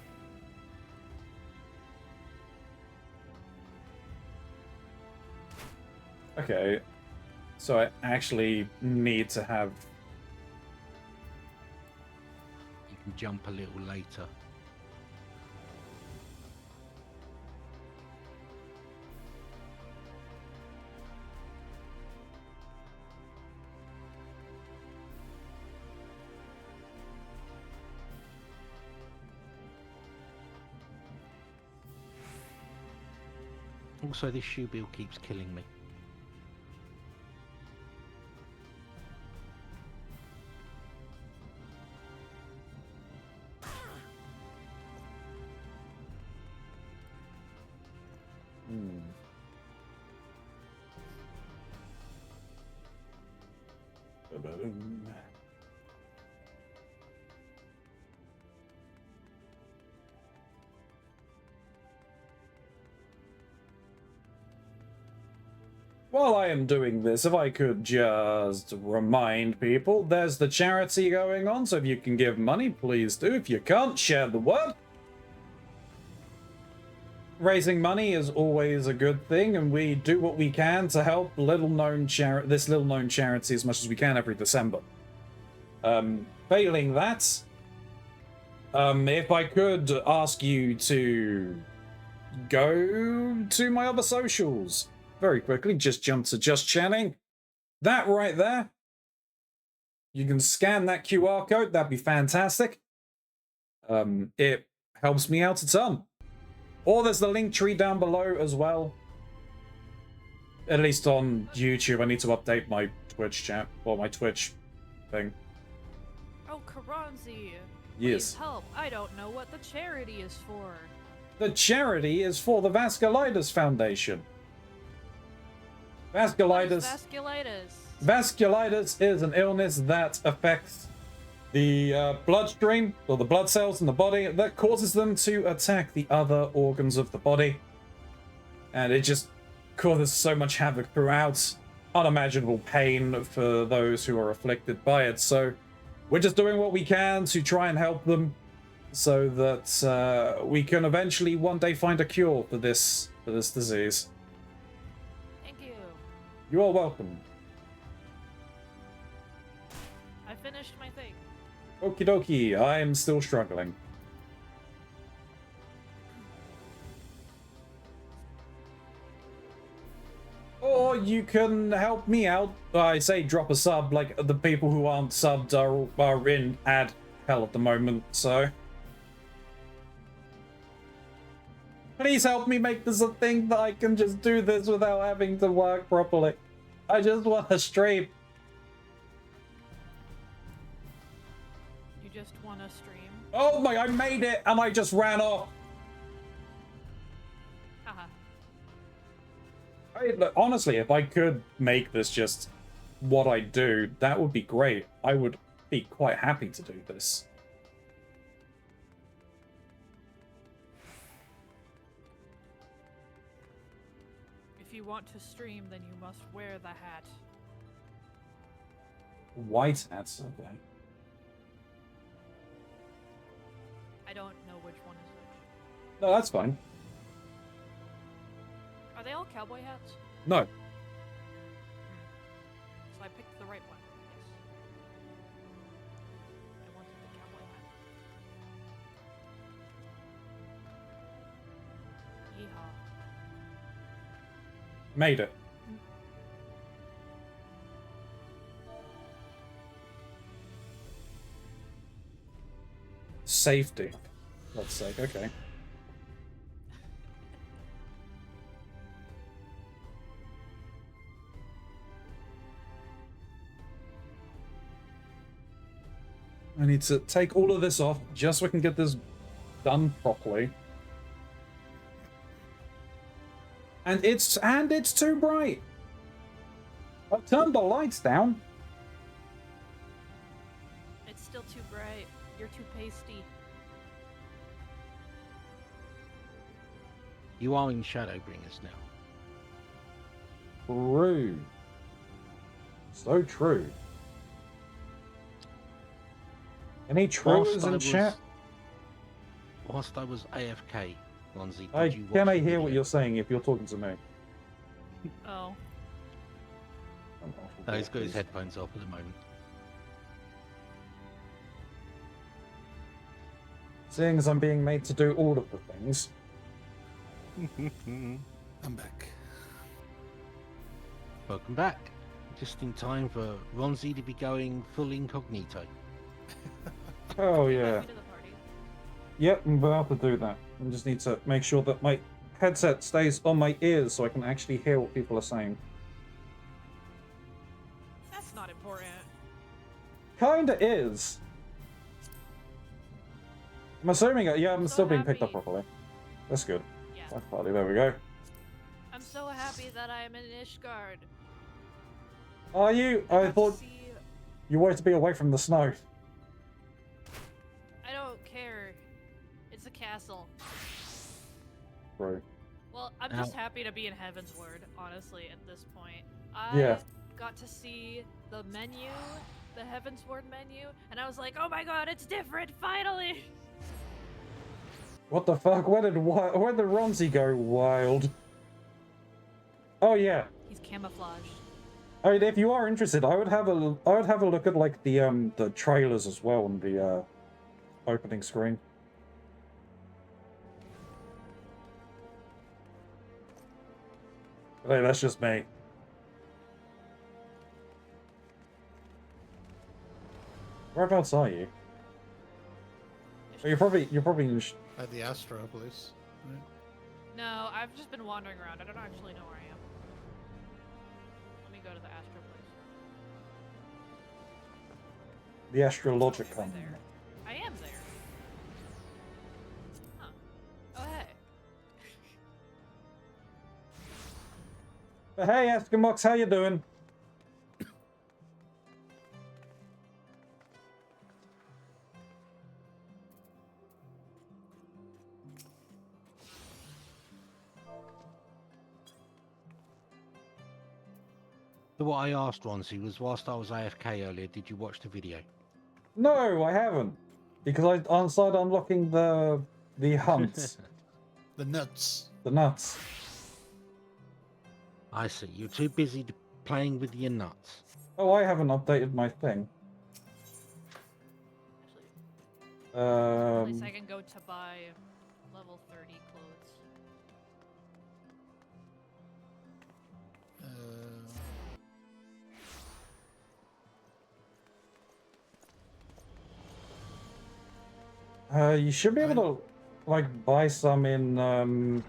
Speaker 1: Okay. So I actually need to have...
Speaker 2: You can jump a little later. Also, this shoe bill keeps killing me.
Speaker 1: While I am doing this, if I could just remind people, there's the charity going on, so if you can give money, please do. If you can't, share the word. Raising money is always a good thing, and we do what we can to help this little-known charity as much as we can every December. Failing that, if I could ask you to go to my other socials very quickly, just jump to Just Chatting. That right there. You can scan that QR code, that'd be fantastic. It helps me out a ton. Or there's the link tree down below as well. At least on YouTube. I need to update my Twitch chat, or my Twitch thing.
Speaker 16: Oh, Keronzi.
Speaker 1: Yes.
Speaker 16: Please help. I don't know what the charity is for.
Speaker 1: The charity is for the Vasculitis Foundation. Vasculitis.
Speaker 16: Vasculitis.
Speaker 1: Vasculitis is an illness that affects the bloodstream, or the blood cells in the body, that causes them to attack the other organs of the body. And it just causes so much havoc throughout. Unimaginable pain for those who are afflicted by it. So we're just doing what we can to try and help them so that we can eventually one day find a cure for this disease.
Speaker 16: Thank you.
Speaker 1: You are welcome.
Speaker 16: I finished my thing.
Speaker 1: Okie dokie, I'm still struggling. Or you can help me out. I say drop a sub, like the people who aren't subbed are in ad hell at the moment, so. Please help me make this a thing that I can just do this without having to work properly. I just want to stream.
Speaker 16: You just want to stream?
Speaker 1: Oh my, I made it and I just ran off.
Speaker 16: Haha.
Speaker 1: Look, honestly, if I could make this just what I do, that would be great. I would be quite happy to do this.
Speaker 16: If you want to stream, then you must wear the hat.
Speaker 1: White hats, okay.
Speaker 16: I don't know which one is which.
Speaker 1: No, that's fine.
Speaker 16: Are they all cowboy hats?
Speaker 1: No.
Speaker 16: So I picked the right one. Yes. I wanted the cowboy hat. Yeehaw.
Speaker 1: Made it. Safety. Let's say, okay. I need to take all of this off just so I can get this done properly. And it's too bright. I've turned the lights down.
Speaker 16: It's still too bright. You're too pasty.
Speaker 2: You are in Shadowbringers now.
Speaker 1: True. So true. Any truers in chat?
Speaker 2: Whilst I was AFK, Lonzy,
Speaker 1: Can I hear what you're saying if you're talking to me?
Speaker 16: Oh.
Speaker 2: No, he's got his headphones off at the moment.
Speaker 1: Seeing as I'm being made to do all of the things.
Speaker 12: I'm back.
Speaker 2: Welcome back. Just in time for Ronzi to be going full incognito.
Speaker 1: Oh yeah. Yep, I'm about to do that. I just need to make sure that my headset stays on my ears so I can actually hear what people are saying.
Speaker 16: That's not important.
Speaker 1: Kinda is. I'm assuming, yeah, I'm still being picked up properly. That's good.
Speaker 16: Yeah.
Speaker 1: Black party, there we go.
Speaker 16: I'm so happy that I am in Ishgard.
Speaker 1: Are you? I thought you wanted to be away from the snow.
Speaker 16: I don't care. It's a castle.
Speaker 1: Right.
Speaker 16: Well, I'm just happy to be in Heaven's Word, honestly, at this point.
Speaker 1: Yeah.
Speaker 16: I got to see the menu, the Heaven's Word menu, and I was like, oh my god, it's different, finally!
Speaker 1: What the fuck? Where did Ronzi go wild? Oh yeah.
Speaker 16: He's camouflaged.
Speaker 1: I mean, if you are interested, I would have a look at like the trailers as well on the opening screen. But hey, that's just me. Whereabouts are you? Oh, you're probably in
Speaker 12: At the Astropolis. Right?
Speaker 16: No, I've just been wandering around. I don't actually know where I am. Let me go to the Astropolis.
Speaker 1: the Astrologicon.
Speaker 16: I am there. Huh. Oh, hey.
Speaker 1: Hey, Eskimox, how you doing?
Speaker 2: So what I asked Ronzi was, whilst I was AFK earlier, did you watch the video?
Speaker 1: No, I haven't, because I started unlocking the hunts.
Speaker 12: The nuts.
Speaker 1: The nuts.
Speaker 2: I see. You're too busy playing with your nuts.
Speaker 1: Oh, I haven't updated my thing.
Speaker 16: At least I can go to buy level 30 clothes.
Speaker 1: You should be able to, like, buy some in,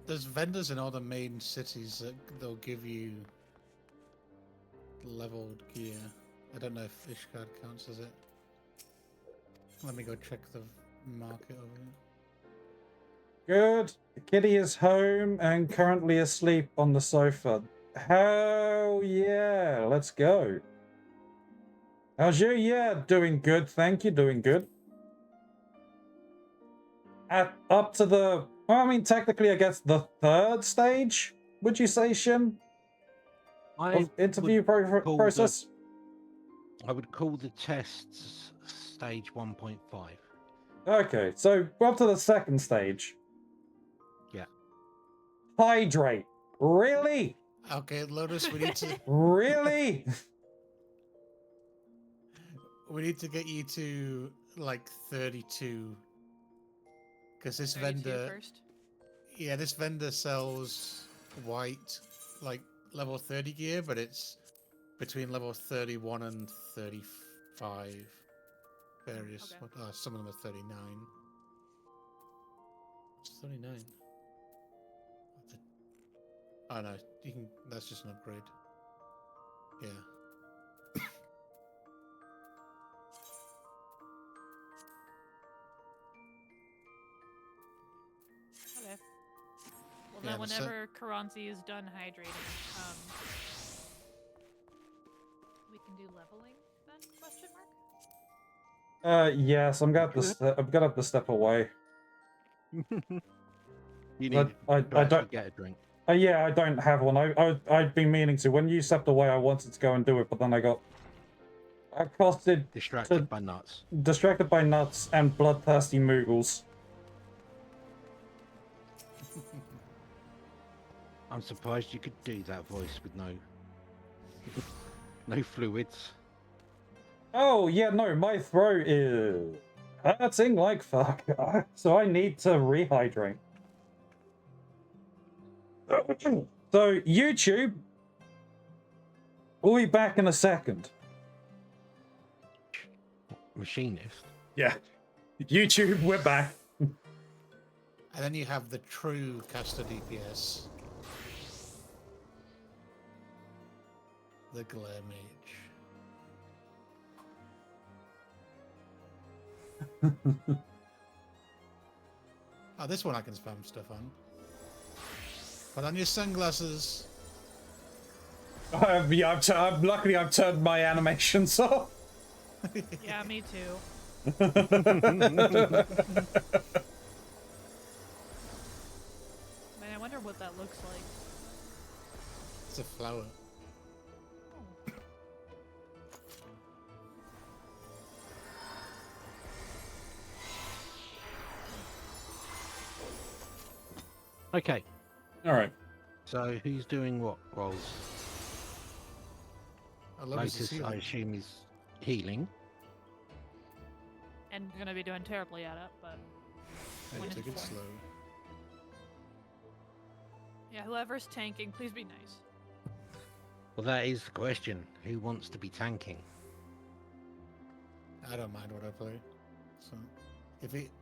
Speaker 12: There's vendors in all the main cities that they'll give you leveled gear. I don't know if Ishgard counts as it. Let me go check the market over here.
Speaker 1: Good. Kitty is home and currently asleep on the sofa. Hell yeah, let's go. How's you? Yeah, doing good, thank you, doing good. Up to the, well, I mean, technically, I guess the third stage, would you say, Shin? Of interview process?
Speaker 2: I would call the tests stage 1.5.
Speaker 1: Okay, so we're up to the second stage.
Speaker 2: Yeah.
Speaker 1: Hydrate. Really?
Speaker 12: Okay, Lotus, we need to...
Speaker 1: Really?
Speaker 12: We need to get you to, like, 32. Because this
Speaker 16: 32
Speaker 12: vendor...
Speaker 16: first?
Speaker 12: Yeah, this vendor sells white, like, level 30 gear, but it's between level 31 and 35. Various...
Speaker 16: Okay.
Speaker 12: Some of them are 39. It's 39. Oh no, you can. That's just an upgrade. Yeah.
Speaker 16: Okay. Well,
Speaker 12: Yeah,
Speaker 16: then whenever Keronzi is done hydrating, we can do leveling then? Question mark?
Speaker 1: Yes, I'm gonna have to step away.
Speaker 2: You need
Speaker 1: I
Speaker 2: to
Speaker 1: don't
Speaker 2: get a drink.
Speaker 1: Yeah, I don't have one. I've been meaning to. When you stepped away, I wanted to go and do it, but then I got accosted,
Speaker 2: Distracted by nuts.
Speaker 1: Distracted by nuts and bloodthirsty moogles.
Speaker 2: I'm surprised you could do that voice with no fluids.
Speaker 1: Oh yeah, no, my throat is hurting like fuck, so I need to rehydrate. So YouTube, we'll be back in a second.
Speaker 2: Machinist.
Speaker 1: Yeah, YouTube, we're back.
Speaker 12: And then you have the true caster DPS. The Glare Mage. Oh, this one I can spam stuff on. Put on your sunglasses.
Speaker 1: Yeah, luckily I've turned my animations off.
Speaker 16: Yeah, me too. Man, I wonder what that looks like.
Speaker 12: It's a flower.
Speaker 2: Okay.
Speaker 1: All right.
Speaker 2: So who's doing what roles?
Speaker 12: Lotus,
Speaker 2: I assume, is healing.
Speaker 16: And gonna be doing terribly at it, but when
Speaker 12: take it
Speaker 16: informed.
Speaker 12: slow.
Speaker 16: Yeah, whoever's tanking, please be nice.
Speaker 2: Well, that is the question. Who wants to be tanking?
Speaker 12: I don't mind what I play. So,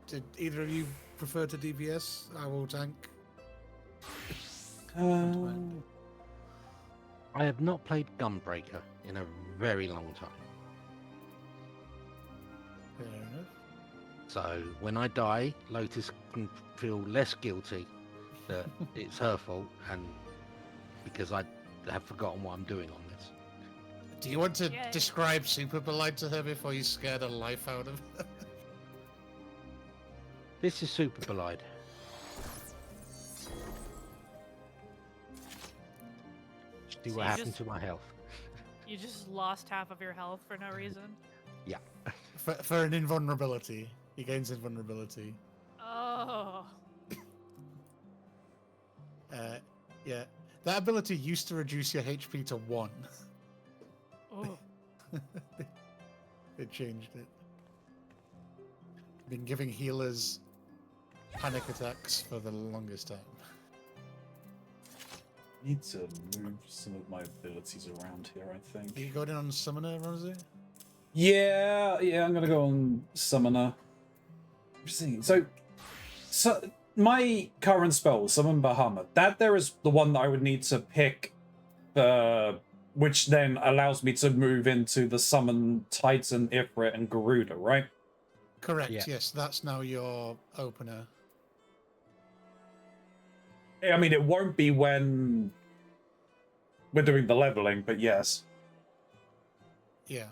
Speaker 12: did either of you prefer to DPS, I will tank.
Speaker 2: I have not played Gunbreaker in a very long time.
Speaker 12: Fair enough.
Speaker 2: So when I die, Lotus can feel less guilty that it's her fault, and because I have forgotten what I'm doing on this.
Speaker 12: Do you want to describe Super Polite to her before you scare the life out of her?
Speaker 2: This is Super Polite. See what happened to my health.
Speaker 16: You just lost half of your health for no reason?
Speaker 2: Yeah.
Speaker 12: For an invulnerability. He gains invulnerability.
Speaker 16: Oh.
Speaker 12: Yeah. That ability used to reduce your HP to 1.
Speaker 16: Oh.
Speaker 12: It changed it. Been giving healers panic attacks for the longest time.
Speaker 1: Need to move some of my abilities around here, I think.
Speaker 12: Are you going in on Summoner, Rosie?
Speaker 1: Yeah, I'm gonna go on Summoner. So my current spell, Summon Bahamut, that there is the one that I would need to pick, which then allows me to move into the Summon Titan, Ifrit, and Garuda, right?
Speaker 12: Correct,
Speaker 2: Yeah.
Speaker 12: yes. That's now your opener.
Speaker 1: I mean, it won't be when we're doing the leveling, but yes.
Speaker 12: Yeah.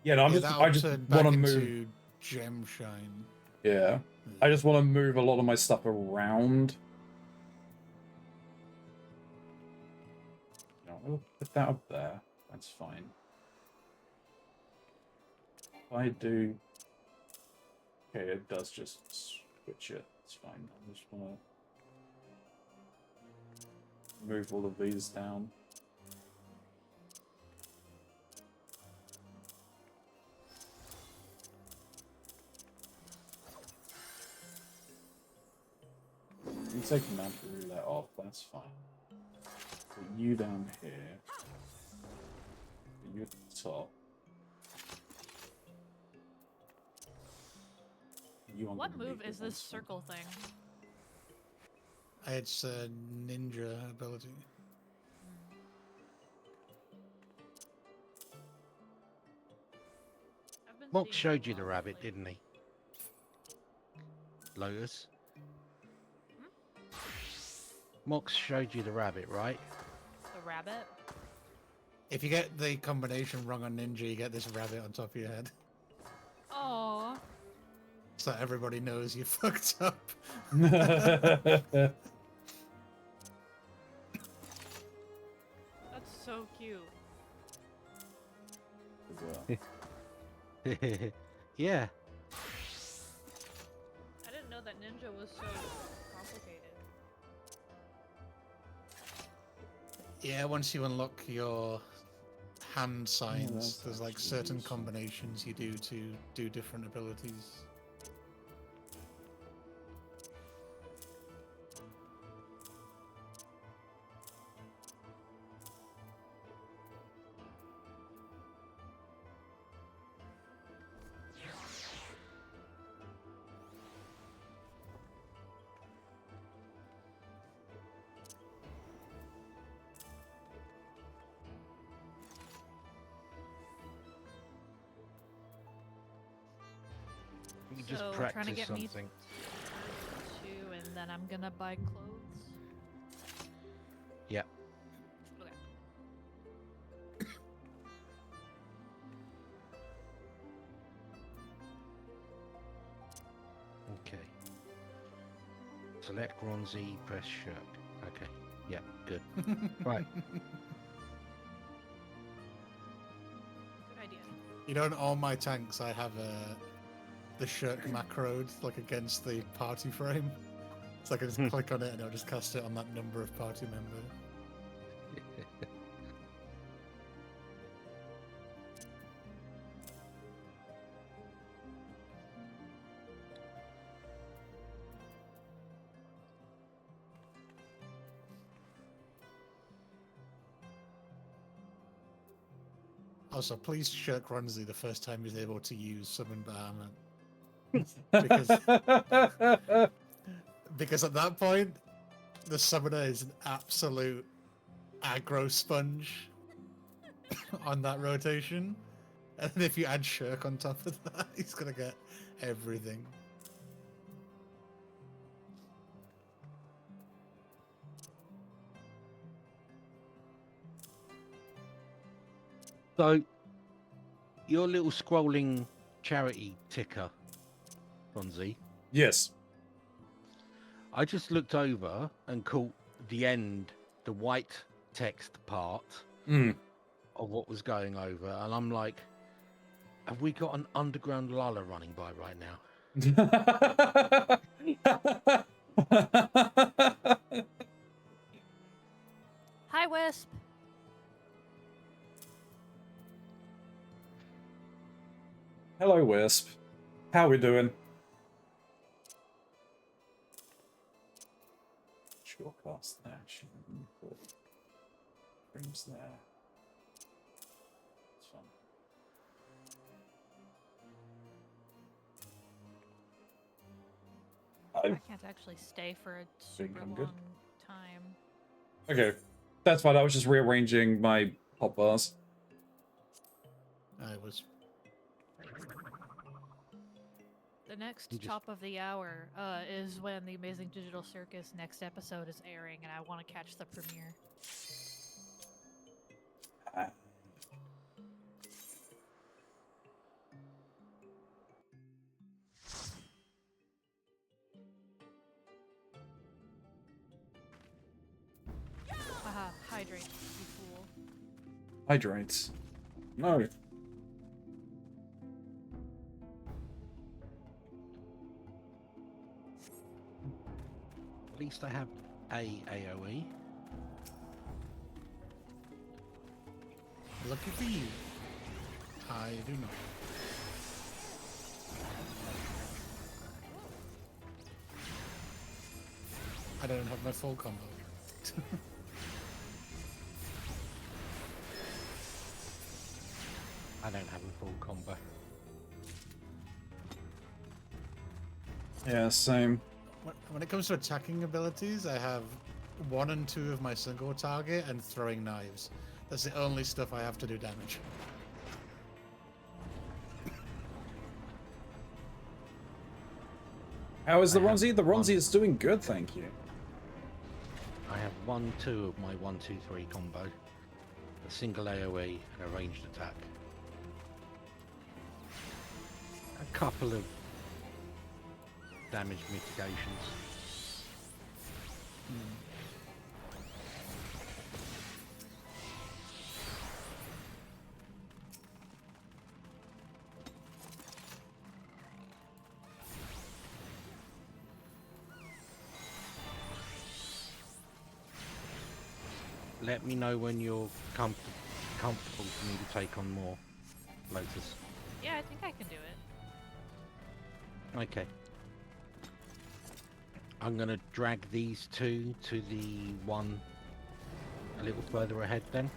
Speaker 1: Yeah, no, I just
Speaker 12: that'll turn back
Speaker 1: want to move.
Speaker 12: into Gem Shine.
Speaker 1: Yeah, I just want to move a lot of my stuff around. No, I'll put that up there. That's fine. If I do. Okay, it does just switch it. It's fine. I just want to move all of these down. You take the Mount Roulette off, that's fine. Put you down here. Put you at the top. You on
Speaker 16: What
Speaker 1: the
Speaker 16: move
Speaker 1: lead
Speaker 16: is this circle thing?
Speaker 12: It's a ninja ability.
Speaker 2: Mox showed you the rabbit, didn't he? Lotus. Mox showed you the rabbit, right?
Speaker 16: The rabbit?
Speaker 12: If you get the combination wrong on ninja, you get this rabbit on top of your head.
Speaker 16: Oh.
Speaker 12: So everybody knows you fucked up.
Speaker 16: That's so cute.
Speaker 2: Yeah.
Speaker 16: I didn't know that ninja was so complicated.
Speaker 12: Yeah, once you unlock your hand signs, there's like
Speaker 1: actually
Speaker 12: certain
Speaker 1: useful.
Speaker 12: combinations you do to do different abilities.
Speaker 2: You just
Speaker 16: So,
Speaker 2: practice
Speaker 16: trying to get me
Speaker 2: something.
Speaker 16: to, and then I'm gonna buy clothes.
Speaker 2: Yep.
Speaker 16: Okay.
Speaker 2: Okay. Select Keronzi, press shirt. Okay. Yeah, good. Right.
Speaker 16: Good idea.
Speaker 12: You know, in all my tanks, I have the shirk macroed like against the party frame. So I can just click on it and it'll just cast it on that number of party member. Also, please shirk Keronzi the first time he's able to use Summon Bahamut. Because at that point, the summoner is an absolute aggro sponge on that rotation. And then if you add Shirk on top of that, he's gonna get everything.
Speaker 2: So, your little scrolling charity ticker, Keronzi.
Speaker 1: Yes.
Speaker 2: I just looked over and caught the end, the white text part of what was going over, and I'm like, have we got an underground Lala running by right now?
Speaker 16: Hi, Wisp.
Speaker 1: Hello, Wisp. How we doing? Sure, cast there. Frames there. It's fun.
Speaker 16: I can't actually stay for a super long
Speaker 1: good.
Speaker 16: time.
Speaker 1: Okay, that's fine. I was just rearranging my hotbars.
Speaker 12: I was.
Speaker 16: The next top of the hour is when the Amazing Digital Circus next episode is airing, and I want to catch the premiere. Haha, hydrate, you fool.
Speaker 1: Hydrates. No.
Speaker 2: At least I have a AoE.
Speaker 12: Lucky for you. I do not. I don't have my full combo.
Speaker 2: I don't have a full combo.
Speaker 1: Yeah, same.
Speaker 12: When it comes to attacking abilities, I have 1 and 2 of my single target and throwing knives. That's the only stuff I have to do damage.
Speaker 1: How is the Ronzi? The Ronzi is doing good, thank you.
Speaker 2: I have 1-2 of my 1-2-3 combo. A single AoE and a ranged attack. A couple of damage mitigations. Let me know when you're comfortable for me to take on more, Lotus.
Speaker 16: Yeah, I think I can do it.
Speaker 2: Okay. I'm gonna drag these two to the one a little further ahead then.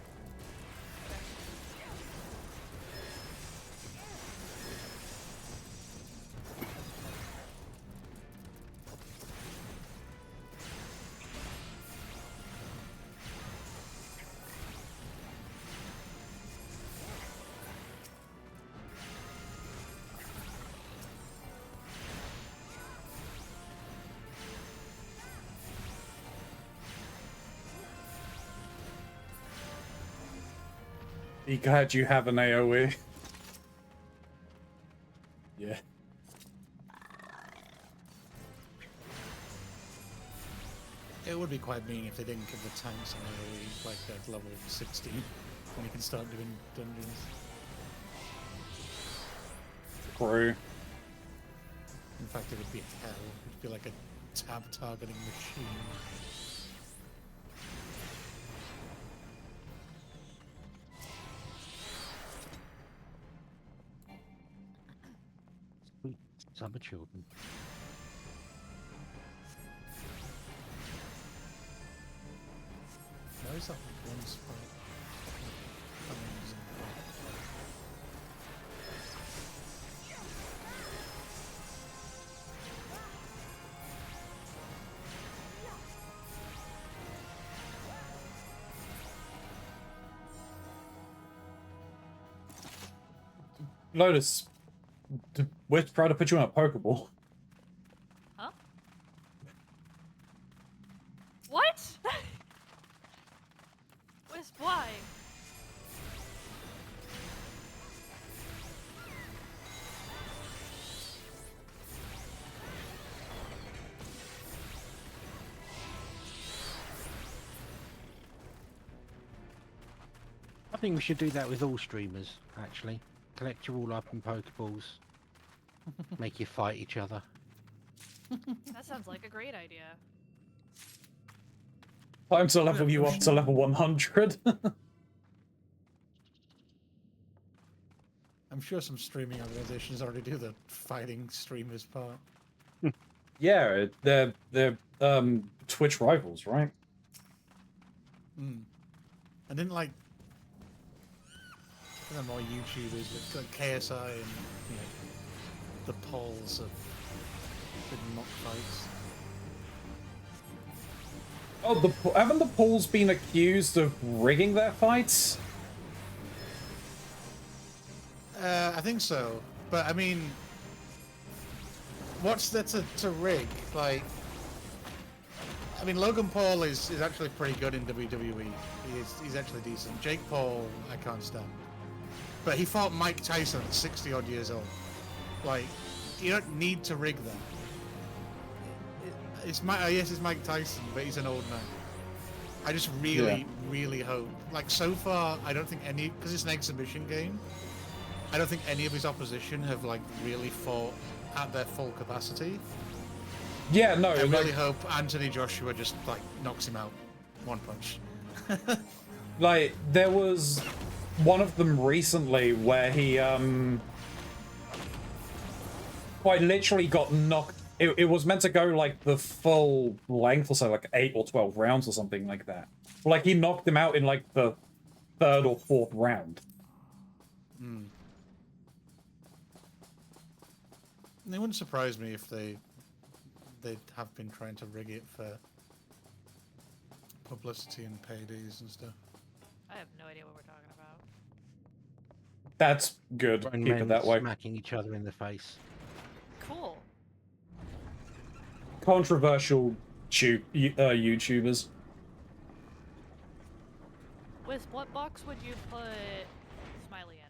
Speaker 1: Be glad you have an AoE. Yeah.
Speaker 12: It would be quite mean if they didn't give the tanks an AoE like at level 16 when you can start doing dungeons.
Speaker 1: True.
Speaker 12: In fact, it would be hell. It would be like a tab targeting machine.
Speaker 2: Summer children.
Speaker 12: Why is that one spot?
Speaker 1: Lotus, we're trying to put you in a Pokeball.
Speaker 16: Huh? What? Wisp, why?
Speaker 2: I think we should do that with all streamers, actually. Collect you all up in Pokeballs. Make you fight each other.
Speaker 16: That sounds like a great idea.
Speaker 1: Time to level you up to level 100.
Speaker 12: I I'm sure some streaming organizations already do the fighting streamers part.
Speaker 1: Yeah, they're Twitch rivals, right?
Speaker 12: Mm. And then like there are more YouTubers like KSI and the polls of big mock fights.
Speaker 1: Oh, haven't the Pauls been accused of rigging their fights?
Speaker 12: I think so, but I mean, what's there to rig? Like, I mean, Logan Paul is actually pretty good in WWE. He's actually decent. Jake Paul, I can't stand. But he fought Mike Tyson at 60 odd years old. Like, you don't need to rig that. Yes, it's Mike Tyson, but he's an old man. I just really hope. Like, so far, I don't think any, because it's an exhibition game, I don't think any of his opposition have, like, really fought at their full capacity.
Speaker 1: Yeah, no.
Speaker 12: I really hope Anthony Joshua just, like, knocks him out. One punch.
Speaker 1: Like, there was one of them recently where he, quite literally got knocked. It was meant to go, like, the full length, or so, like, 8 or 12 rounds or something like that. Like, he knocked him out in, like, the 3rd or 4th round.
Speaker 12: Hmm. It wouldn't surprise me if they have been trying to rig it for publicity and paydays and stuff.
Speaker 16: I have no idea what we're talking about.
Speaker 1: That's good.
Speaker 2: Grown
Speaker 1: Keep
Speaker 2: men
Speaker 1: it that way.
Speaker 2: smacking each other in the face.
Speaker 16: Cool.
Speaker 1: Controversial YouTubers.
Speaker 16: With what box would you put Smiley in?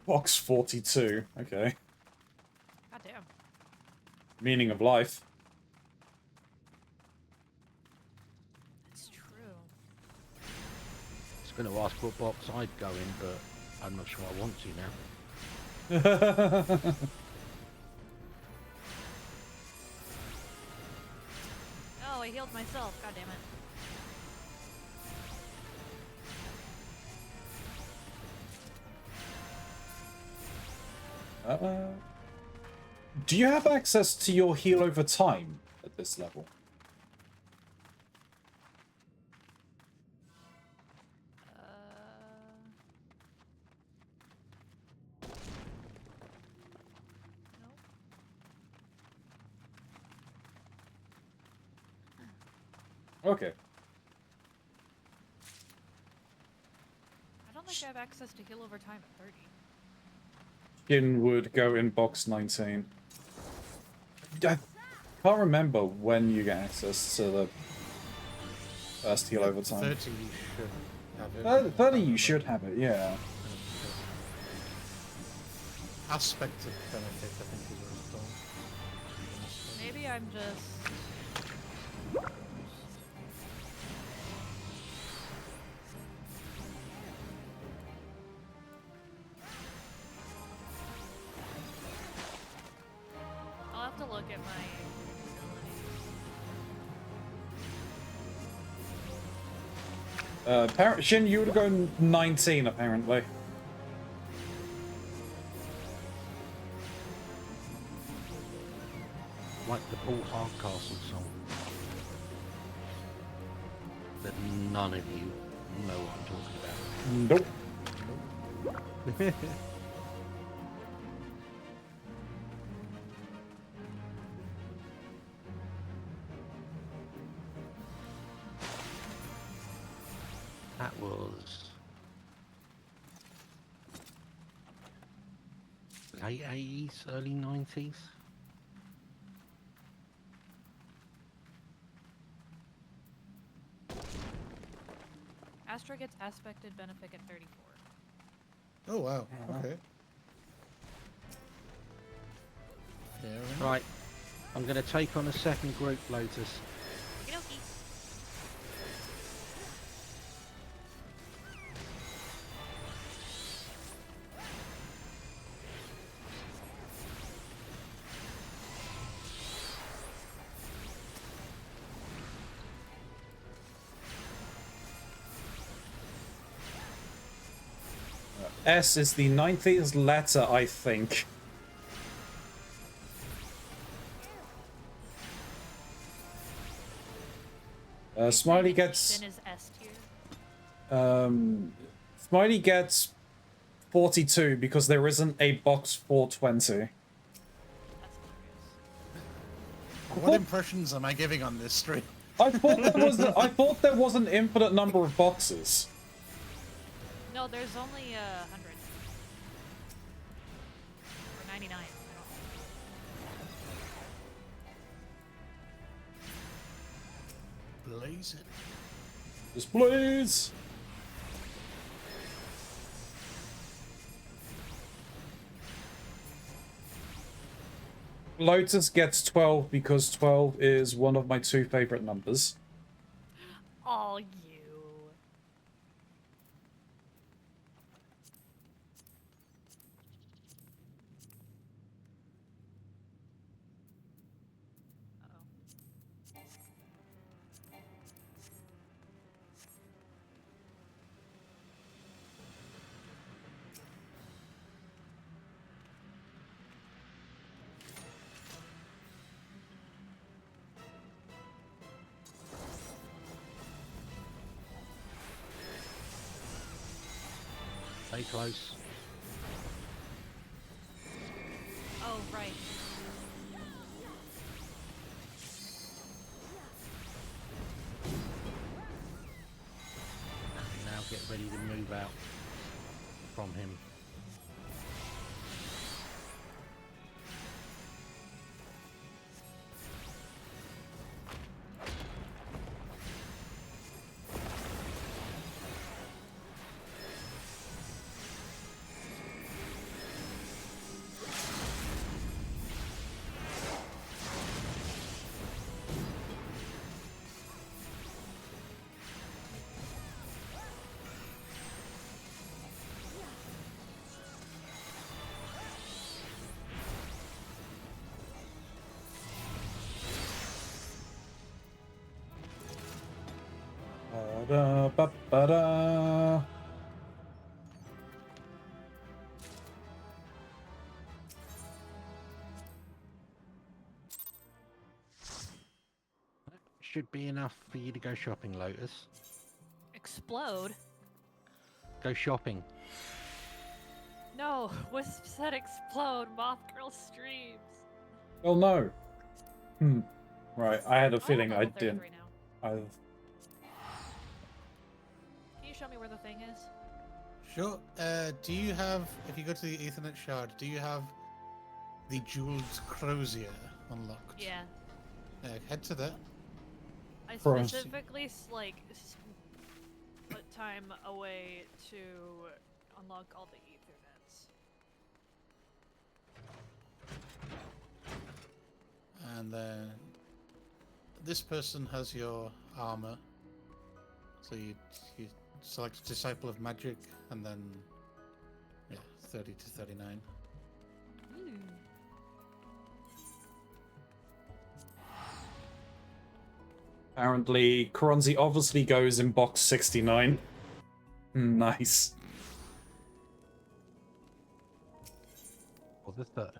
Speaker 1: Box 42. Okay.
Speaker 16: Goddamn.
Speaker 1: Meaning of life.
Speaker 16: That's true.
Speaker 2: I was going to ask what box I'd go in, but I'm not sure I want to now.
Speaker 16: Oh, I healed myself. God damn it.
Speaker 1: Do you have access to your heal over time at this level? Okay.
Speaker 16: I don't think I have access to heal over time at 30.
Speaker 1: Shin would go in box 19. I can't remember when you get access to the first heal over time.
Speaker 12: 30 you should have it.
Speaker 1: 30 you should have it, yeah.
Speaker 12: Aspect of benefit, I think, is what it's called.
Speaker 16: Maybe I'm just... I'll have to look at my
Speaker 1: abilities. Shin, you would go 19, apparently.
Speaker 2: Like the Paul Hardcastle song. That none of you know what I'm talking about.
Speaker 1: Nope.
Speaker 2: That was late 80s, early 90s.
Speaker 16: Astra gets aspected benefit at 34.
Speaker 12: Oh wow, okay. Yeah,
Speaker 2: Right. I'm going to take on a second group, Lotus.
Speaker 16: Okey-dokey.
Speaker 1: S is the 90th letter, I think. Smiley gets...
Speaker 16: Shin is S tier.
Speaker 1: Smiley gets 42 because there isn't a box 420.
Speaker 12: What impressions am I giving on this stream?
Speaker 1: I thought there was an infinite number of boxes.
Speaker 16: No, there's only 100. Or 99.
Speaker 12: Blaze it.
Speaker 1: Just blaze! Lotus gets 12 because 12 is one of my 2 favorite numbers.
Speaker 16: Oh, you.
Speaker 2: Stay close.
Speaker 16: Oh, right.
Speaker 2: Now get ready to move out from him.
Speaker 1: Ba-da-ba-ba-da.
Speaker 2: Should be enough for you to go shopping, Lotus.
Speaker 16: Explode?
Speaker 2: Go shopping.
Speaker 16: No, Wisp said explode. Moth Girl streams.
Speaker 1: Well, no. Right, I had a feeling I
Speaker 16: level
Speaker 1: didn't.
Speaker 16: 33 now.
Speaker 1: I've...
Speaker 16: Can you show me where the thing is?
Speaker 12: Sure. Do you have, if you go to the Ethernet shard, do you have the jeweled crozier unlocked?
Speaker 16: Yeah.
Speaker 12: Head to that.
Speaker 16: I
Speaker 1: Crozier.
Speaker 16: specifically put time away to unlock all the Ethernets.
Speaker 12: And then this person has your armor. So you select Disciple of Magic and then 30 to 39.
Speaker 1: Apparently, Keronzi obviously goes in box 69. Nice.
Speaker 2: For the thirst.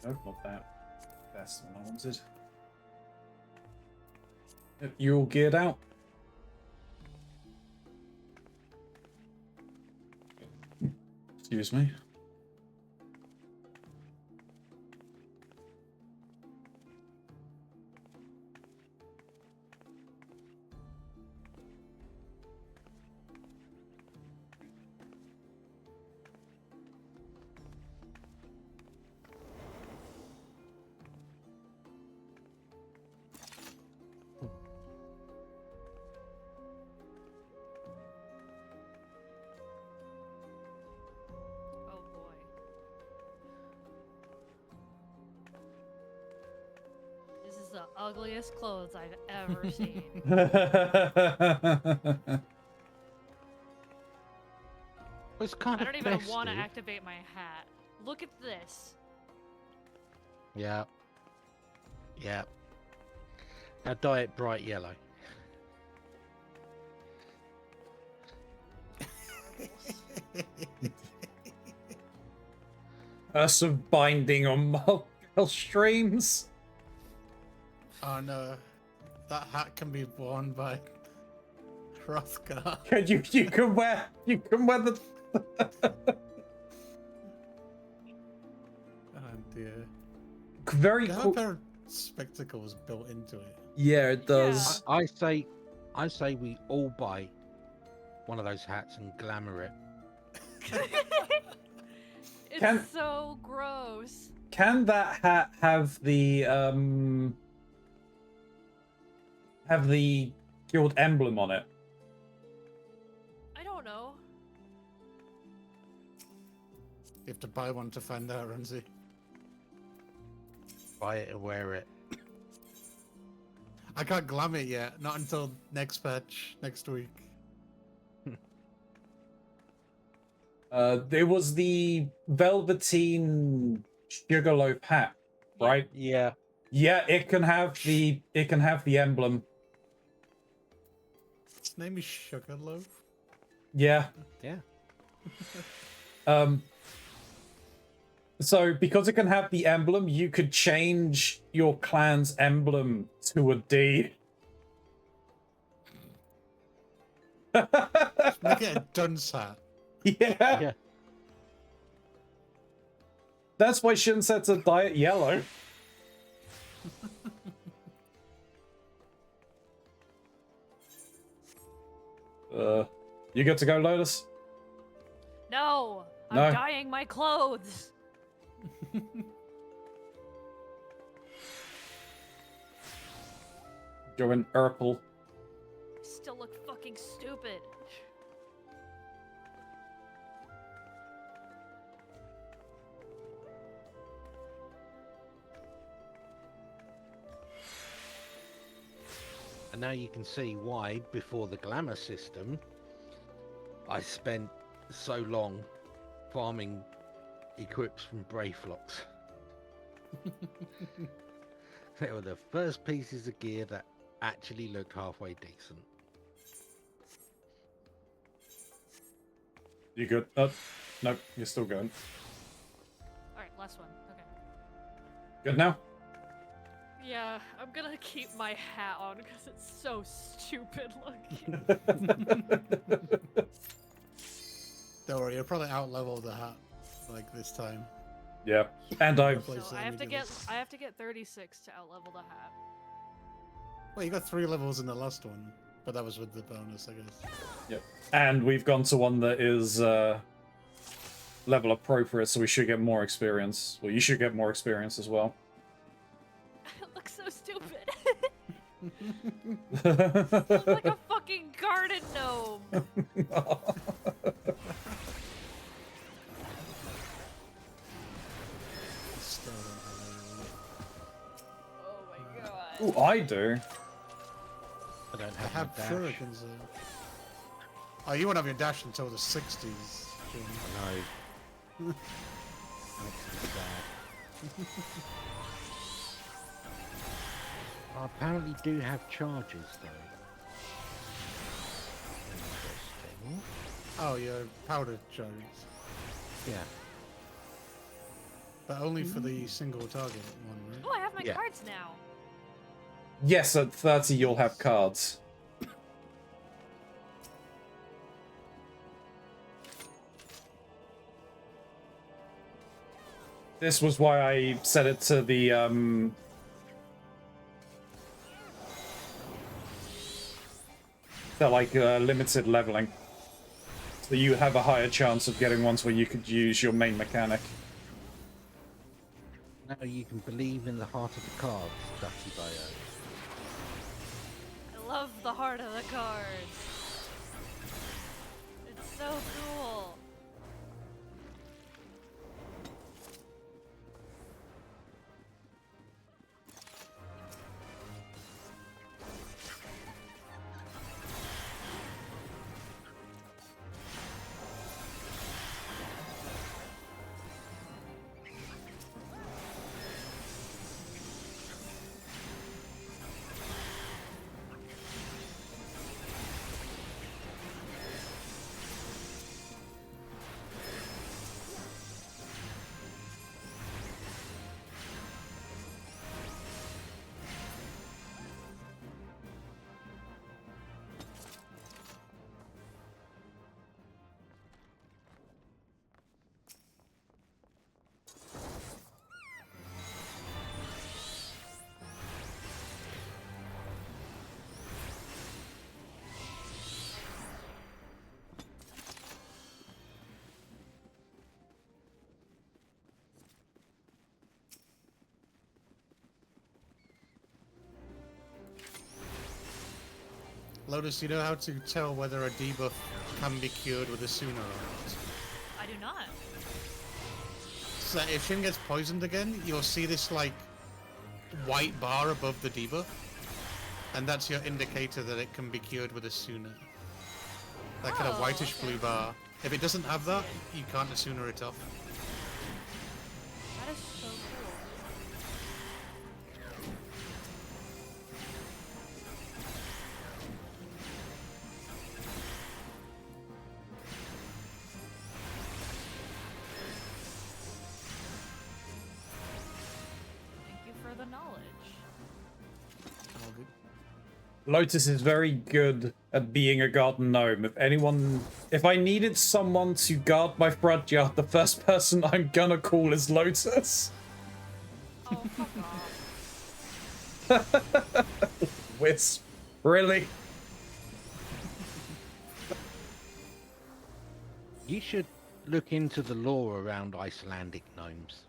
Speaker 1: Nope, not that. That's the one I wanted. Yep, you're all geared out. Excuse me.
Speaker 16: Oh boy. This is the ugliest clothes I've ever seen.
Speaker 2: It's kind
Speaker 16: I
Speaker 2: of
Speaker 16: don't even want to
Speaker 2: festive.
Speaker 16: activate my hat. Look at this.
Speaker 2: Yeah. Yeah. Now dye it bright yellow.
Speaker 1: Some binding on multiple streams.
Speaker 12: Oh no, that hat can be worn by Hrothgar.
Speaker 1: You can wear the.
Speaker 12: Oh dear.
Speaker 1: Very
Speaker 12: They have
Speaker 1: cool.
Speaker 12: a pair of spectacles built into it.
Speaker 1: Yeah, it does.
Speaker 2: I say we all buy one of those hats and glamour it.
Speaker 16: It's so gross.
Speaker 1: Can that hat have the guild emblem on it?
Speaker 16: I don't know.
Speaker 12: You have to buy one to find out, Renzi.
Speaker 2: Buy it and wear it.
Speaker 12: I can't glam it yet. Not until next patch, next week.
Speaker 1: There was the Velveteen Sugarloaf hat, right?
Speaker 2: Yeah.
Speaker 1: Yeah, it can have the emblem.
Speaker 12: Its name is Sugarloaf.
Speaker 1: Yeah.
Speaker 2: Yeah.
Speaker 1: So because it can have the emblem, you could change your clan's emblem to a D.
Speaker 12: Just make it a dunce hat.
Speaker 1: Yeah. That's why Shin sets a dye it yellow. You good to go, Lotus?
Speaker 16: No,
Speaker 1: No.
Speaker 16: I'm dyeing my clothes.
Speaker 1: You're in purple.
Speaker 16: Still look fucking stupid.
Speaker 2: And now you can see why, before the glamour system, I spent so long farming equips from Brayflocks. They were the first pieces of gear that actually looked halfway decent.
Speaker 1: You good? Nope, you're still going.
Speaker 16: Alright, last one. Okay.
Speaker 1: Good now?
Speaker 16: Yeah, I'm gonna keep my hat on because it's so stupid looking.
Speaker 12: Don't worry, you'll probably outlevel the hat like this time.
Speaker 1: Yeah, and
Speaker 16: So I have to get 36 to outlevel the hat.
Speaker 12: Well, you got 3 levels in the last one, but that was with the bonus, I guess.
Speaker 1: Yep. And we've gone to one that is level appropriate, so we should get more experience. Well, you should get more experience as well.
Speaker 16: It looks so stupid. It looks like a fucking garden gnome. Oh my god.
Speaker 1: Ooh, I do.
Speaker 2: I don't
Speaker 12: I
Speaker 2: have
Speaker 12: have
Speaker 2: my dash.
Speaker 12: shurikens though. Oh, you won't have your dash until the 60s. Jim.
Speaker 2: No. That's bad. I apparently do have charges though. Interesting.
Speaker 12: Oh, your powder charges.
Speaker 2: Yeah.
Speaker 12: but only for the single target one, right?
Speaker 16: Oh, I have my cards now.
Speaker 1: Yes, at 30 you'll have cards. This was why I set it to the limited leveling. So you have a higher chance of getting ones where you could use your main mechanic.
Speaker 2: Now you can believe in the heart of the cards, Dutty Bio.
Speaker 16: I love the heart of the cards. It's so cool.
Speaker 12: Lotus, you know how to tell whether a debuff can be cured with a sooner or not?
Speaker 16: I do not.
Speaker 12: So if Shin gets poisoned again, you'll see this like white bar above the debuff, and that's your indicator that it can be cured with a sooner. That kind of whitish blue bar. If it doesn't have that, you can't sooner it off.
Speaker 16: That is so cool. Thank you for the knowledge.
Speaker 12: All good.
Speaker 1: Lotus is very good at being a garden gnome. If I needed someone to guard my front yard, the first person I'm gonna call is Lotus.
Speaker 16: Oh, fuck off.
Speaker 1: Wisp. Really?
Speaker 2: You should look into the lore around Icelandic gnomes.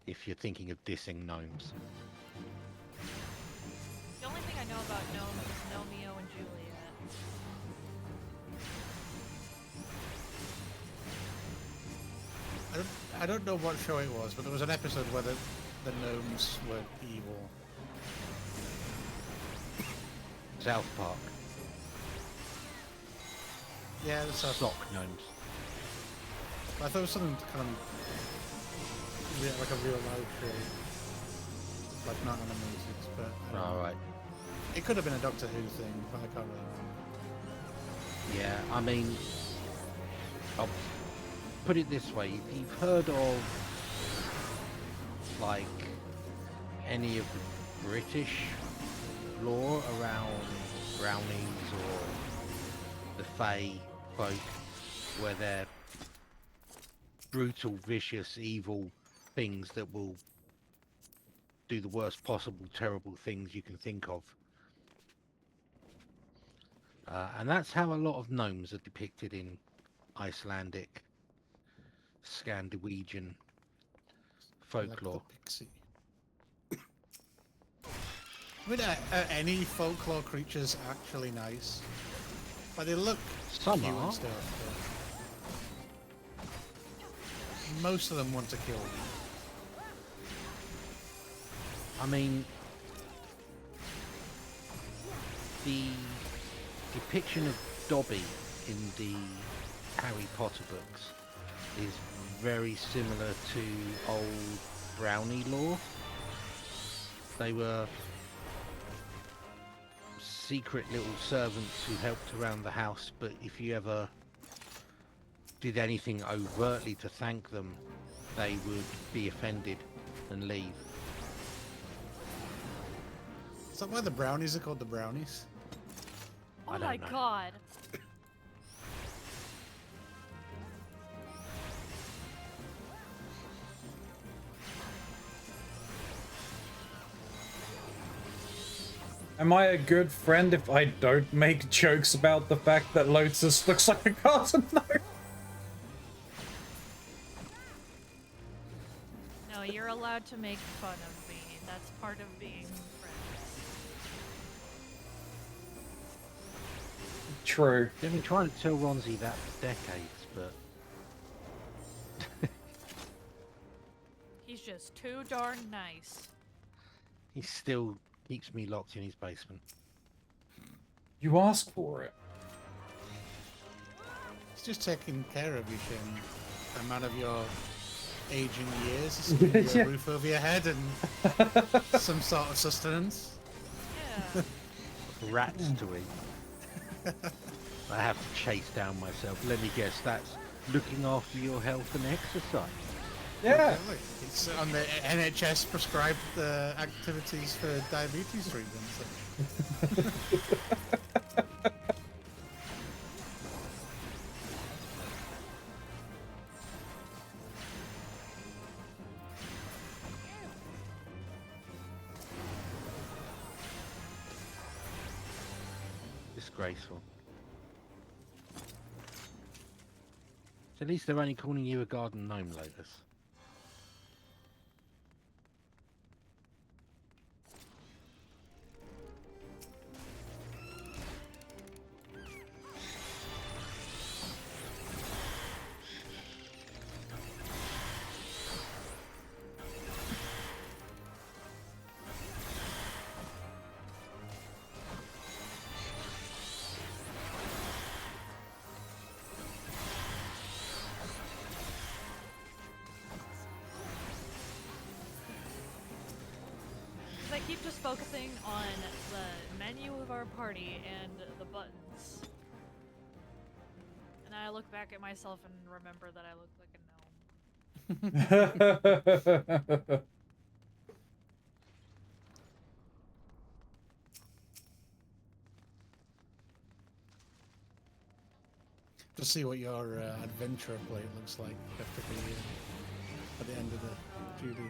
Speaker 2: If you're thinking of dissing gnomes.
Speaker 16: The only thing I know about gnomes is Romeo and Juliet.
Speaker 12: I don't know what show it was, but there was an episode where the gnomes were evil.
Speaker 2: South Park.
Speaker 12: Yeah, the South
Speaker 2: Sock gnomes.
Speaker 12: I thought it was something kind of like a real life show, like not animated, but
Speaker 2: Alright.
Speaker 12: it could have been a Doctor Who thing, but I can't really remember.
Speaker 2: Yeah, I mean, I'll put it this way: if you've heard of like any of the British lore around brownies or the Fae folk, where they're brutal, vicious, evil things that will do the worst possible terrible things you can think of. And that's how a lot of gnomes are depicted in Icelandic, Scandinavian folklore.
Speaker 12: Like the pixie. I mean, are any folklore creatures actually nice? Like, they look
Speaker 2: Some
Speaker 12: cute
Speaker 2: are.
Speaker 12: and stuff, but most of them want to kill you.
Speaker 2: I mean, the depiction of Dobby in the Harry Potter books is very similar to old brownie lore. They were secret little servants who helped around the house, but if you ever did anything overtly to thank them, they would be offended and leave.
Speaker 12: Is that why the brownies are called the brownies?
Speaker 16: Oh my god.
Speaker 1: Am I a good friend if I don't make jokes about the fact that Lotus looks like a carton gnome?
Speaker 16: No, you're allowed to make fun of me. That's part of being friends.
Speaker 1: True.
Speaker 2: They've been trying to tell Ronzi that for decades, but
Speaker 16: He's just too darn nice.
Speaker 2: he still keeps me locked in his basement.
Speaker 1: You ask for it.
Speaker 12: He's just taking care of you, Shin. A man of your aging years. He's giving you a roof over your head and some sort of sustenance.
Speaker 16: Yeah.
Speaker 2: Rats to eat. I have to chase down myself. Let me guess, that's looking after your health and exercise.
Speaker 1: Yeah.
Speaker 12: It's on the NHS prescribed activities for diabetes treatment. So.
Speaker 2: Disgraceful. So at least they're only calling you a garden gnome, Lotus.
Speaker 16: I keep just focusing on the menu of our party and the buttons. And I look back at myself and remember that I look like a gnome.
Speaker 12: To see what your adventurer plate looks like after at the end of the duty.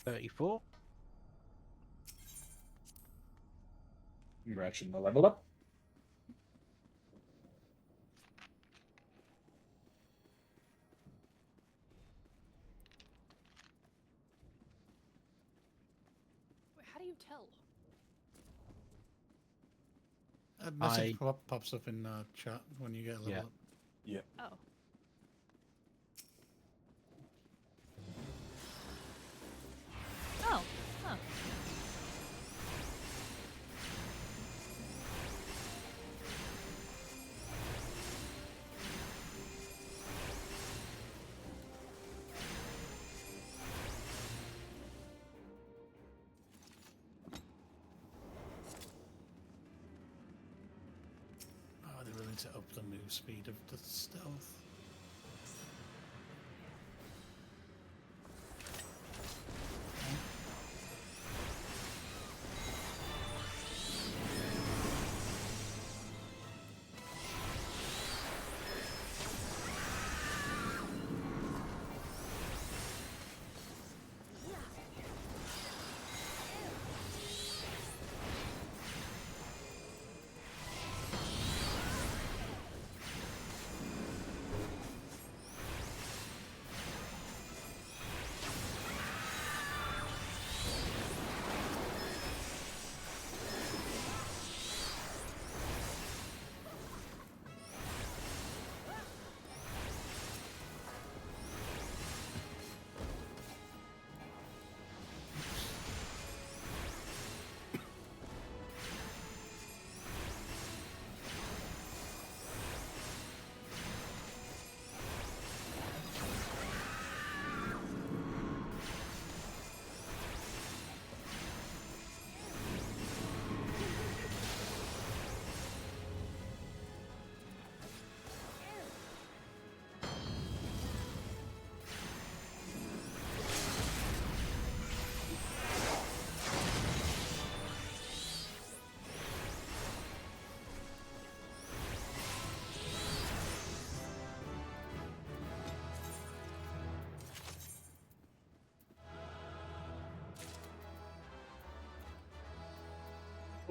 Speaker 2: $34.
Speaker 1: You're ratcheting the level up.
Speaker 16: Wait, how do you tell?
Speaker 12: A message pops up in chat when you get a level up.
Speaker 1: Yeah.
Speaker 16: Oh. Oh. Huh.
Speaker 12: Oh, they're willing to up the move speed of the stealth.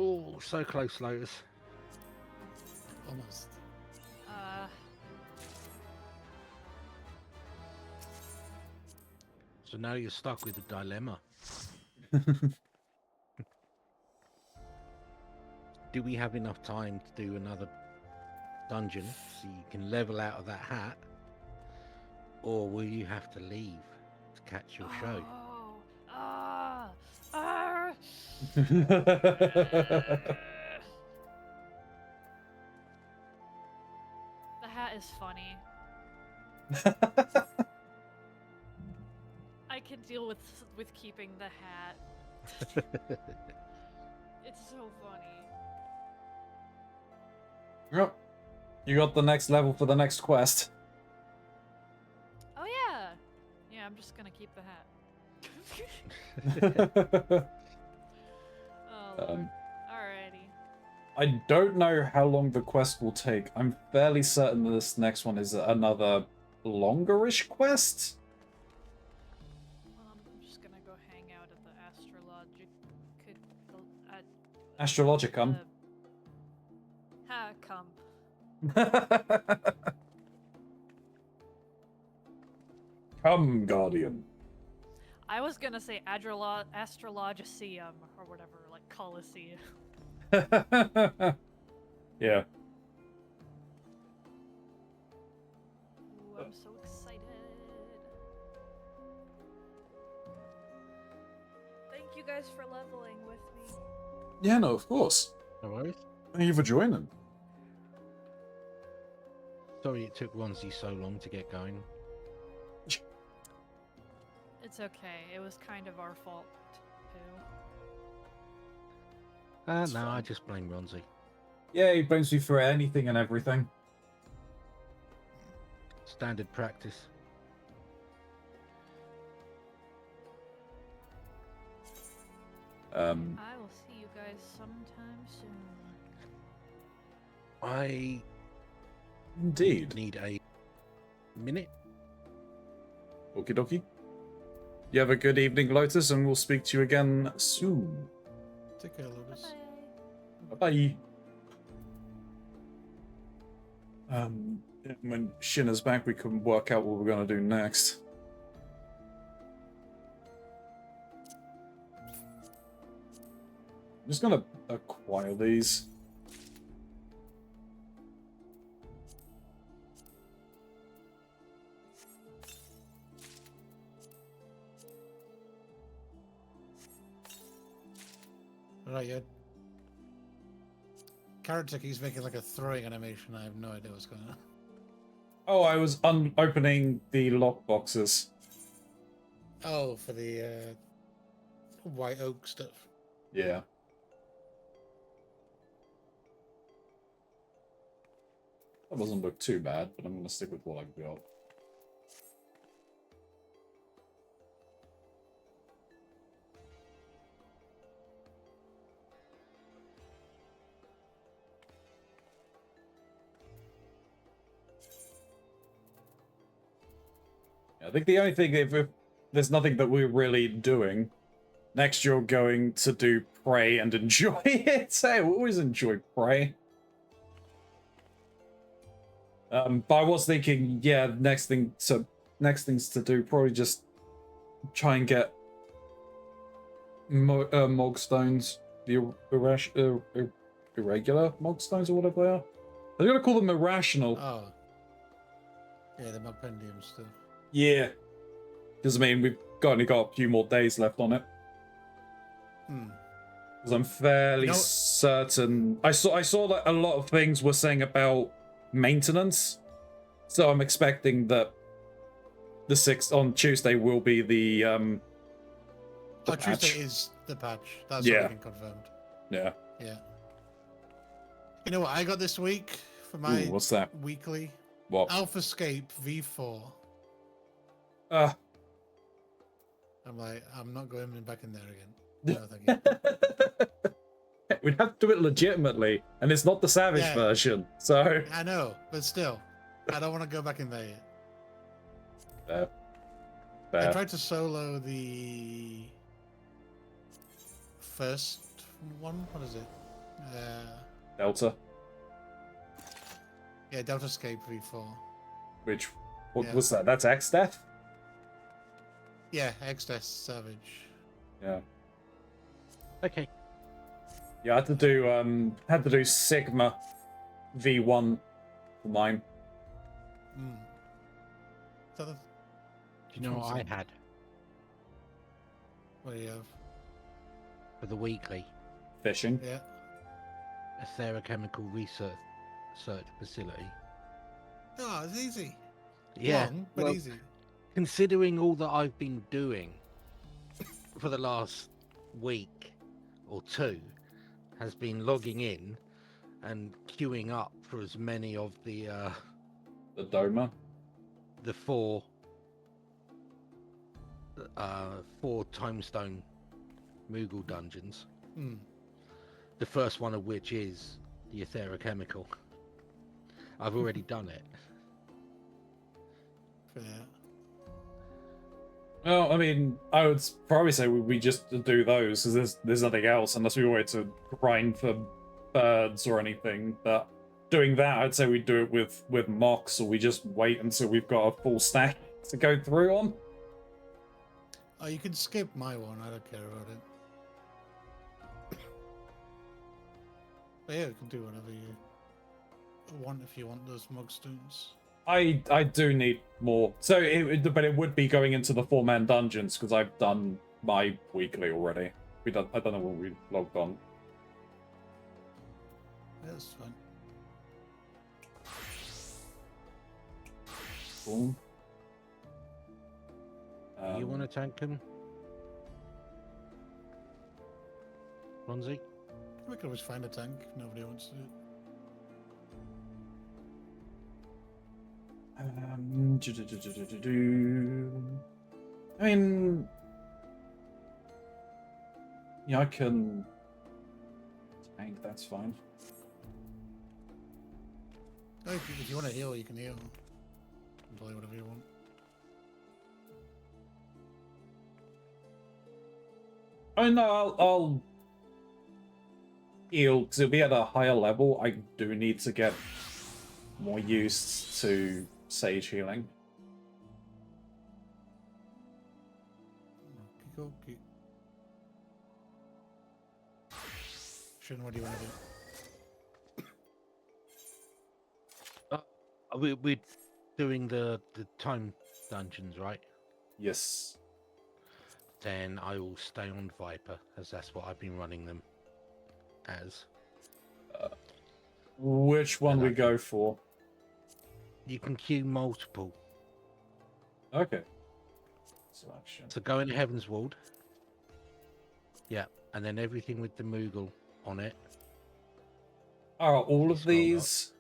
Speaker 2: Oh, so close, Lotus.
Speaker 12: Almost.
Speaker 2: So now you're stuck with a dilemma. Do we have enough time to do another dungeon so you can level out of that hat? Or will you have to leave to catch your show?
Speaker 16: The hat is funny. I can deal with keeping the hat. It's so funny.
Speaker 1: Yep. You got the next level for the next quest.
Speaker 16: Oh yeah. Yeah, I'm just gonna keep the hat. Oh Lord. Alrighty.
Speaker 1: I don't know how long the quest will take. I'm fairly certain that this next one is another longerish quest.
Speaker 16: I'm just gonna go hang out at the
Speaker 1: Astrologicum.
Speaker 16: come.
Speaker 1: Come, Guardian.
Speaker 16: I was gonna say Astrologiceum or whatever, like Colosseum.
Speaker 1: Yeah.
Speaker 16: Ooh, I'm so excited. Thank you guys for leveling with me.
Speaker 1: Yeah, no, of course.
Speaker 2: No worries.
Speaker 1: Thank you for joining.
Speaker 2: Sorry it took Ronzi so long to get going.
Speaker 16: It's okay. It was kind of our fault, too.
Speaker 2: No, I just blame Ronzi.
Speaker 1: Yeah, he blames me for anything and everything.
Speaker 2: Standard practice.
Speaker 16: I will see you guys sometime soon.
Speaker 2: I
Speaker 1: Indeed.
Speaker 2: need a minute.
Speaker 1: Okie dokie. You have a good evening, Lotus, and we'll speak to you again soon.
Speaker 12: Take care, Lotus.
Speaker 1: Bye-bye. When Shin is back, we can work out what we're going to do next. I'm just going to acquire these.
Speaker 12: Right, yeah. Keronzi's making like a throwing animation. I have no idea what's going on.
Speaker 1: Oh, I was opening the lock boxes.
Speaker 12: Oh, for the white oak stuff.
Speaker 1: Yeah. That doesn't look too bad, but I'm going to stick with what I've got. I think the only thing, if there's nothing that we're really doing, next you're going to do Prey and enjoy it. I always enjoy Prey. But I was thinking, yeah, next things to do, probably just try and get Mogstones, the irregular Mogstones or whatever they are. I'm gonna call them irrational.
Speaker 12: Oh. Yeah, the Mogpendium stuff.
Speaker 1: Yeah. Because, I mean, we've only got a few more days left on it. Because I'm fairly certain... I saw that a lot of things were saying about maintenance. So I'm expecting that the 6th on Tuesday will be the patch.
Speaker 12: Tuesday is the patch. That's already been confirmed.
Speaker 1: Yeah.
Speaker 12: Yeah. You know what I got this week for my
Speaker 1: what's that?
Speaker 12: Weekly?
Speaker 1: What?
Speaker 12: Alphascape V4. I'm like, I'm not going back in there again. No, thank you.
Speaker 1: We'd have to do it legitimately, and it's not the Savage version, so...
Speaker 12: I know, but still, I don't want to go back in there yet.
Speaker 1: Fair.
Speaker 12: I tried to solo the first one. What is it?
Speaker 1: Delta.
Speaker 12: Yeah, Delta Escape V4.
Speaker 1: Which, what
Speaker 12: Yeah.
Speaker 1: was that? That's X Death?
Speaker 12: Yeah, X-Death Savage.
Speaker 1: Yeah.
Speaker 2: Okay.
Speaker 1: Yeah, I had to do Sigma V1 for mine.
Speaker 12: Mm. So
Speaker 2: Do you know what I had
Speaker 12: What do you have?
Speaker 2: for the weekly?
Speaker 1: Fishing.
Speaker 12: Yeah.
Speaker 2: A therochemical research facility.
Speaker 12: Oh, it's easy.
Speaker 2: Yeah,
Speaker 12: Long, but
Speaker 2: well,
Speaker 12: easy.
Speaker 2: Considering all that I've been doing for the last week or two has been logging in and queuing up for as many of the
Speaker 1: Doma,
Speaker 2: the four Timestone Moogle dungeons.
Speaker 12: Hmm.
Speaker 2: The first one of which is the Etherochemical. I've already done it.
Speaker 12: Fair.
Speaker 1: Well, I mean, I would probably say we just do those because there's nothing else unless we were to grind for birds or anything. But doing that, I'd say we do it with mocks, or we just wait until we've got a full stack to go through on.
Speaker 12: Oh, you can skip my one. I don't care about it. But yeah, you can do whatever you want if you want those mugstones.
Speaker 1: I do need more. So, but it would be going into the 4-man dungeons because I've done my weekly already. I don't know when we logged on.
Speaker 12: That's fine.
Speaker 1: Cool.
Speaker 2: You want to tank him, Keronzi?
Speaker 12: We could always find a tank if nobody wants to do it.
Speaker 1: I mean, yeah, I can tank. That's fine.
Speaker 12: Oh, if you want to heal, you can heal. You can play whatever you want.
Speaker 1: Oh no, I'll heal because it'll be at a higher level. I do need to get more used to sage healing.
Speaker 12: Okay. Shin, what do you want to do?
Speaker 2: We're doing the time dungeons, right?
Speaker 1: Yes.
Speaker 2: Then I will stay on Viper, as that's what I've been running them as.
Speaker 1: Which one we go for?
Speaker 2: You can queue multiple.
Speaker 1: Okay. Selection.
Speaker 2: So go into Heaven's Ward. Yeah, and then everything with the Moogle on it.
Speaker 1: Are all of these?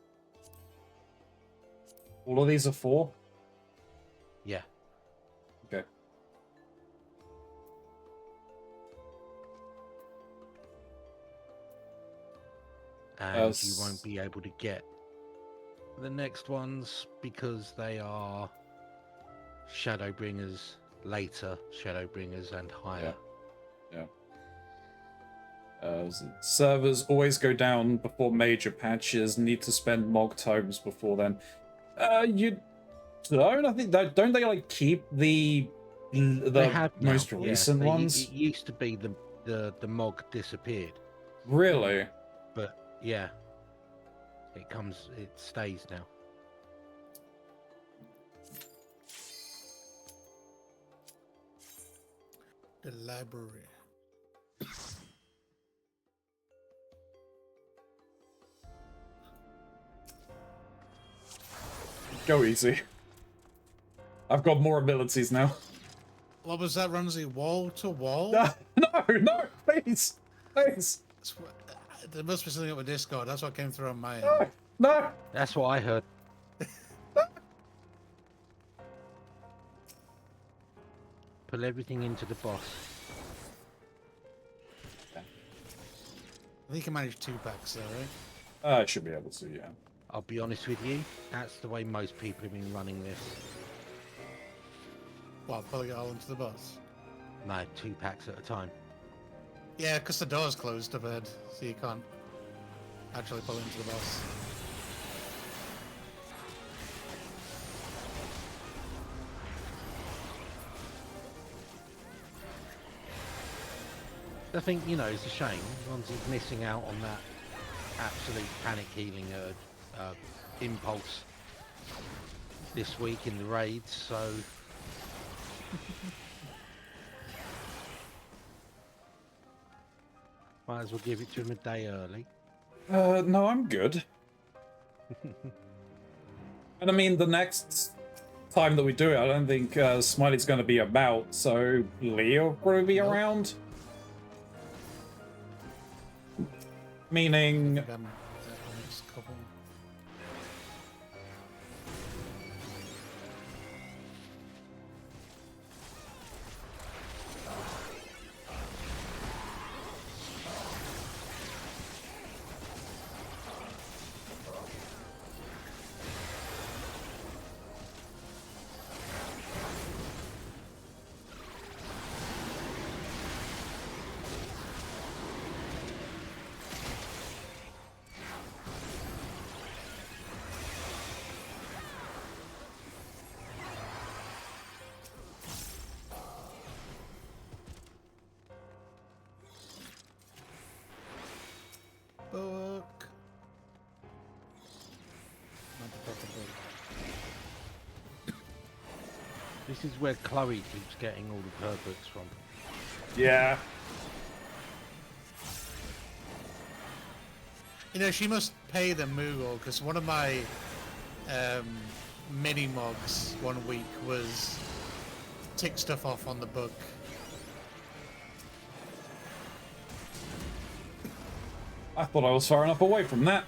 Speaker 1: All of these are 4?
Speaker 2: Yeah.
Speaker 1: Okay.
Speaker 2: And you won't be able to get the next ones because they are Shadowbringers, later Shadowbringers, and higher.
Speaker 1: Yeah. Servers always go down before major patches. Need to spend Mog tomes before then. You don't? I think that don't they like keep the most recent ones?
Speaker 2: It used to be the Mog disappeared.
Speaker 1: Really?
Speaker 2: But yeah, it stays now.
Speaker 12: The library.
Speaker 1: Go easy. I've got more abilities now.
Speaker 12: What was that, Ramsey? Wall to wall?
Speaker 1: No, please.
Speaker 12: There must be something up with Discord. That's what came through on my end.
Speaker 1: No.
Speaker 2: That's what I heard. Pull everything into the boss.
Speaker 12: I think you can manage 2 packs there, right?
Speaker 1: I should be able to, yeah.
Speaker 2: I'll be honest with you, that's the way most people have been running this.
Speaker 12: What, pulling it all into the boss?
Speaker 2: No, 2 packs at a time.
Speaker 12: Yeah, because the door's closed to bed, so you can't actually pull into the boss.
Speaker 2: I think, you know, it's a shame. Ronzi's missing out on that absolute panic healing impulse this week in the raids, so... Might as well give it to him a day early.
Speaker 1: No, I'm good. And I mean, the next time that we do it, I don't think Smiley's going to be about, so Leo will probably be around. Meaning...
Speaker 12: Book.
Speaker 2: This is where Chloe keeps getting all of her books from.
Speaker 1: Yeah.
Speaker 12: You know, she must pay the Moogle, because one of my mini-mogs one week was tick stuff off on the book.
Speaker 1: I thought I was far enough away from that.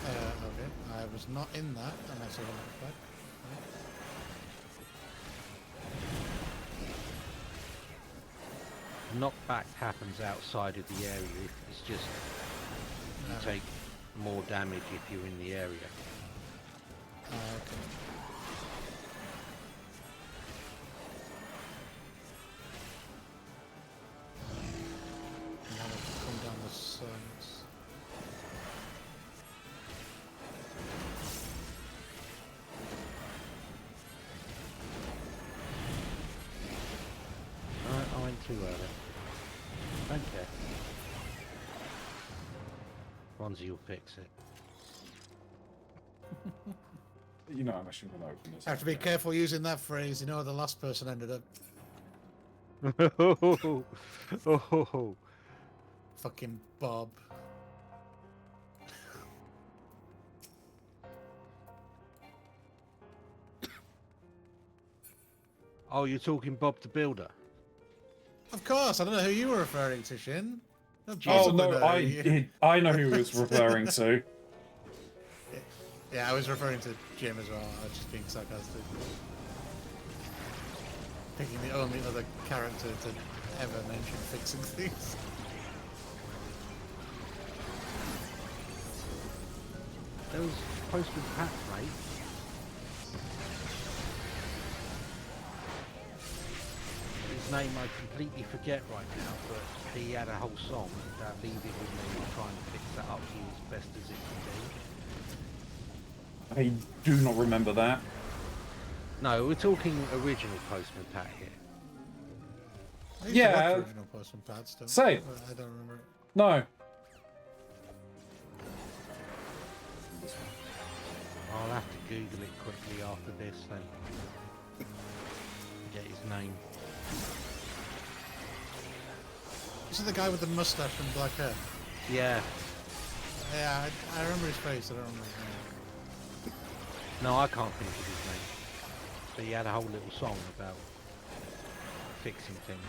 Speaker 12: Okay, I was not in that, unless I went back.
Speaker 2: Knockback happens outside of the area. It's just you take more damage if you're in the area.
Speaker 12: Okay. Now we'll come down the sides.
Speaker 2: I went too early. Don't care. Ronzi will fix it.
Speaker 1: You know, I'm actually going to open this.
Speaker 12: Have to be careful using that phrase. You know, the last person ended up.
Speaker 2: Oh.
Speaker 12: Fucking Bob.
Speaker 2: Oh, you're talking Bob the Builder?
Speaker 12: Of course, I don't know who you were referring to, Shin.
Speaker 1: Oh no, I know who he was referring to.
Speaker 12: Yeah, I was referring to Jim as well. I was just being sarcastic. Picking the only other character to ever mention fixing things.
Speaker 2: There was Postman Pat, right? His name I completely forget right now, but he had a whole song that Leave It With Me will try and fix that up to you as best as it can be.
Speaker 1: I do not remember that.
Speaker 2: No, we're talking original Postman Pat here.
Speaker 12: I used to watch original Postman Pat still.
Speaker 1: Same.
Speaker 12: I don't remember it.
Speaker 1: No.
Speaker 2: I'll have to Google it quickly after this then. Get his name.
Speaker 12: Is it the guy with the mustache and black hair?
Speaker 2: Yeah.
Speaker 12: Yeah, I remember his face, I don't remember his name.
Speaker 2: No, I can't think of his name. But he had a whole little song about fixing things.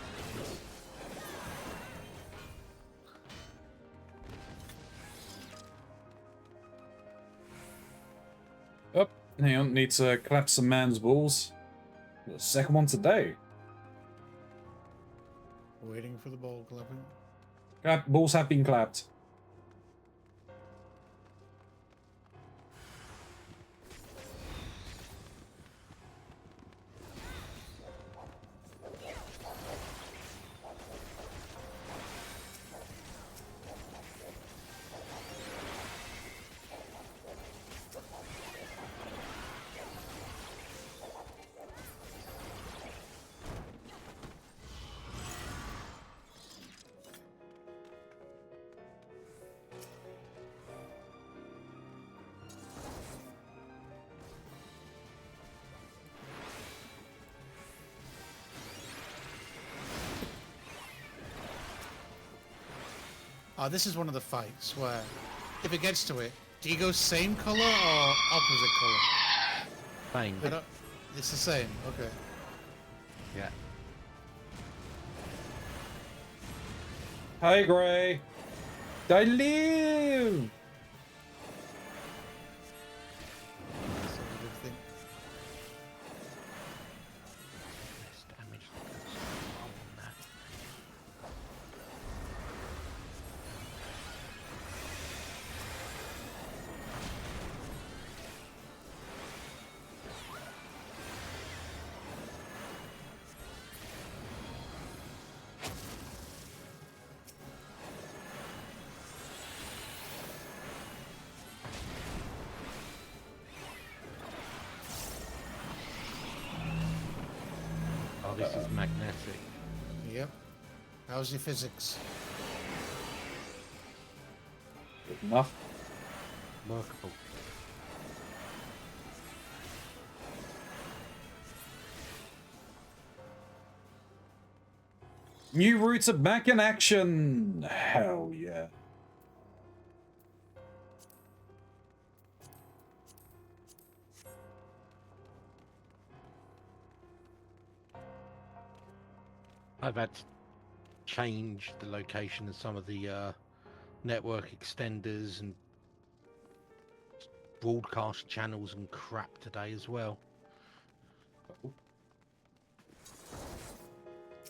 Speaker 1: Oh, hang on, need to collapse some man's balls. The second one today.
Speaker 12: Waiting for the ball clapping.
Speaker 1: Balls have been clapped.
Speaker 12: Oh, this is one of the fights where, if it gets to it, do you go same color or opposite color?
Speaker 2: Same.
Speaker 12: It's the same. Okay.
Speaker 2: Yeah.
Speaker 1: Hi, Gray. I live.
Speaker 2: Oh, this is magnetic.
Speaker 12: Yep. How's your physics?
Speaker 1: Good enough.
Speaker 2: Workable.
Speaker 1: New routes are back in action. Hell yeah.
Speaker 2: I've had to change the location of some of the network extenders and broadcast channels and crap today as well.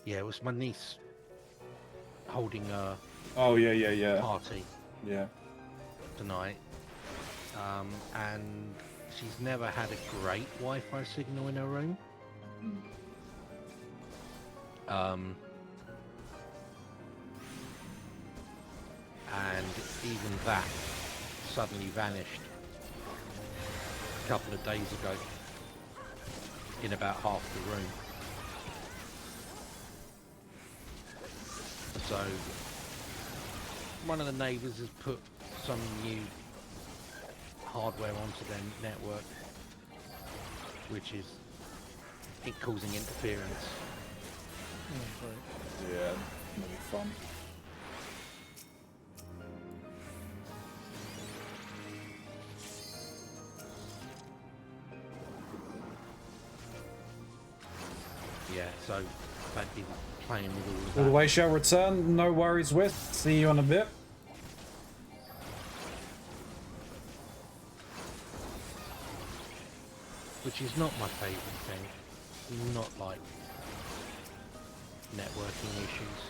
Speaker 2: Yeah, it was my niece holding a party.
Speaker 1: Yeah.
Speaker 2: Tonight. And she's never had a great Wi-Fi signal in her room. And even that suddenly vanished a couple of days ago in about half the room. So one of the neighbours has put some new hardware onto their network, which is causing interference.
Speaker 1: Yeah, it'll be fun.
Speaker 2: Yeah, so I've been playing with all of
Speaker 1: All
Speaker 2: that.
Speaker 1: the way shall return. No worries with. See you in a bit.
Speaker 2: Which is not my favourite thing. Not like networking issues.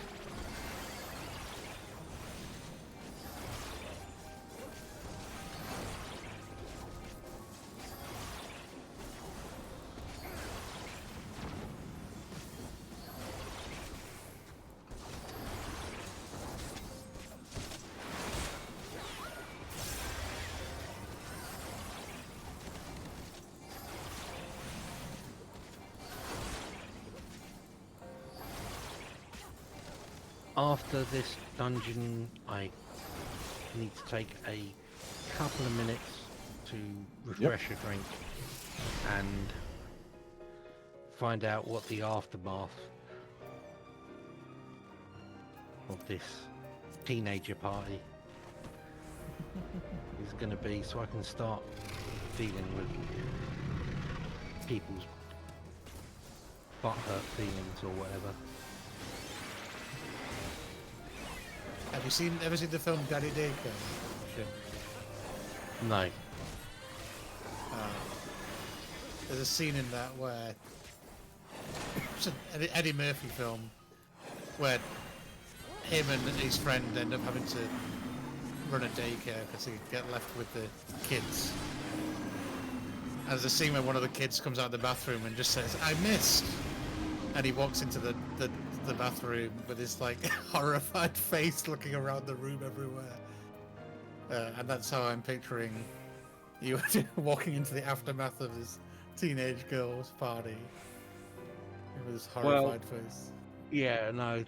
Speaker 2: After this dungeon, I need to take a couple of minutes to refresh a drink and find out what the aftermath of this teenager party is going to be, so I can start dealing with people's butthurt feelings or whatever.
Speaker 12: Have you ever seen the film Daddy Daycare?
Speaker 2: No.
Speaker 12: There's a scene in that where it's an Eddie Murphy film where him and his friend end up having to run a daycare because they get left with the kids. And there's a scene where one of the kids comes out of the bathroom and just says, "I missed," and he walks into the bathroom with his like horrified face, looking around the room everywhere. And that's how I'm picturing you walking into the aftermath of this teenage girl's party with his horrified face.
Speaker 2: Yeah, no.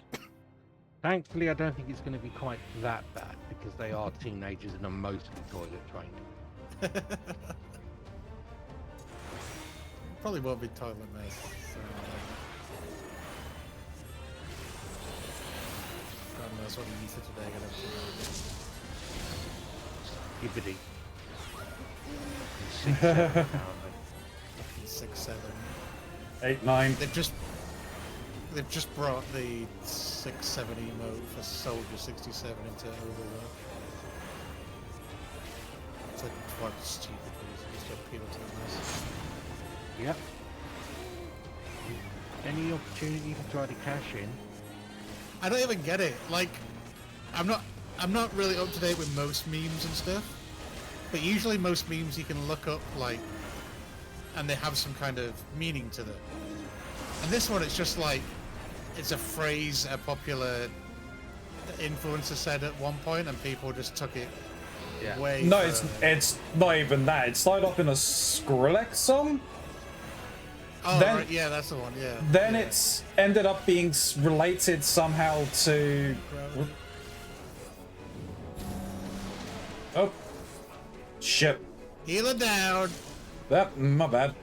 Speaker 2: Thankfully, I don't think it's going to be quite that bad because they are teenagers and are mostly toilet trained.
Speaker 12: Probably won't be toilet mess. So, God knows what Lisa today gonna
Speaker 2: Skibbity.
Speaker 12: 6, 7.
Speaker 1: 8, 9.
Speaker 12: They've just brought the 6, 7 emote for Soldier 67 into Overwatch. It's like quite stupid, but it's just appeal to the masses.
Speaker 2: Yep. Any opportunity to try to cash in?
Speaker 12: I don't even get it. Like, I'm not really up to date with most memes and stuff. But usually most memes you can look up, like, and they have some kind of meaning to them. And this one, it's just like, it's a phrase a popular influencer said at one point, and people just took it way
Speaker 1: No,
Speaker 12: further.
Speaker 1: it's not even that. It started off in a Skrillex song.
Speaker 12: Oh,
Speaker 1: then,
Speaker 12: right, yeah, that's the one, yeah.
Speaker 1: Then
Speaker 12: yeah.
Speaker 1: it's ended up being related somehow to... Oh. Shit.
Speaker 12: Healer down.
Speaker 1: That, my bad.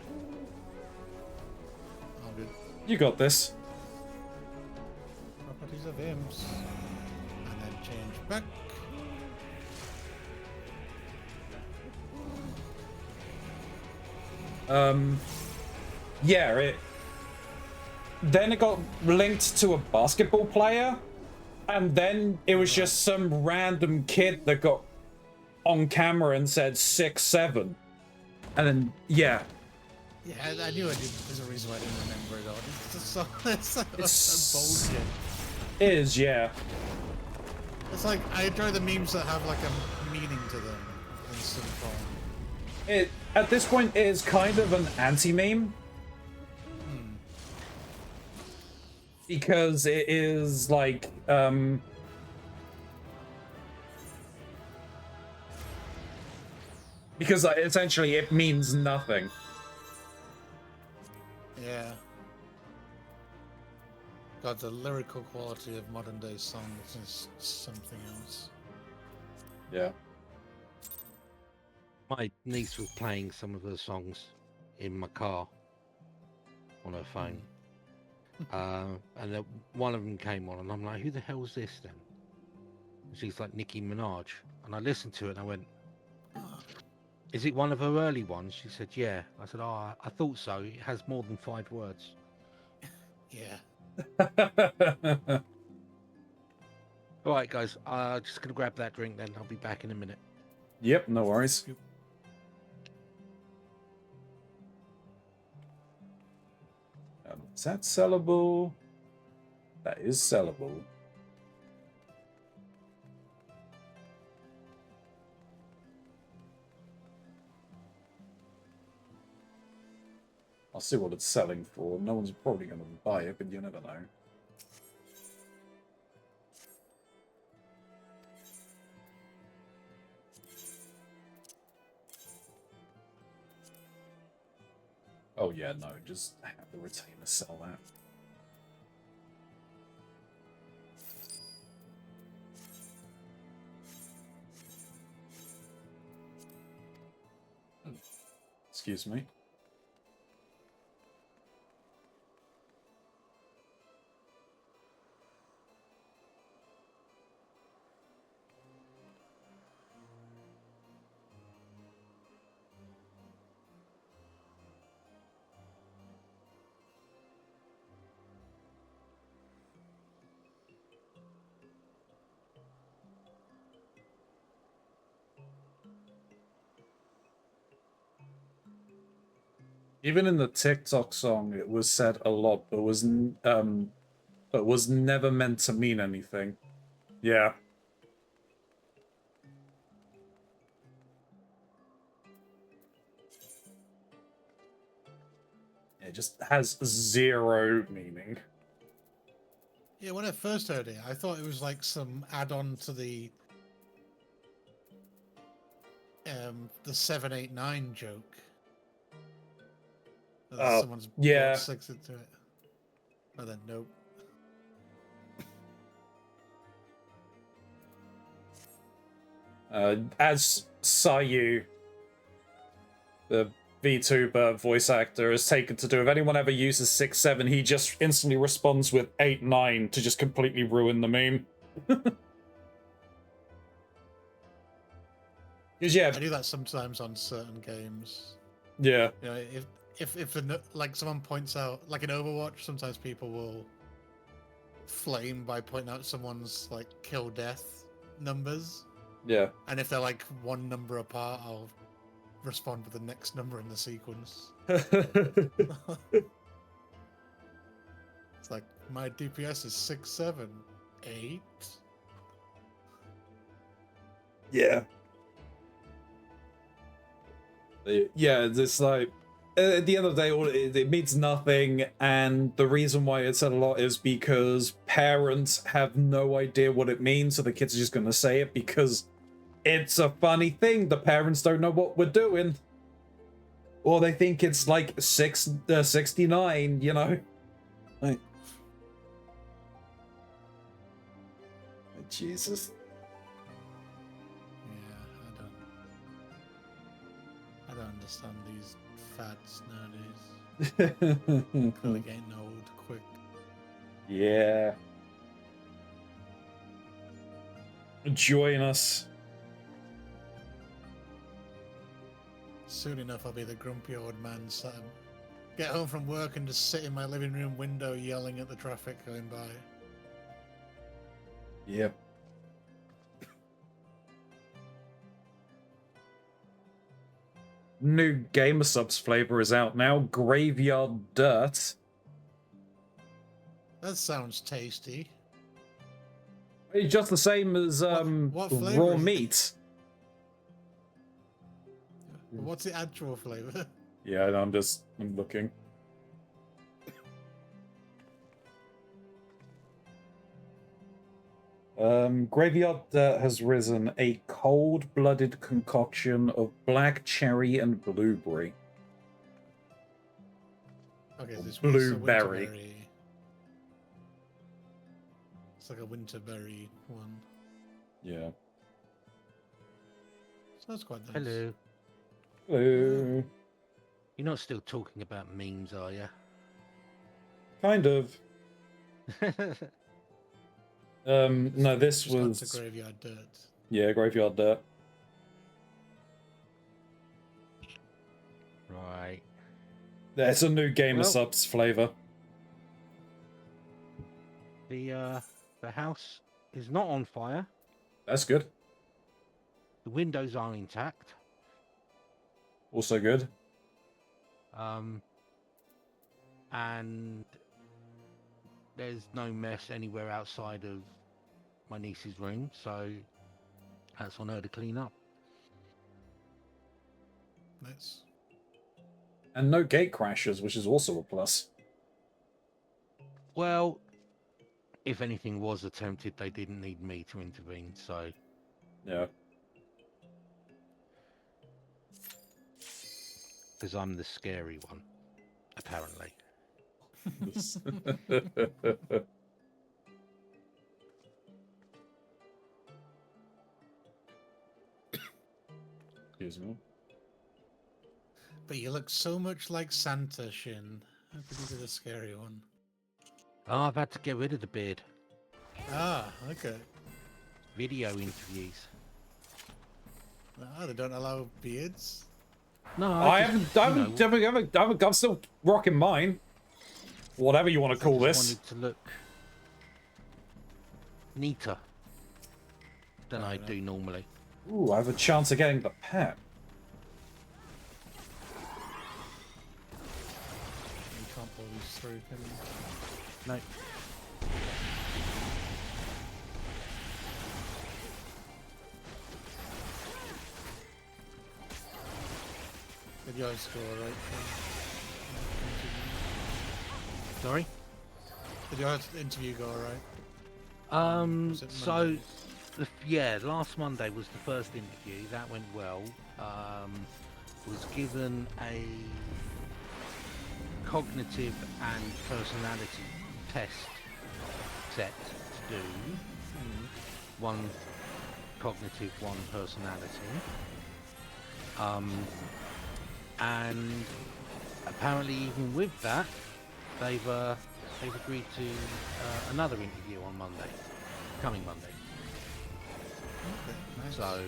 Speaker 12: All good.
Speaker 1: You got this.
Speaker 12: Properties of imps. And then change back.
Speaker 1: Yeah, then it got linked to a basketball player, and then it was just some random kid that got on camera and said 6, 7. And then, yeah.
Speaker 12: Yeah, I knew I did. There's a reason why I didn't remember it all. It's bullshit.
Speaker 1: It is, yeah.
Speaker 12: It's like, I enjoy the memes that have like a meaning to them in some form.
Speaker 1: It, at this point, it is kind of an anti-meme. Because it is like, because essentially it means nothing.
Speaker 12: Yeah. God, the lyrical quality of modern day songs is something else.
Speaker 1: Yeah.
Speaker 2: My niece was playing some of the songs in my car on her phone. And then one of them came on, and I'm like, who the hell's this then? And she's like, Nicki Minaj. And I listened to it, and I went, is it one of her early ones? She said, yeah. I said, oh, I thought so. It has more than 5 words.
Speaker 12: Yeah.
Speaker 2: All right, guys. Just going to grab that drink then. I'll be back in a minute.
Speaker 1: Yep, no worries. Is that sellable? That is sellable. I'll see what it's selling for. No one's probably going to buy it, but you never know. Oh yeah, no, just have the retainer sell that. Excuse me. Even in the TikTok song, it was said a lot, but was never meant to mean anything. Yeah. It just has zero meaning.
Speaker 12: Yeah, when I first heard it, I thought it was like some add-on to the 789 joke. Someone's
Speaker 1: yeah.
Speaker 12: brought 6 into it. But then nope.
Speaker 1: As Sayu, the VTuber voice actor, is taken to do, if anyone ever uses 6-7, he just instantly responds with 8-9 to just completely ruin the meme. Yeah,
Speaker 12: I do that sometimes on certain games.
Speaker 1: Yeah.
Speaker 12: You know, if like someone points out, like in Overwatch, sometimes people will flame by pointing out someone's like kill death numbers.
Speaker 1: Yeah.
Speaker 12: And if they're like one number apart, I'll respond with the next number in the sequence. It's like my DPS is 6, 7, 8.
Speaker 1: Yeah. Yeah, it's like at the end of the day, it means nothing, and the reason why it's said a lot is because parents have no idea what it means, so the kids are just going to say it because it's a funny thing. The parents don't know what we're doing, or they think it's like 69, you know. Like, Jesus.
Speaker 12: I don't understand these fads nowadays. Clearly getting old quick.
Speaker 1: Yeah. Join us.
Speaker 12: Soon enough, I'll be the grumpy old man. Get home from work and just sit in my living room window yelling at the traffic going by.
Speaker 1: Yep. New Gamer Subs flavor is out now. Graveyard Dirt.
Speaker 12: That sounds tasty.
Speaker 1: It's just the same as
Speaker 12: what
Speaker 1: raw meat.
Speaker 12: What's the actual flavor?
Speaker 1: Yeah, I'm looking. Graveyard Dirt has risen a cold-blooded concoction of black cherry and blueberry.
Speaker 12: Okay, this
Speaker 1: blueberry.
Speaker 12: It's like a winterberry one.
Speaker 1: Yeah.
Speaker 12: So that's quite nice.
Speaker 2: Hello.
Speaker 1: Hello.
Speaker 2: You're not still talking about memes, are you?
Speaker 1: Kind of. No, this was
Speaker 12: the Graveyard Dirt.
Speaker 1: Yeah, Graveyard Dirt.
Speaker 2: Right.
Speaker 1: Yeah, it's a new Gamer Subs flavor.
Speaker 2: The house is not on fire.
Speaker 1: That's good.
Speaker 2: The windows are intact.
Speaker 1: Also good.
Speaker 2: And there's no mess anywhere outside of my niece's room, so that's on her to clean up.
Speaker 12: Nice.
Speaker 1: And no gate crashes, which is also a plus.
Speaker 2: Well, if anything was attempted, they didn't need me to intervene, so...
Speaker 1: Yeah.
Speaker 2: Because I'm the scary one, apparently.
Speaker 1: Excuse me.
Speaker 12: But you look so much like Santa, Shin. How could you be the scary one?
Speaker 2: Oh, I've had to get rid of the beard.
Speaker 12: Ah, okay.
Speaker 2: Video interviews.
Speaker 12: Ah, they don't allow beards?
Speaker 2: No,
Speaker 1: I'm still rocking mine. Whatever you want to call this.
Speaker 2: I wanted to look neater than I do normally.
Speaker 1: Ooh, I have a chance of getting the pet.
Speaker 12: You can't pull these through, can you?
Speaker 2: No.
Speaker 12: Did yours score right?
Speaker 2: Sorry?
Speaker 12: Did your interview go alright?
Speaker 2: So, last Monday was the first interview. That went well. Was given a cognitive and personality test set to do. One cognitive, one personality. And apparently even with that, they've agreed to another interview on Monday, coming Monday.
Speaker 12: Okay, nice.
Speaker 2: So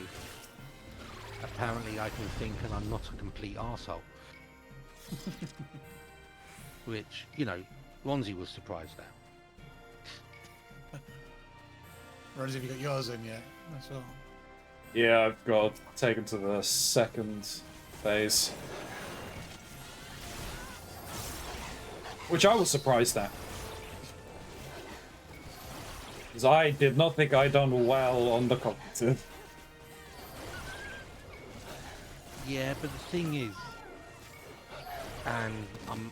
Speaker 2: apparently I can think and I'm not a complete arsehole. Which, you know, Keronzi was surprised at.
Speaker 12: Ronzi, have you got yours in yet? That's all.
Speaker 1: Yeah, I've got taken to the second phase. Which I was surprised at. Because I did not think I'd done well on the cognitive.
Speaker 2: Yeah, but the thing is, and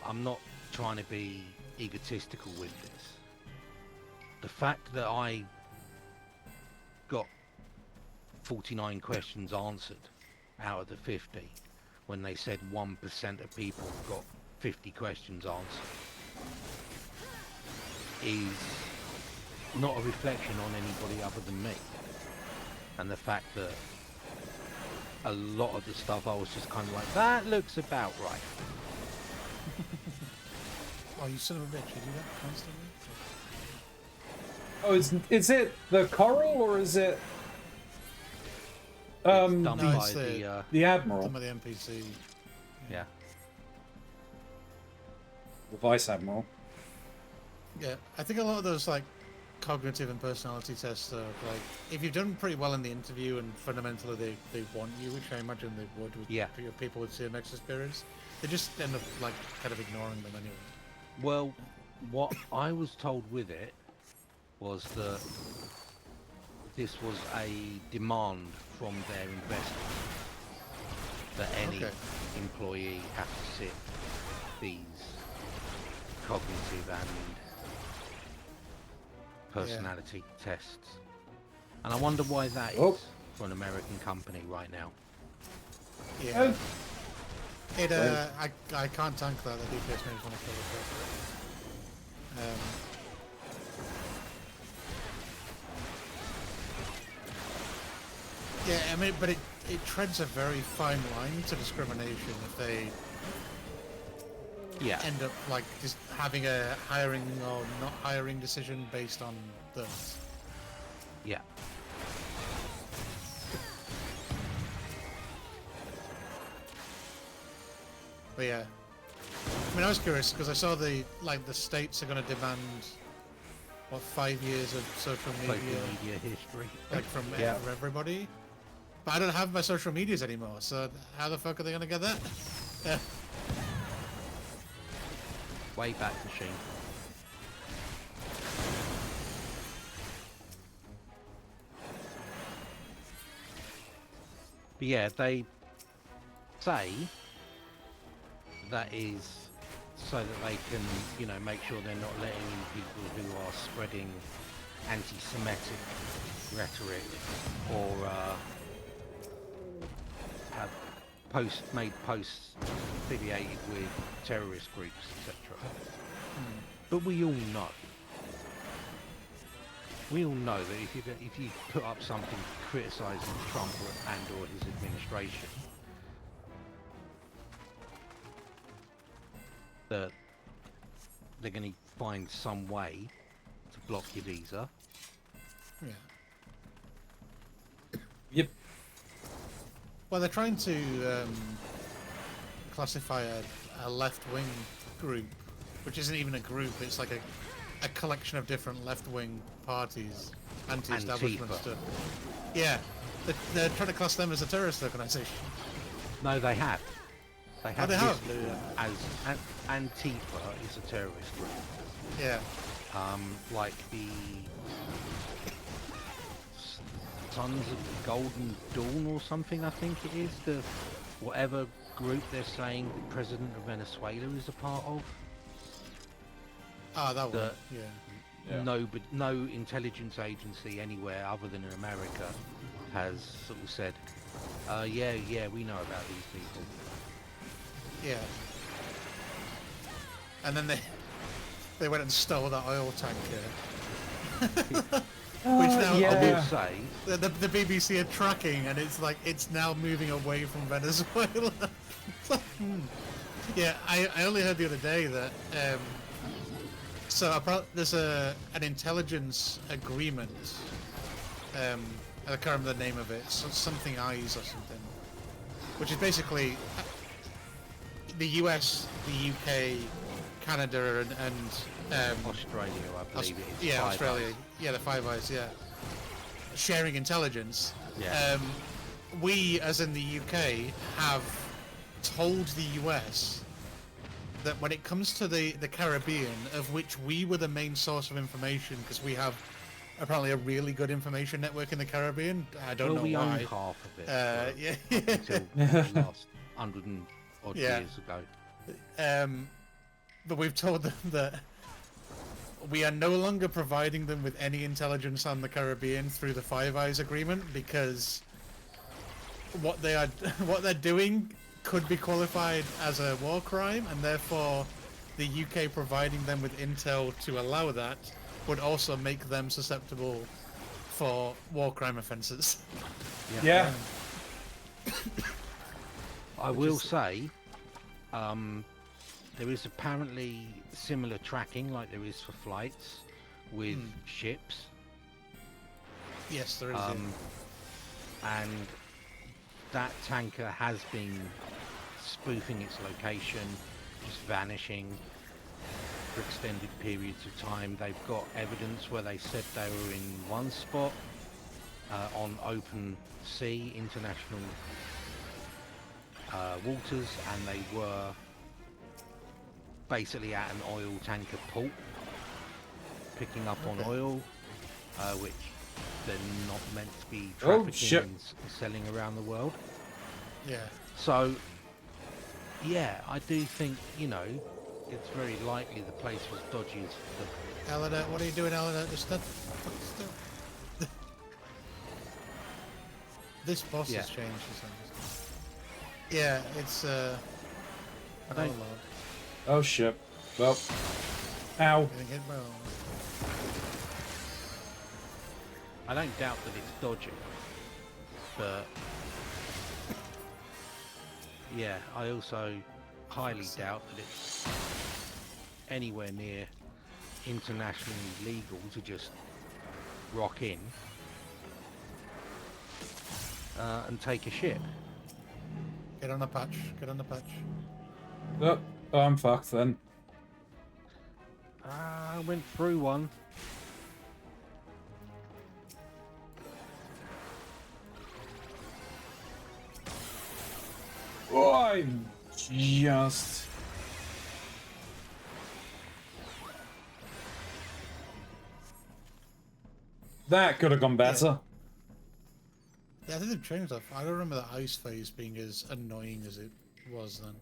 Speaker 2: I'm not trying to be egotistical with this, the fact that I got 49 questions answered out of the 50 when they said 1% of people got 50 questions answered is not a reflection on anybody other than me, and the fact that a lot of the stuff I was just kind of like, that looks about right.
Speaker 12: Oh, you son of a bitch, you do that constantly?
Speaker 1: Oh, is it the coral or is it
Speaker 2: Done
Speaker 12: No,
Speaker 2: by
Speaker 12: it's
Speaker 2: the
Speaker 1: Admiral?
Speaker 12: Some of the NPC.
Speaker 2: yeah.
Speaker 1: The Vice Admiral.
Speaker 12: Yeah, I think a lot of those like cognitive and personality tests are like, if you've done pretty well in the interview and fundamentally they want you, which I imagine they would with people with CMX experience, they just end up like kind of ignoring them anyway.
Speaker 2: Well, what I was told with it was that this was a demand from their investors that any employee have to sit these cognitive and personality tests. And I wonder why that is for an American company right now.
Speaker 12: Yeah. I can't tank that. The DPS makes want to kill it. Yeah, I mean, but it treads a very fine line to discrimination if they end up like just having a hiring or not hiring decision based on those.
Speaker 2: Yeah.
Speaker 12: But yeah, I mean, I was curious because I saw the states are going to demand what 5 years of social media
Speaker 2: history,
Speaker 12: like from everybody. But I don't have my social medias anymore, so how the fuck are they going to get that?
Speaker 2: Way back machine. But yeah, they say that is so that they can, you know, make sure they're not letting in people who are spreading anti-Semitic rhetoric or have made posts affiliated with terrorist groups, etc. But we all know that if you put up something criticising Trump and/or his administration, that they're going to find some way to block your visa.
Speaker 12: Yeah.
Speaker 1: Yep.
Speaker 12: Well, they're trying to classify a left-wing group, which isn't even a group, it's like a collection of different left-wing parties, anti-establishment
Speaker 2: Antifa.
Speaker 12: stuff. Yeah, they're trying to class them as a terrorist organisation.
Speaker 2: No, they have. They have.
Speaker 12: They have?
Speaker 2: As Antifa is a terrorist group.
Speaker 12: Yeah.
Speaker 2: Like the Sons of the Golden Dawn or something, I think it is. The whatever group they're saying the president of Venezuela is a part of.
Speaker 12: Ah, that one. Yeah.
Speaker 2: No intelligence agency anywhere other than in America has sort of said, yeah, we know about these people.
Speaker 12: Yeah. And then they went and stole that oil tanker. Which now
Speaker 2: I will say
Speaker 12: the BBC are tracking, and it's like it's now moving away from Venezuela. Yeah, I only heard the other day that there's an intelligence agreement. I can't remember the name of it. Something eyes or something, which is basically the US, the UK, Canada, and
Speaker 2: Australia, I believe it is.
Speaker 12: Yeah, Australia. Yeah, the Five Eyes. Yeah, sharing intelligence.
Speaker 2: Yeah.
Speaker 12: We, as in the UK, have told the US that when it comes to the Caribbean, of which we were the main source of information, because we have apparently a really good information network in the Caribbean. I don't know
Speaker 2: we
Speaker 12: why.
Speaker 2: owned half of it.
Speaker 12: Yeah.
Speaker 2: Until the last 100 and odd years ago.
Speaker 12: But we've told them that we are no longer providing them with any intelligence on the Caribbean through the Five Eyes agreement, because what they're doing could be qualified as a war crime, and therefore the UK providing them with intel to allow that would also make them susceptible for war crime offences.
Speaker 1: Yeah.
Speaker 2: I will say, there is apparently similar tracking like there is for flights with ships.
Speaker 12: Yes, there is.
Speaker 2: And that tanker has been spoofing its location, just vanishing for extended periods of time. They've got evidence where they said they were in one spot on open sea, international waters, and they were basically at an oil tanker port picking up on oil, which they're not meant to be trafficking and selling around the world.
Speaker 12: Yeah.
Speaker 2: So, yeah, I do think, it's very likely the place was dodgy as the...
Speaker 12: Eleanor, what are you doing, Eleanor? This boss has changed for some reason. Yeah, it's
Speaker 2: I don't...
Speaker 1: Oh shit. Well. Ow.
Speaker 2: I don't doubt that it's dodgy, but yeah, I also highly doubt that it's anywhere near internationally legal to just rock in and take a ship.
Speaker 12: Get on the patch. Get on the patch.
Speaker 1: Oh, I'm fucked then.
Speaker 2: I went through one.
Speaker 1: Oh, I'm just... That could have gone better.
Speaker 12: Yeah, I think they've changed stuff. I don't remember the ice phase being as annoying as it was then.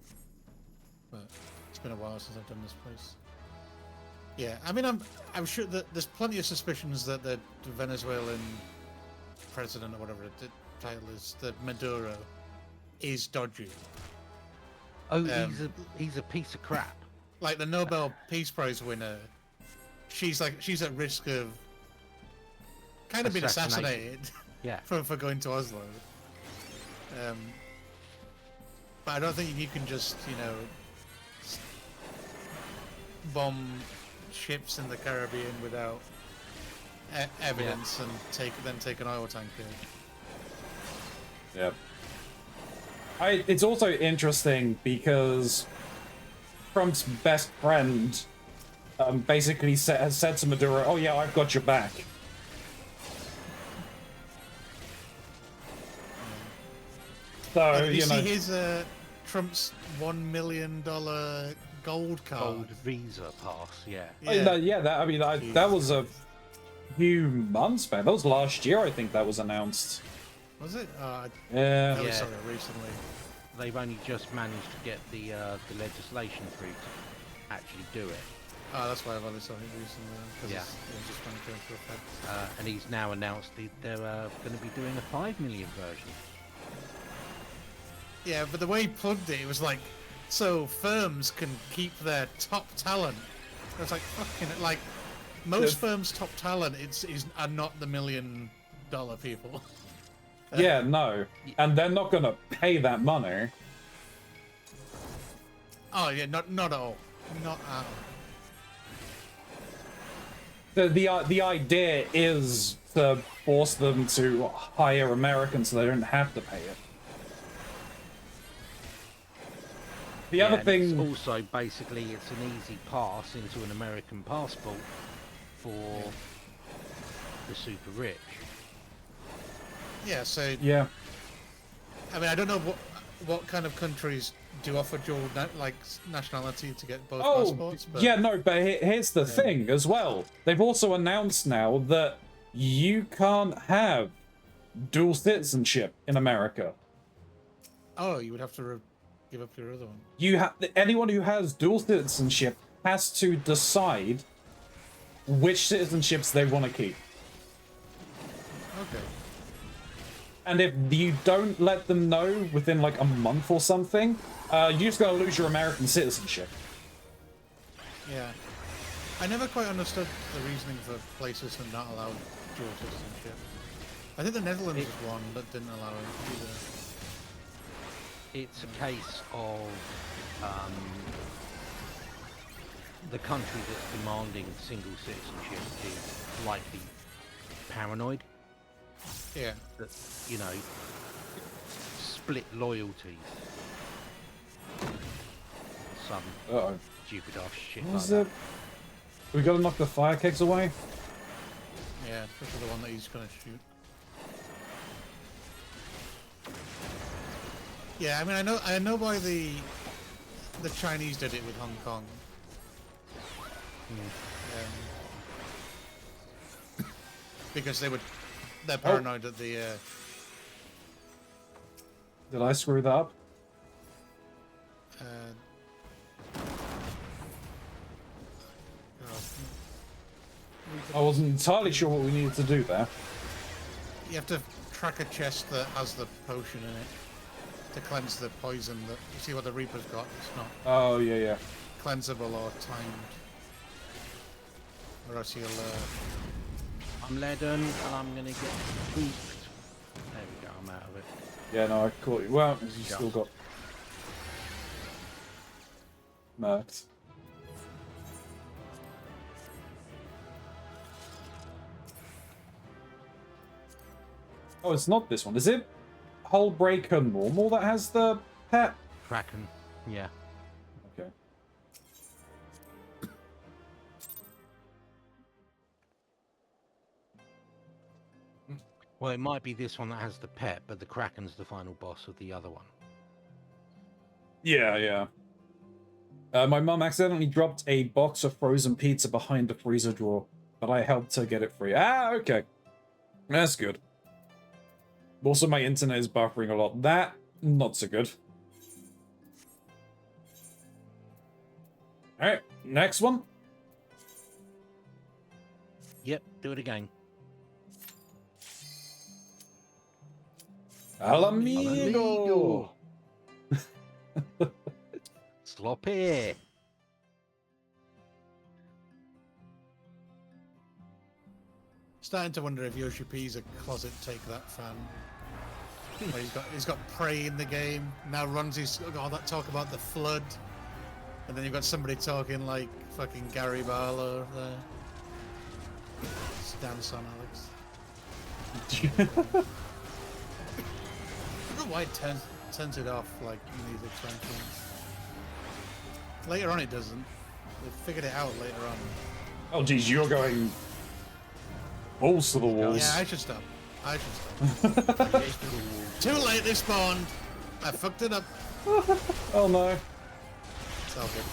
Speaker 12: But it's been a while since I've done this place. Yeah, I mean, I'm sure that there's plenty of suspicions that the Venezuelan president, or whatever the title is, the Maduro, is dodgy.
Speaker 2: Oh, he's a piece of crap.
Speaker 12: Like the Nobel Peace Prize winner, she's at risk of kind of being assassinated.
Speaker 2: Yeah.
Speaker 12: for going to Oslo. But I don't think you can just, bomb ships in the Caribbean without evidence and take an oil tanker.
Speaker 1: Yep. It's also interesting because Trump's best friend basically has said to Maduro, "Oh yeah, I've got your back." So
Speaker 12: did you see his Trump's $1 million gold card?
Speaker 2: Gold Visa pass, yeah.
Speaker 1: That was a few months back. That was last year, I think that was announced.
Speaker 12: Was it?
Speaker 1: Yeah.
Speaker 12: I saw it recently.
Speaker 2: they've only just managed to get the legislation through to actually do it.
Speaker 12: Oh, that's why I've only saw it recently.
Speaker 2: Yeah.
Speaker 12: It's just going to go into effect.
Speaker 2: And he's now announced they're going to be doing a 5 million version.
Speaker 12: Yeah, but the way he plugged it, it was like, so firms can keep their top talent. It was like, fucking, like, most firms' top talent are not the $1 million people.
Speaker 1: Yeah, no. And they're not going to pay that money.
Speaker 12: Oh, yeah, not at all. Not at all.
Speaker 1: The idea is to force them to hire Americans so they don't have to pay it. The other thing...
Speaker 2: It's also, basically, it's an easy pass into an American passport for the super rich.
Speaker 12: Yeah, so...
Speaker 1: Yeah.
Speaker 12: I mean, I don't know what kind of countries do offer dual nationality to get both passports. But...
Speaker 1: yeah, no, but here's the thing as well. They've also announced now that you can't have dual citizenship in America.
Speaker 12: Oh, you would have to give up your other one.
Speaker 1: Anyone who has dual citizenship has to decide which citizenships they want to keep.
Speaker 12: Okay.
Speaker 1: And if you don't let them know within like a month or something, you're just going to lose your American citizenship.
Speaker 12: Yeah. I never quite understood the reasoning for places to not allow dual citizenship. I think the Netherlands is one that didn't allow it either.
Speaker 2: It's a case of the country that's demanding single citizenship is likely paranoid.
Speaker 12: Yeah.
Speaker 2: That, you know, split loyalties. Some stupid ass shit like that.
Speaker 1: We gotta knock the fire kegs away?
Speaker 12: Yeah, especially the one that he's gonna shoot. Yeah, I mean, I know why the Chinese did it with Hong Kong. Because they're paranoid at the.
Speaker 1: Did I screw that up? I wasn't entirely sure what we needed to do there.
Speaker 12: You have to track a chest that has the potion in it to cleanse the poison. That you see what the Reaper's got. It's not.
Speaker 1: Oh yeah.
Speaker 12: Cleansable or timed, or else you'll.
Speaker 2: I'm leaden and I'm gonna get booped. There we go. I'm out of it.
Speaker 1: Yeah, no, I caught you. Well, you still got murked. Oh, it's not this one. Is it Hullbreaker Normal that has the pet?
Speaker 2: Kraken, yeah.
Speaker 1: Okay.
Speaker 2: Well, it might be this one that has the pet, but the Kraken's the final boss of the other one.
Speaker 1: Yeah. My mum accidentally dropped a box of frozen pizza behind the freezer drawer, but I helped her get it free. Ah, okay. That's good. Also, my internet is buffering a lot. That, not so good. Alright, next one.
Speaker 2: Yep, do it again.
Speaker 1: Al amigo!
Speaker 2: Sloppy!
Speaker 12: Starting to wonder if Yoshi P's a closet Take That fan. He's got Prey in the game. Now Ronzi's got all that talk about the flood. And then you've got somebody talking like fucking Gary Barlow there. Just dance on, Alex. I don't know why it turns it off like in these expansions. Later on it doesn't. They figured it out later on.
Speaker 1: Oh geez, you're going balls to the walls.
Speaker 12: Yeah, I should stop. Too late, they spawned. I fucked it up.
Speaker 1: Oh no.
Speaker 12: It's all good.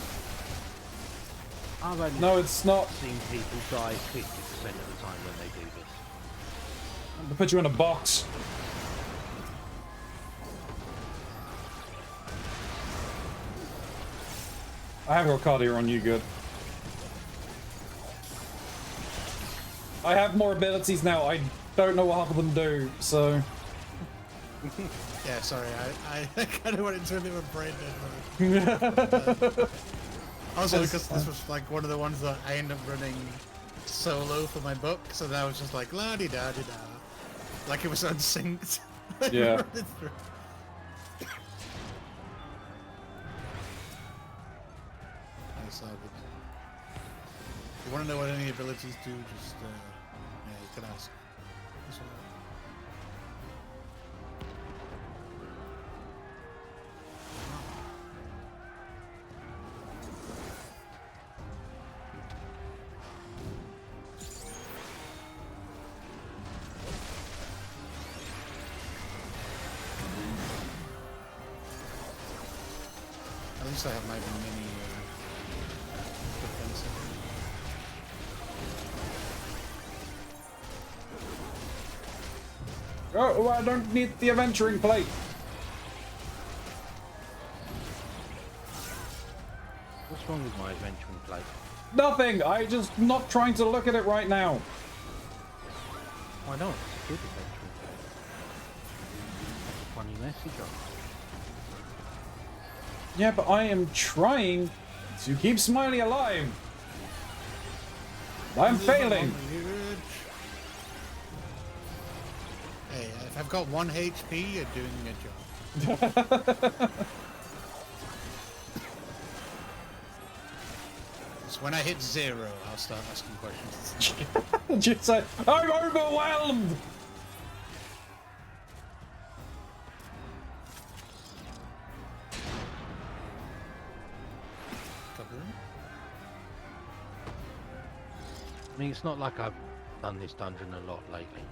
Speaker 2: I've only
Speaker 1: no, it's not.
Speaker 2: Seen people die 50% of the time when they do this.
Speaker 1: They put you in a box. I have got Cardia on you, good. I have more abilities now. I don't know what half of them do, so...
Speaker 12: Yeah, sorry, I kind of went into a bit of a brain dead mode. Also, because this was like one of the ones that I ended up running solo for my book, so that was just like la-di-da-di-da. Like it was unsynced.
Speaker 1: Yeah.
Speaker 12: Nice, if you want to know what any abilities do, just yeah, you can ask. That's all right. At least I have my mini defensive.
Speaker 1: Oh, I don't need the adventuring plate.
Speaker 2: What's wrong with my adventuring plate?
Speaker 1: Nothing. I just not trying to look at it right now.
Speaker 2: Why not? It's a good adventuring plate. Funny message on it.
Speaker 1: Yeah, but I am trying to keep Smiley alive. I'm failing.
Speaker 12: Hey, if I've got 1 HP, you're doing a job. So when I hit 0, I'll start asking questions.
Speaker 1: Just say, I'm overwhelmed.
Speaker 2: I mean, it's not like I've done this dungeon a lot lately.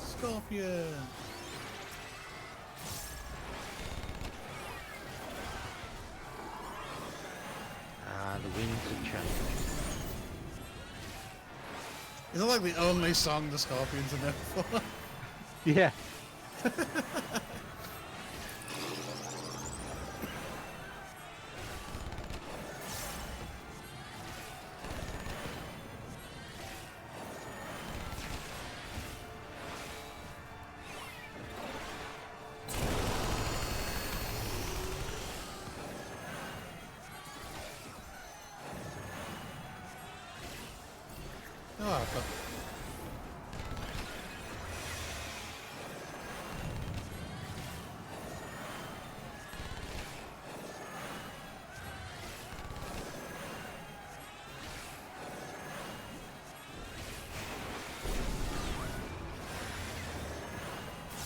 Speaker 12: Scorpion!
Speaker 2: Ah, the winds have changed.
Speaker 12: Is it like the only song the Scorpions are known for?
Speaker 2: Yeah.
Speaker 12: Oh, but...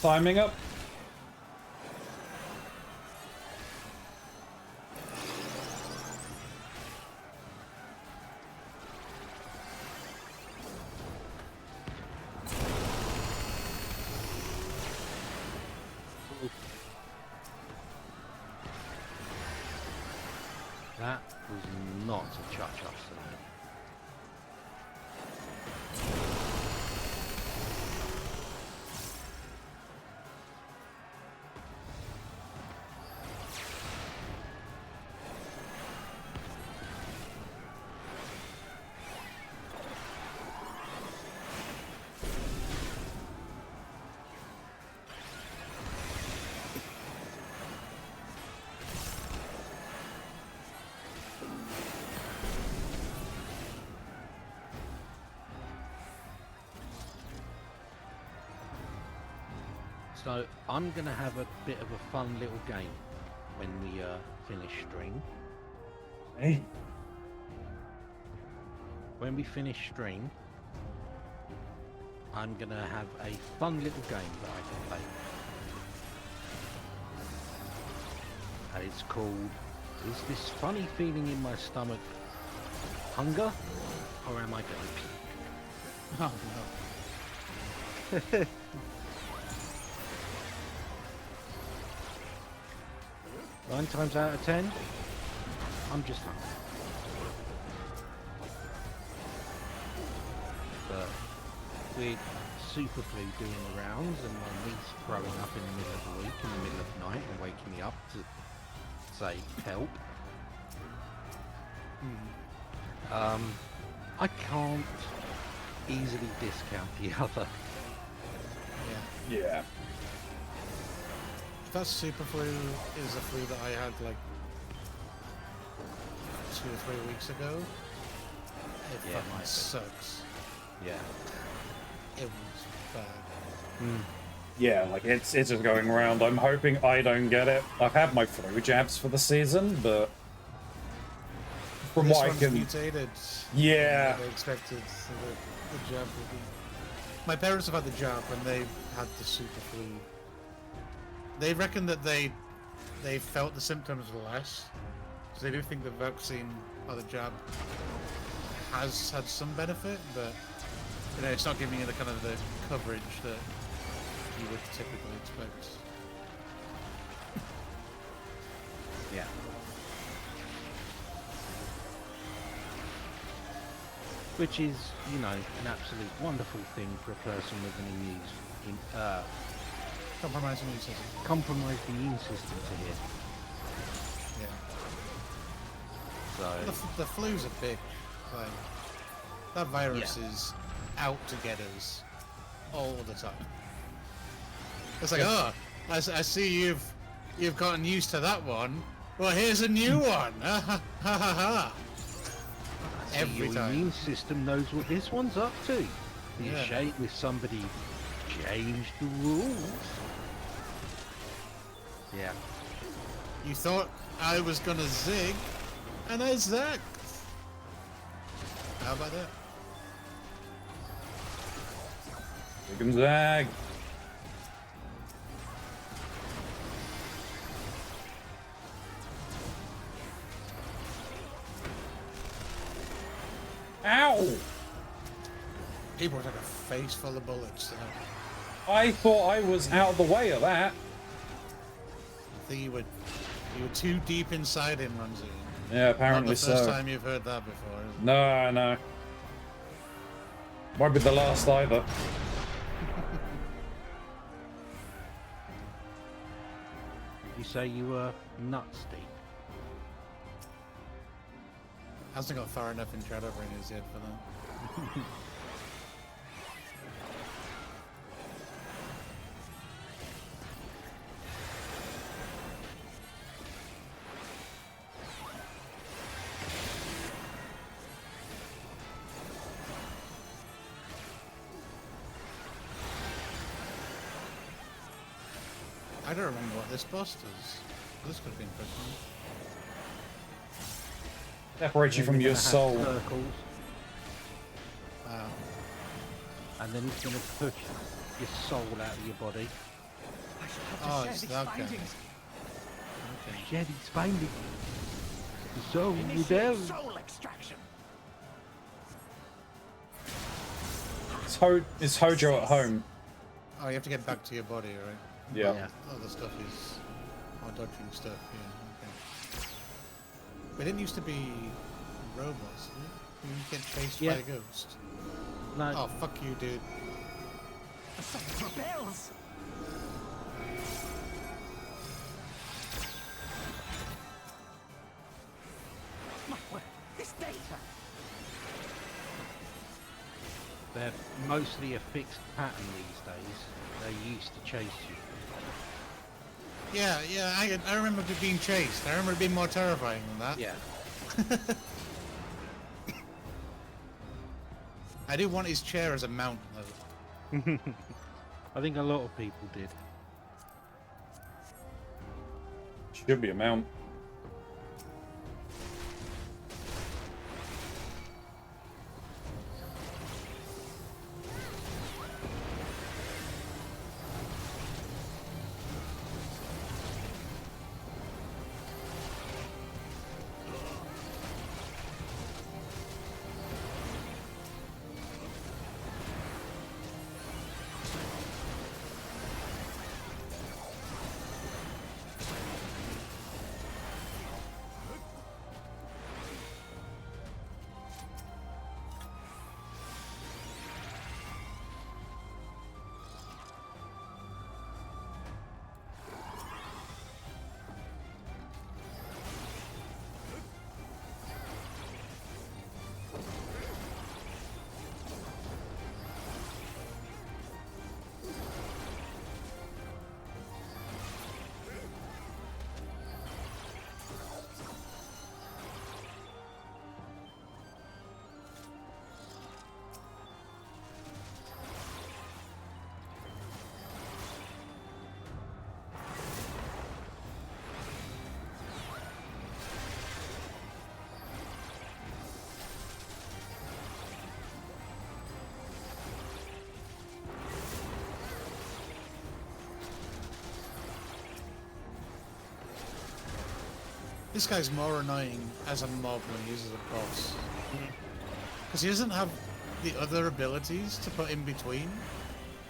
Speaker 1: Timing up.
Speaker 2: That was not a cha-cha slam. So I'm going to have a bit of a fun little game when we finish stream.
Speaker 1: Hey.
Speaker 2: When we finish stream, I'm going to have a fun little game that I can play. And it's called, is this funny feeling in my stomach hunger, or am I going to puke?
Speaker 12: Oh no.
Speaker 2: 9 times out of 10, I'm just hungry. But with super flu doing the rounds and my niece throwing up in the middle of the week, in the middle of the night, and waking me up to say help. I can't easily discount the other.
Speaker 1: Yeah.
Speaker 12: That super flu is a flu that I had like 2 or 3 weeks ago. It fucking sucks.
Speaker 2: Yeah.
Speaker 12: It was bad.
Speaker 1: Yeah, like it's just going around. I'm hoping I don't get it. I've had my flu jabs for the season, but from
Speaker 12: this
Speaker 1: what I
Speaker 12: one's
Speaker 1: can,
Speaker 12: mutated.
Speaker 1: yeah,
Speaker 12: They expected the jab would be. My parents have had the jab when they had the super flu. They reckon that they felt the symptoms less, so they do think the vaccine or the jab has had some benefit, but you know it's not giving you the kind of the coverage that you would typically expect.
Speaker 2: Yeah. Which is, you know, an absolute wonderful thing for a person with an
Speaker 12: Compromised immune system.
Speaker 2: Compromised immune system to hear.
Speaker 12: Yeah.
Speaker 2: So
Speaker 12: The flu's a big, like, that virus is out to get us all the time. It's like, oh, I see you've gotten used to that one. Well, here's a new one. Ha ha ha. Every
Speaker 2: your
Speaker 12: time.
Speaker 2: immune system knows what this one's up to. You
Speaker 12: Yeah.
Speaker 2: shake with somebody changed the rules. Yeah.
Speaker 12: You thought I was gonna zig, and I zagged. How about that?
Speaker 1: we can zag. Ow!
Speaker 12: People took a face full of bullets.
Speaker 1: I thought I was out of the way of that.
Speaker 12: I think you were too deep inside him, Runzi.
Speaker 1: Yeah, apparently
Speaker 12: Not the first
Speaker 1: so.
Speaker 12: time you've heard that before. Is it?
Speaker 1: No, no. Won't be the last either.
Speaker 2: You say you were nuts deep.
Speaker 12: Hasn't got far enough in Shadowbringers yet for that. I don't remember what this boss does. This could have been interesting.
Speaker 1: Separates you from your soul.
Speaker 2: Circles. And then it's going to push your soul out of your body.
Speaker 12: Oh, it's that guy. Okay.
Speaker 2: Share these findings. The soul rebel.
Speaker 10: Soul extraction.
Speaker 1: Is Hojo at home?
Speaker 12: Oh, you have to get back to your body, right?
Speaker 1: Yeah.
Speaker 12: Other stuff is more dodging stuff, yeah, okay. But it didn't used to be robots, did it? You get chased by a ghost.
Speaker 2: No.
Speaker 12: Oh, fuck you, dude.
Speaker 10: The soul rebels. My word, this data.
Speaker 2: They're mostly a fixed pattern these days. They used to chase you.
Speaker 12: Yeah, I remember being chased. I remember it being more terrifying than that.
Speaker 2: Yeah.
Speaker 12: I do want his chair as a mount, though.
Speaker 2: I think a lot of people did.
Speaker 1: Should be a mount.
Speaker 12: This guy's more annoying as a mob than he is as a boss. Because he doesn't have the other abilities to put in between.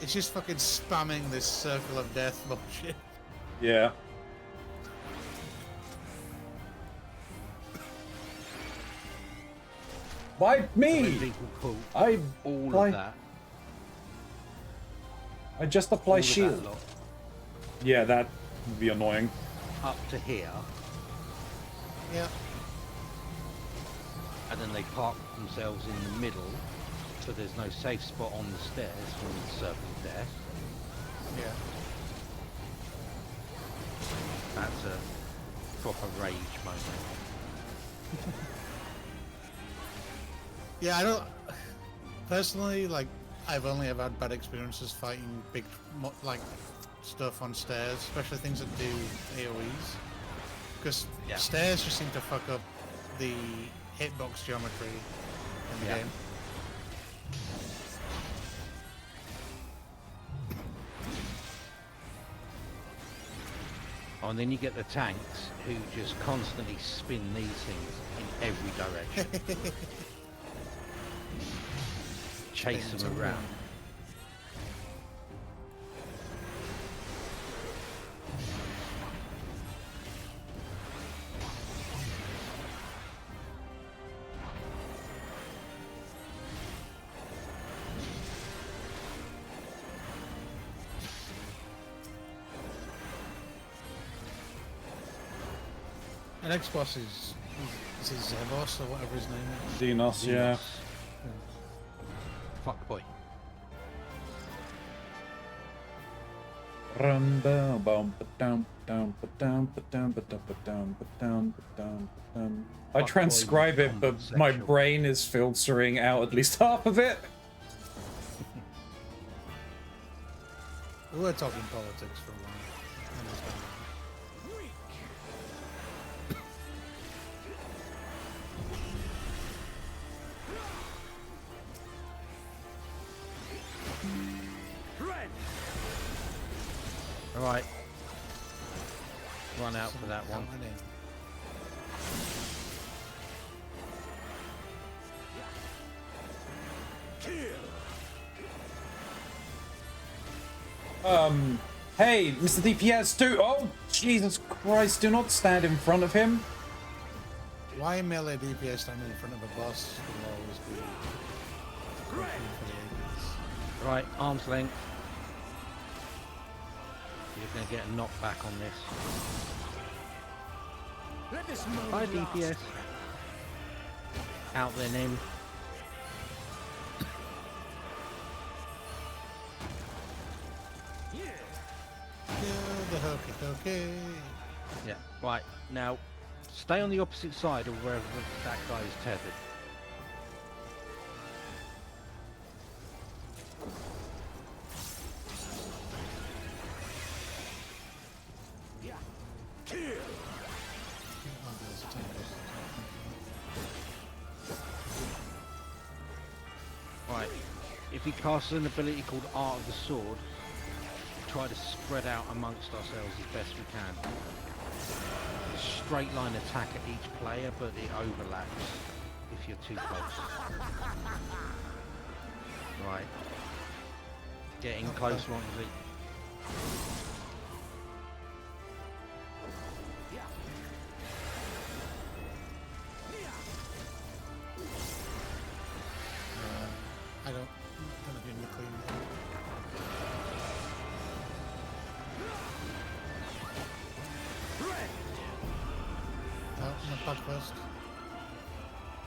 Speaker 12: It's just fucking spamming this circle of death bullshit.
Speaker 1: Yeah. Why me? I
Speaker 2: all
Speaker 1: apply...
Speaker 2: of that.
Speaker 1: I just apply shield. Yeah, that would be annoying.
Speaker 2: Up to here.
Speaker 12: Yeah.
Speaker 2: And then they park themselves in the middle, so there's no safe spot on the stairs from the circle of death.
Speaker 12: Yeah.
Speaker 2: That's a proper rage moment.
Speaker 12: Yeah, I don't... Personally, like, I've only ever had bad experiences fighting big, like, stuff on stairs, especially things that do AoEs. Because stairs just seem to fuck up the hitbox geometry in the game.
Speaker 2: Oh, and then you get the tanks who just constantly spin these things in every direction. Chase them around.
Speaker 12: The next boss is it Zevos or whatever his name is?
Speaker 1: Xenos, yeah.
Speaker 2: Fuck boy.
Speaker 1: I transcribe it, but my brain is filtering out at least half of it.
Speaker 12: We were talking politics for a while.
Speaker 2: Alright. Run out for that one.
Speaker 1: Hey, Mr. DPS, oh, Jesus Christ, do not stand in front of him.
Speaker 12: Why melee DPS standing in front of a boss will always be...
Speaker 2: Right, arm's length. You're going to get a knockback on this. Hi, DPS. Out then in.
Speaker 12: Okay.
Speaker 2: Yeah, right. Now, stay on the opposite side of wherever that guy is tethered. Right. If he casts an ability called Art of the Sword, try to spread out amongst ourselves as best we can. A straight line attack at each player, but it overlaps if you're too close. Right. Getting closer on the...
Speaker 12: I don't know if you're clean. Not back first.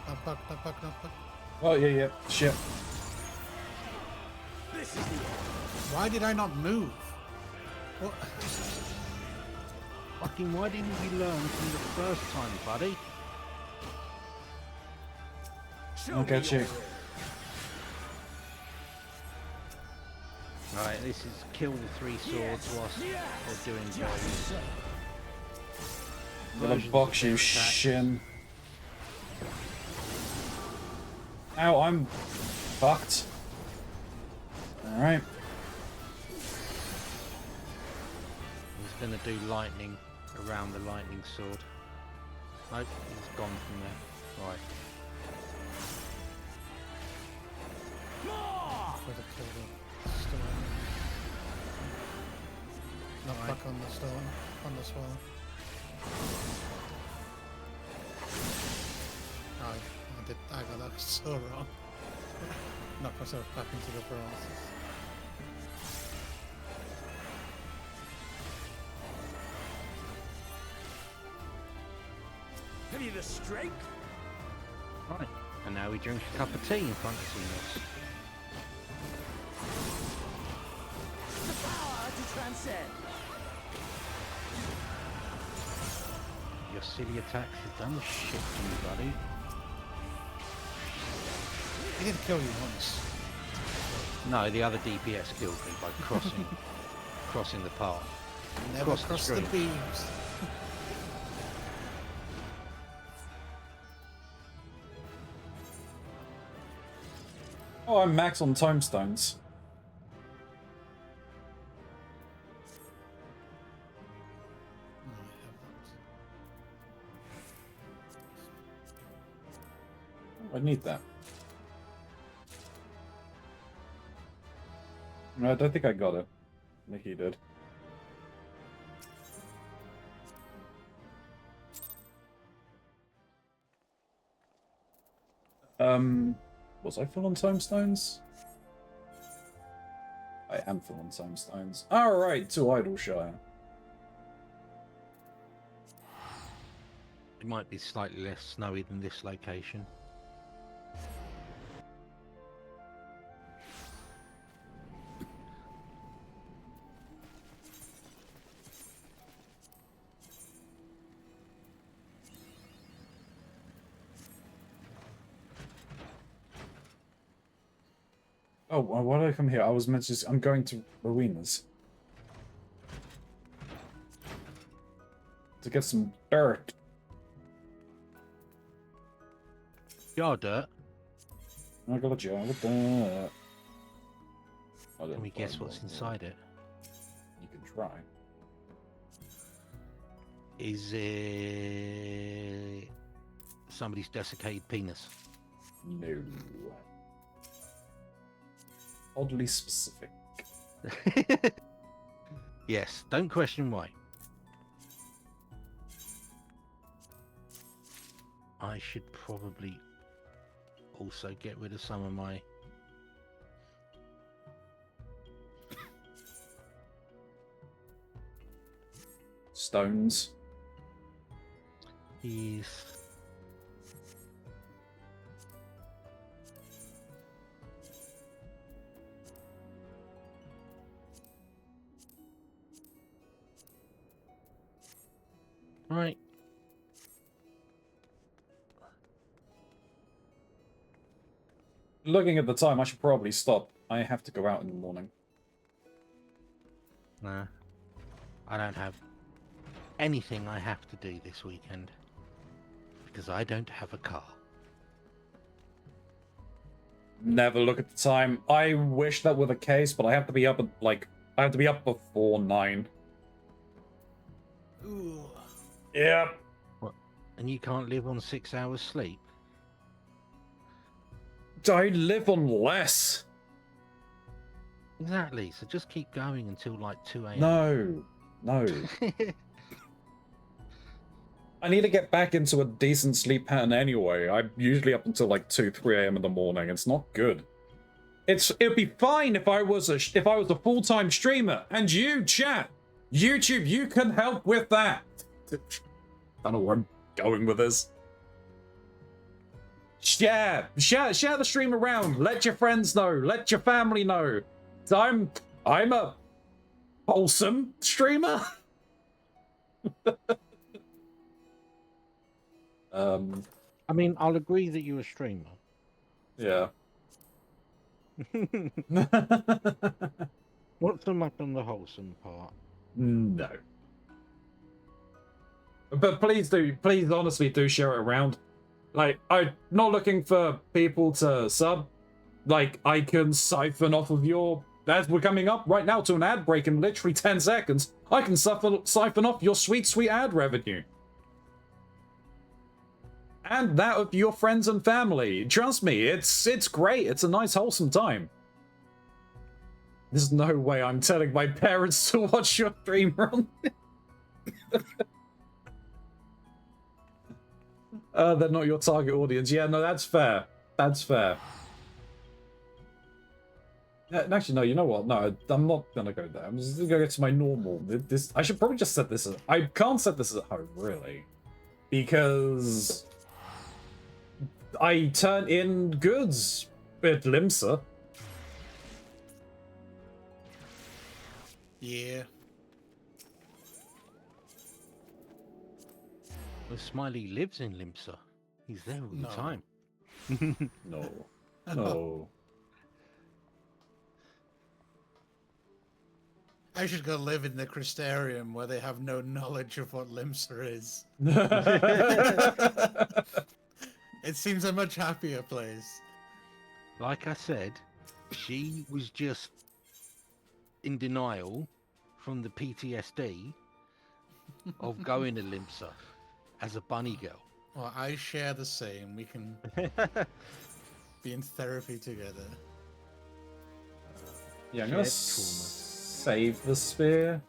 Speaker 12: Not back.
Speaker 1: Oh, yeah, shit.
Speaker 12: Why did I not move? What?
Speaker 2: Fucking why didn't you learn from the first time, buddy?
Speaker 1: I'll get you.
Speaker 2: Right, this is kill the three swords whilst they're doing blows.
Speaker 1: I'm gonna box you, shin. Ow, I'm fucked. Alright.
Speaker 2: He's gonna do lightning around the lightning sword. Nope, he's gone from there. Right.
Speaker 12: For the stone. Not
Speaker 2: Right.
Speaker 12: back on the stone, on the swell. I got that so wrong. Knock myself back into the paralysis.
Speaker 10: Have you the strength?
Speaker 2: Right. And now we drink a cup of tea in front of Xenos.
Speaker 10: The power to transcend.
Speaker 2: Your silly attacks have done the shit to me, buddy.
Speaker 12: He didn't kill you once.
Speaker 2: No, the other DPS killed me by crossing the path.
Speaker 12: Never cross the
Speaker 2: stream.
Speaker 12: beams.
Speaker 1: Oh, I'm max on time stones. I need that. No, I don't think I got it. Nikki did. Was I full on time stones? I am full on time stones. Alright, to Idleshire.
Speaker 2: It might be slightly less snowy than this location.
Speaker 1: Oh, why did I come here? I was meant to I'm going to Rowena's. To get some dirt.
Speaker 2: Jar dirt.
Speaker 1: I got a jar of dirt.
Speaker 2: Can we guess what's inside it?
Speaker 1: You can try.
Speaker 2: Is it somebody's desiccated penis?
Speaker 1: No. Oddly specific.
Speaker 2: Yes, don't question why. I should probably also get rid of some of my
Speaker 1: stones.
Speaker 2: He's right.
Speaker 1: Looking at the time, I should probably stop. I have to go out in the morning.
Speaker 2: Nah, I don't have anything I have to do this weekend because I don't have a car.
Speaker 1: Never look at the time. I wish that were the case, but I have to be up at, like, I have to be up before 9.
Speaker 12: Ooh.
Speaker 1: Yeah.
Speaker 2: What? And you can't live on 6 hours sleep?
Speaker 1: I live on less.
Speaker 2: Exactly, so just keep going until like 2 a.m.
Speaker 1: No. I need to get back into a decent sleep pattern anyway. I'm usually up until like 2, 3 a.m. in the morning. It's not good. It'd be fine if I was a full-time streamer. And you, chat, YouTube, you can help with that. I don't know where I'm going with this. Share the stream around. Let your friends know. Let your family know. I'm a wholesome streamer.
Speaker 2: I mean, I'll agree that you're a streamer.
Speaker 1: Yeah.
Speaker 2: What's the map on the wholesome part?
Speaker 1: No. But please honestly do share it around. Like, I'm not looking for people to sub. Like, I can siphon off of your... As we're coming up right now to an ad break in literally 10 seconds, I can siphon off your sweet, sweet ad revenue. and that of your friends and family. Trust me, it's great. It's a nice, wholesome time. There's no way I'm telling my parents to watch your stream run. They're not your target audience. Yeah, no, that's fair. That's fair. Actually, no, you know what? No, I'm not gonna go there. I'm just gonna go to my normal. I should probably just set this as... I can't set this at home, really. Because... I turn in goods at Limsa.
Speaker 12: Yeah.
Speaker 2: Well, Smiley lives in Limsa. He's there all the time.
Speaker 1: No. No.
Speaker 12: I should go live in the Crystarium where they have no knowledge of what Limsa is. It seems a much happier place.
Speaker 2: Like I said, she was just in denial from the PTSD of going to Limsa as a bunny girl.
Speaker 12: Well, I share the same. We can be in therapy together.
Speaker 1: Yeah, I'm gonna save the spear.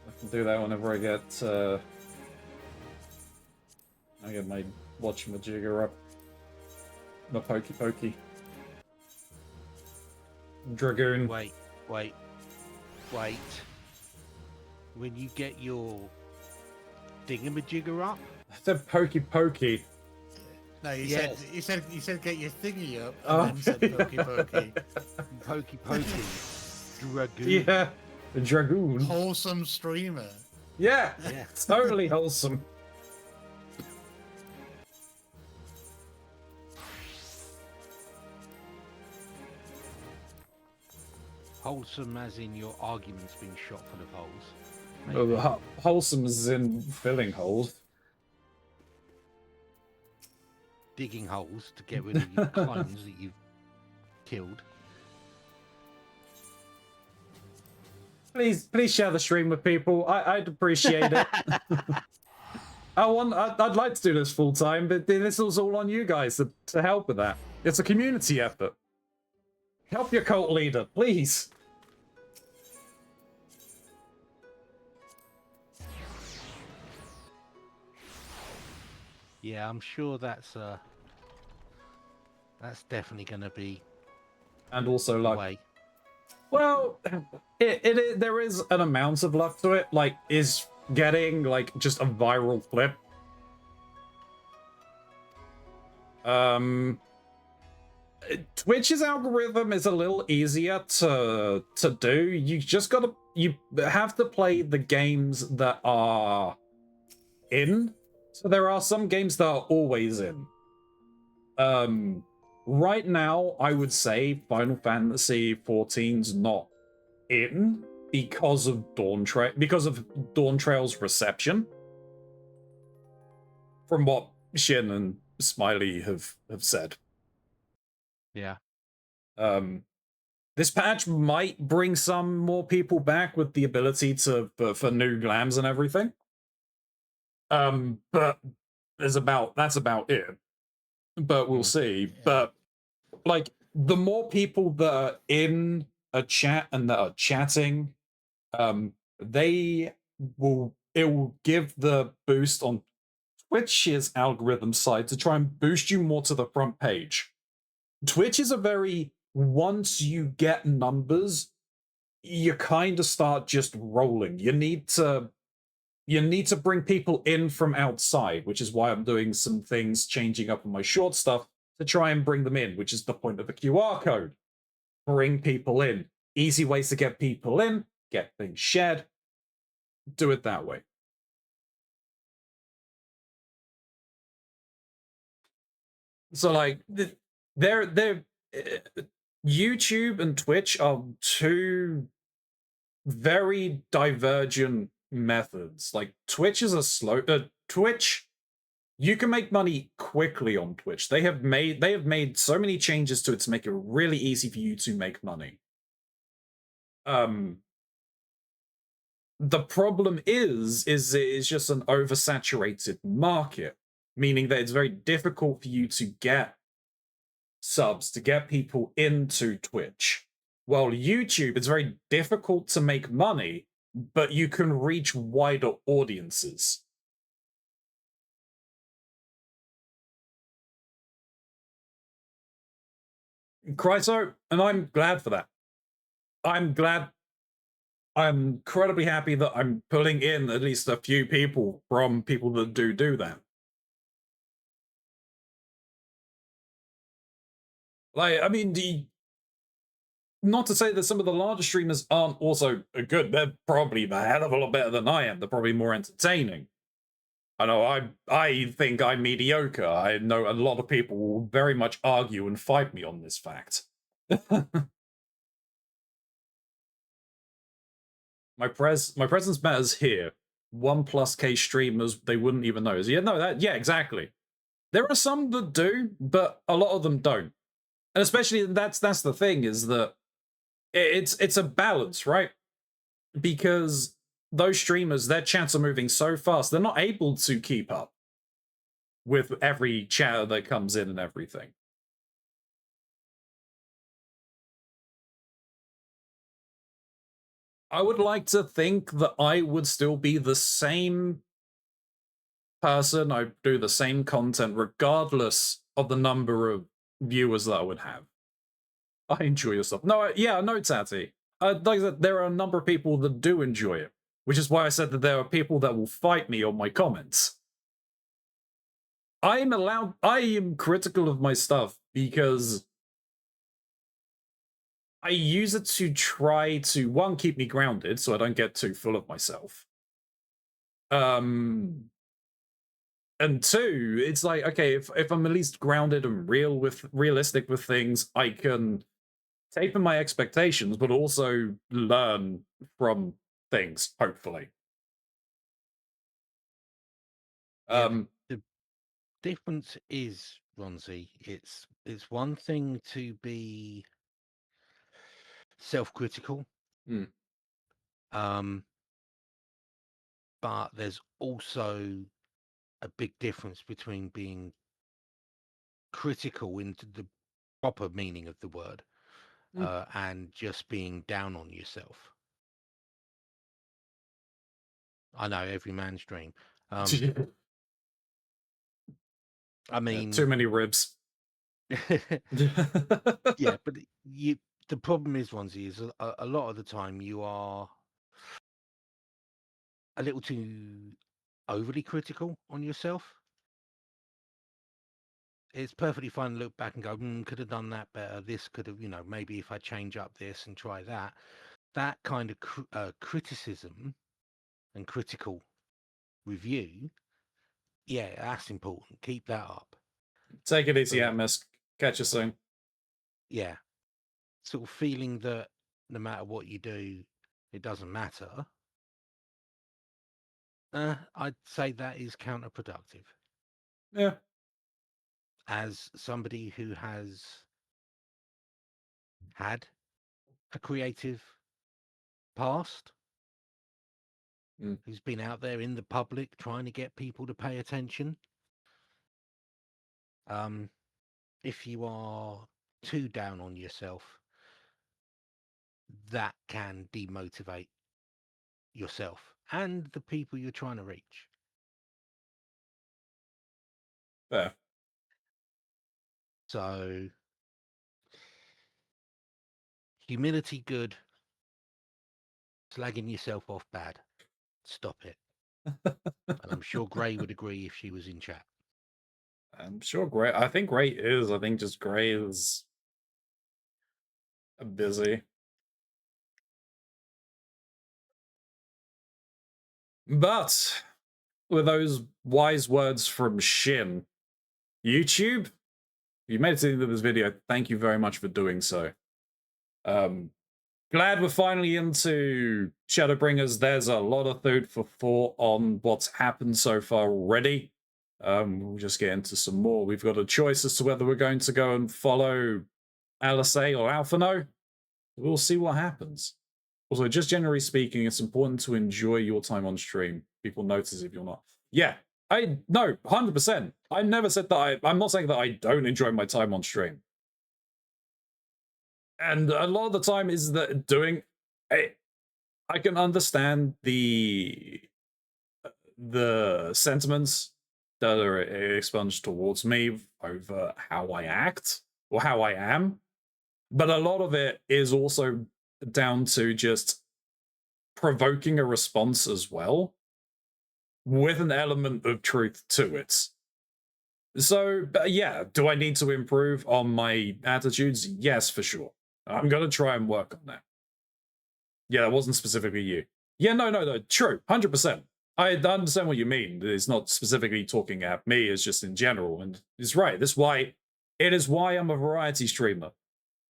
Speaker 1: I can do that whenever I get my whatchamajigger up. My pokey. Dragoon.
Speaker 2: Wait. When you get your dingamajigger up?
Speaker 1: I said pokey.
Speaker 12: No, you said get your thingy up, and
Speaker 1: Oh.
Speaker 12: then said pokey.
Speaker 2: Pokey. Dragoon.
Speaker 1: Yeah, the Dragoon.
Speaker 12: Wholesome streamer.
Speaker 1: Yeah, totally wholesome.
Speaker 2: Wholesome as in your argument's been shot full of holes.
Speaker 1: Well, wholesome is in filling holes.
Speaker 2: Digging holes to get rid of your clones that you've killed.
Speaker 1: Please share the stream with people. I'd appreciate it. I'd like to do this full time, but this is all on you guys to help with that. It's a community effort. Help your cult leader, please.
Speaker 2: Yeah, I'm sure that's definitely going to be.
Speaker 1: And also, like,
Speaker 2: way.
Speaker 1: well, there is an amount of luck to it. Like, is getting like just a viral flip. Twitch's algorithm is a little easier to do. You have to play the games that are in. So there are some games that are always in. Right now, I would say Final Fantasy XIV's not in because of Dawn Trail's reception. From what Shin and Smiley have said.
Speaker 2: Yeah.
Speaker 1: This patch might bring some more people back with the ability for new glams and everything. But that's about it. But we'll see. Yeah. But like the more people that are in a chat and that are chatting, it will give the boost on Twitch's algorithm side to try and boost you more to the front page. Twitch is once you get numbers, you kind of start just rolling. You need to bring people in from outside, which is why I'm doing some things, changing up on my short stuff to try and bring them in, which is the point of the QR code. Bring people in. Easy ways to get people in, get things shared. Do it that way. So like YouTube and Twitch are two very divergent methods. Like Twitch is a slow Twitch. You can make money quickly on Twitch. They have made so many changes to it to make it really easy for you to make money. the problem is it is just an oversaturated market, meaning that it's very difficult for you to get subs, to get people into Twitch. While YouTube, it's very difficult to make money, but you can reach wider audiences. Chryso, and I'm glad for that. I'm glad. I'm incredibly happy that I'm pulling in at least a few people from people that do that. Like, I mean, not to say that some of the larger streamers aren't also good. They're probably a hell of a lot better than I am. They're probably more entertaining. I know I think I'm mediocre. I know a lot of people will very much argue and fight me on this fact. My presence matters here. 1+ K streamers, they wouldn't even know. Yeah, no, yeah, exactly. There are some that do, but a lot of them don't. And especially that's the thing, is that it's a balance, right? Because those streamers, their chats are moving so fast, they're not able to keep up with every chatter that comes in and everything. I would like to think that I would still be the same person. I'd do the same content regardless of the number of viewers that I would have. I enjoy yourself. No, yeah, no, Tati. Like I said, there are a number of people that do enjoy it, which is why I said that there are people that will fight me on my comments. I am critical of my stuff because I use it to try to, one, keep me grounded so I don't get too full of myself. And two, it's like, okay, if I'm at least grounded and realistic with things, I can taper my expectations, but also learn from things, hopefully.
Speaker 2: The difference is, Ronzi, it's one thing to be self-critical, but there's also a big difference between being critical into the proper meaning of the word and just being down on yourself. I know, every man's dream. I mean,
Speaker 1: too many ribs.
Speaker 2: Yeah, but the problem is, Ronzi, is a lot of the time you are a little too overly critical on yourself. It's perfectly fine to look back and go, could have done that better. This could have, maybe if I change up this and try that. That kind of criticism and critical review, yeah, that's important. Keep that up.
Speaker 1: Take it easy, Atmos. Catch you soon.
Speaker 2: Yeah. Sort of feeling that no matter what you do, it doesn't matter. I'd say that is counterproductive.
Speaker 1: Yeah.
Speaker 2: As somebody who has had a creative past, who's been out there in the public trying to get people to pay attention, if you are too down on yourself, that can demotivate yourself and the people you're trying to reach.
Speaker 1: Fair.
Speaker 2: So, humility good, slagging yourself off bad. Stop it. And I'm sure Gray would agree if she was in chat.
Speaker 1: I'm sure Gray. I think Gray is. I think just Gray is busy. But with those wise words from Shin, YouTube, you made it to the end of this video. Thank you very much for doing so. Glad we're finally into Shadowbringers. There's a lot of food for thought on what's happened so far already. We'll just get into some more. We've got a choice as to whether we're going to go and follow Alisei or Alphino. We'll see what happens. Also, just generally speaking, it's important to enjoy your time on stream. People notice if you're not. Yeah, no, 100%. I never said that I'm not saying that I don't enjoy my time on stream. And a lot of the time is that I can understand the sentiments that are expunged towards me over how I act or how I am. But a lot of it is also down to just provoking a response as well, with an element of truth to it. So, yeah, do I need to improve on my attitudes? Yes, for sure. I'm going to try and work on that. Yeah, that wasn't specifically you. Yeah, no, true, 100%. I understand what you mean. It's not specifically talking at me, it's just in general. And it's right. It is why I'm a variety streamer.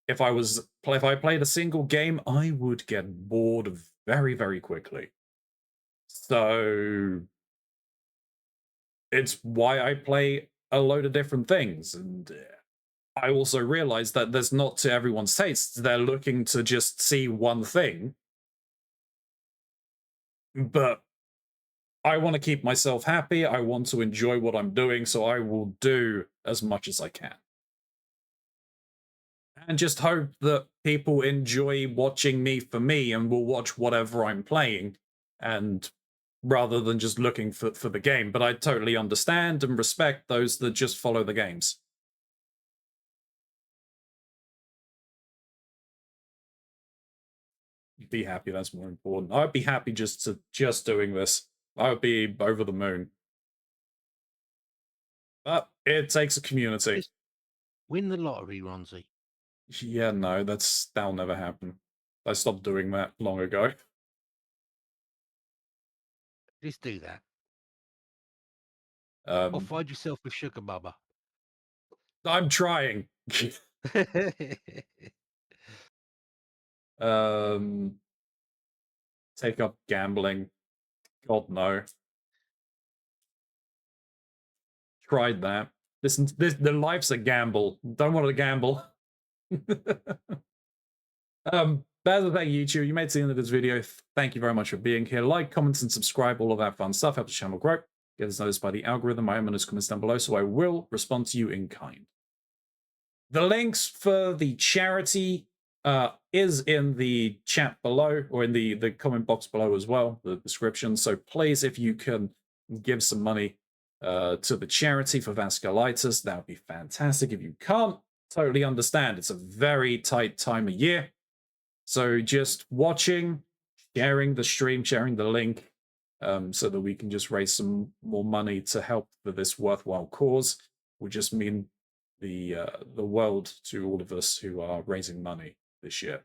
Speaker 1: If I played a single game, I would get bored very, very quickly. So it's why I play a load of different things. And I also realize that there's not to everyone's taste. They're looking to just see one thing. But I want to keep myself happy. I want to enjoy what I'm doing, so I will do as much as I can. And just hope that people enjoy watching me for me and will watch whatever I'm playing, and rather than just looking for the game. But I totally understand and respect those that just follow the games. Be happy, that's more important. I'd be happy just doing this. I would be over the moon. But it takes a community.
Speaker 2: Just win the lottery, Ronzi.
Speaker 1: Yeah, no, that'll never happen. I stopped doing that long ago.
Speaker 2: Just do that.
Speaker 1: Or
Speaker 2: find yourself a sugar mama.
Speaker 1: I'm trying. Take up gambling. God, no. Tried that. Listen, the life's a gamble. Don't want to gamble. That's the thing, YouTube. You made it to the end of this video. Thank you very much for being here. Like, comment, and subscribe. All of that fun stuff helps the channel grow. Get us noticed by the algorithm. I am in those comments down below, so I will respond to you in kind. The links for the charity is in the chat below, or in the comment box below as well, the description. So please, if you can give some money to the charity for vasculitis, that would be fantastic. If you can't, totally understand. It's a very tight time of year. So just watching, sharing the stream, sharing the link, so that we can just raise some more money to help for this worthwhile cause, would just mean the world to all of us who are raising money this year.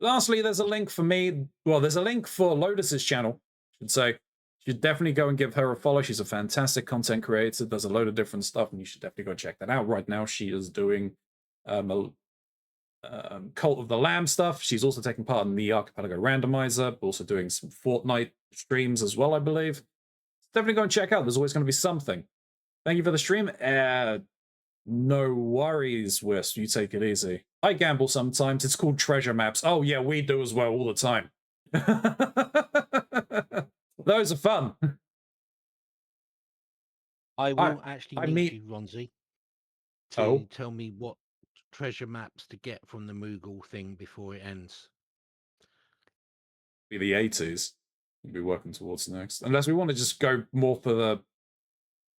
Speaker 1: Lastly, there's a link for me. Well, there's a link for Lotus's channel, I should say. You should definitely go and give her a follow. She's a fantastic content creator, does a load of different stuff, and you should definitely go check that out. Right now, she is doing Cult of the Lamb stuff. She's also taking part in the Archipelago Randomizer, also doing some Fortnite streams as well, I believe. Definitely go and check out. There's always going to be something. Thank you for the stream. No worries, Wisp. You take it easy. I gamble sometimes. It's called treasure maps. Oh, yeah, we do as well all the time. Those are fun.
Speaker 2: I will actually need you, Ronzi, to tell me what treasure maps to get from the Moogle thing before it ends.
Speaker 1: Be the 80s. We'll be working towards next. Unless we want to just go more for the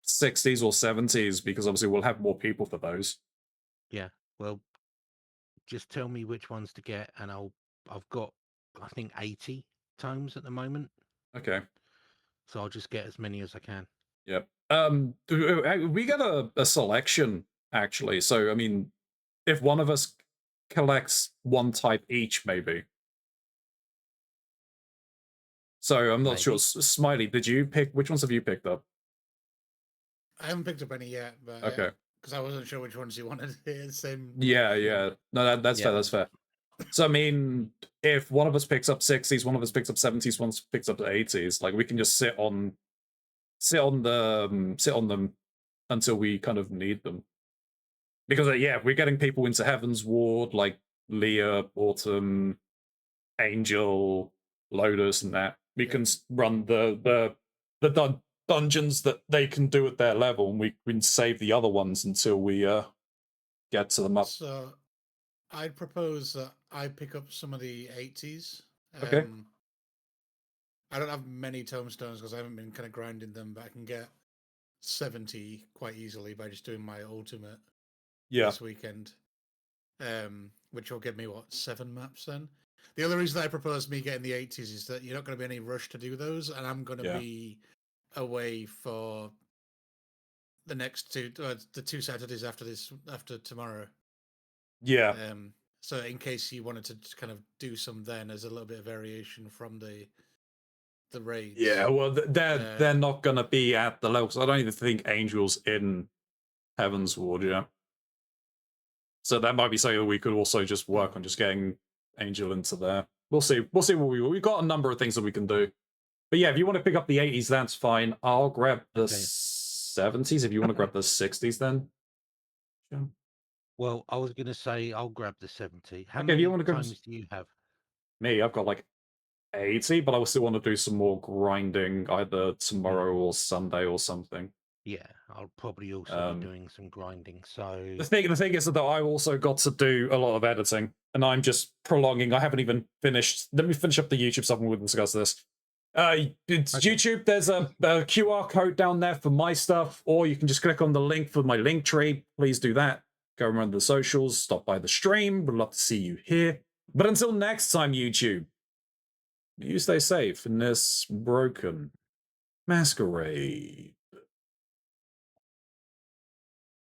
Speaker 1: 60s or 70s, because obviously we'll have more people for those.
Speaker 2: Yeah, well, just tell me which ones to get, and I've got, I think, 80 tomes at the moment.
Speaker 1: Okay.
Speaker 2: So I'll just get as many as I can.
Speaker 1: Yep. We got a selection, actually. So, I mean, if one of us collects one type each, maybe. So I'm not sure. Smiley, did you pick? Which ones have you picked up?
Speaker 12: I haven't picked up any yet, but
Speaker 1: okay,
Speaker 12: because I wasn't sure which ones you wanted. Same.
Speaker 1: Yeah. No, that's fair. That's fair. So I mean, if one of us picks up 60s, one of us picks up 70s, one picks up the 80s, like we can just sit on them until we kind of need them. Because yeah, we're getting people into Heaven's Ward, like Leah, Autumn, Angel, Lotus, and that. We can run the dungeons that they can do at their level, and we can save the other ones until we get to them up.
Speaker 12: So, I'd propose that I pick up some of the 80s.
Speaker 1: Okay.
Speaker 12: I don't have many tomestones because I haven't been kind of grinding them, but I can get 70 quite easily by just doing my ultimate this weekend. Which will give me, 7 maps then? The other reason I propose me getting the 80s is that you're not going to be any rush to do those, and I'm going to be away for the next the 2 Saturdays after tomorrow.
Speaker 1: Yeah.
Speaker 12: So in case you wanted to kind of do some then as a little bit of variation from the raids.
Speaker 1: Yeah, well, they're not going to be at the levels. I don't even think Angel's in Heaven's Ward yet. So that might be something that we could also just work on, just getting Angel into there. We'll see. We'll see what we've got a number of things that we can do. But yeah, if you want to pick up the 80s, that's fine. I'll grab the 70s if you want to grab the 60s then.
Speaker 2: Yeah. Well, I was going to say I'll grab the 70. How
Speaker 1: Okay,
Speaker 2: many
Speaker 1: you want to grab
Speaker 2: times do you have?
Speaker 1: Me, I've got like 80, but I will still want to do some more grinding either tomorrow or Sunday or something.
Speaker 2: Yeah, I'll probably also be doing some grinding. So
Speaker 1: the thing is that I also got to do a lot of editing, and I'm just prolonging. I haven't even finished. Let me finish up the YouTube stuff and we'll discuss this. It's YouTube. There's a QR code down there for my stuff, or you can just click on the link for my link tree. Please do that. Go around the socials, stop by the stream. Would love to see you here. But until next time, YouTube, you stay safe in this broken masquerade.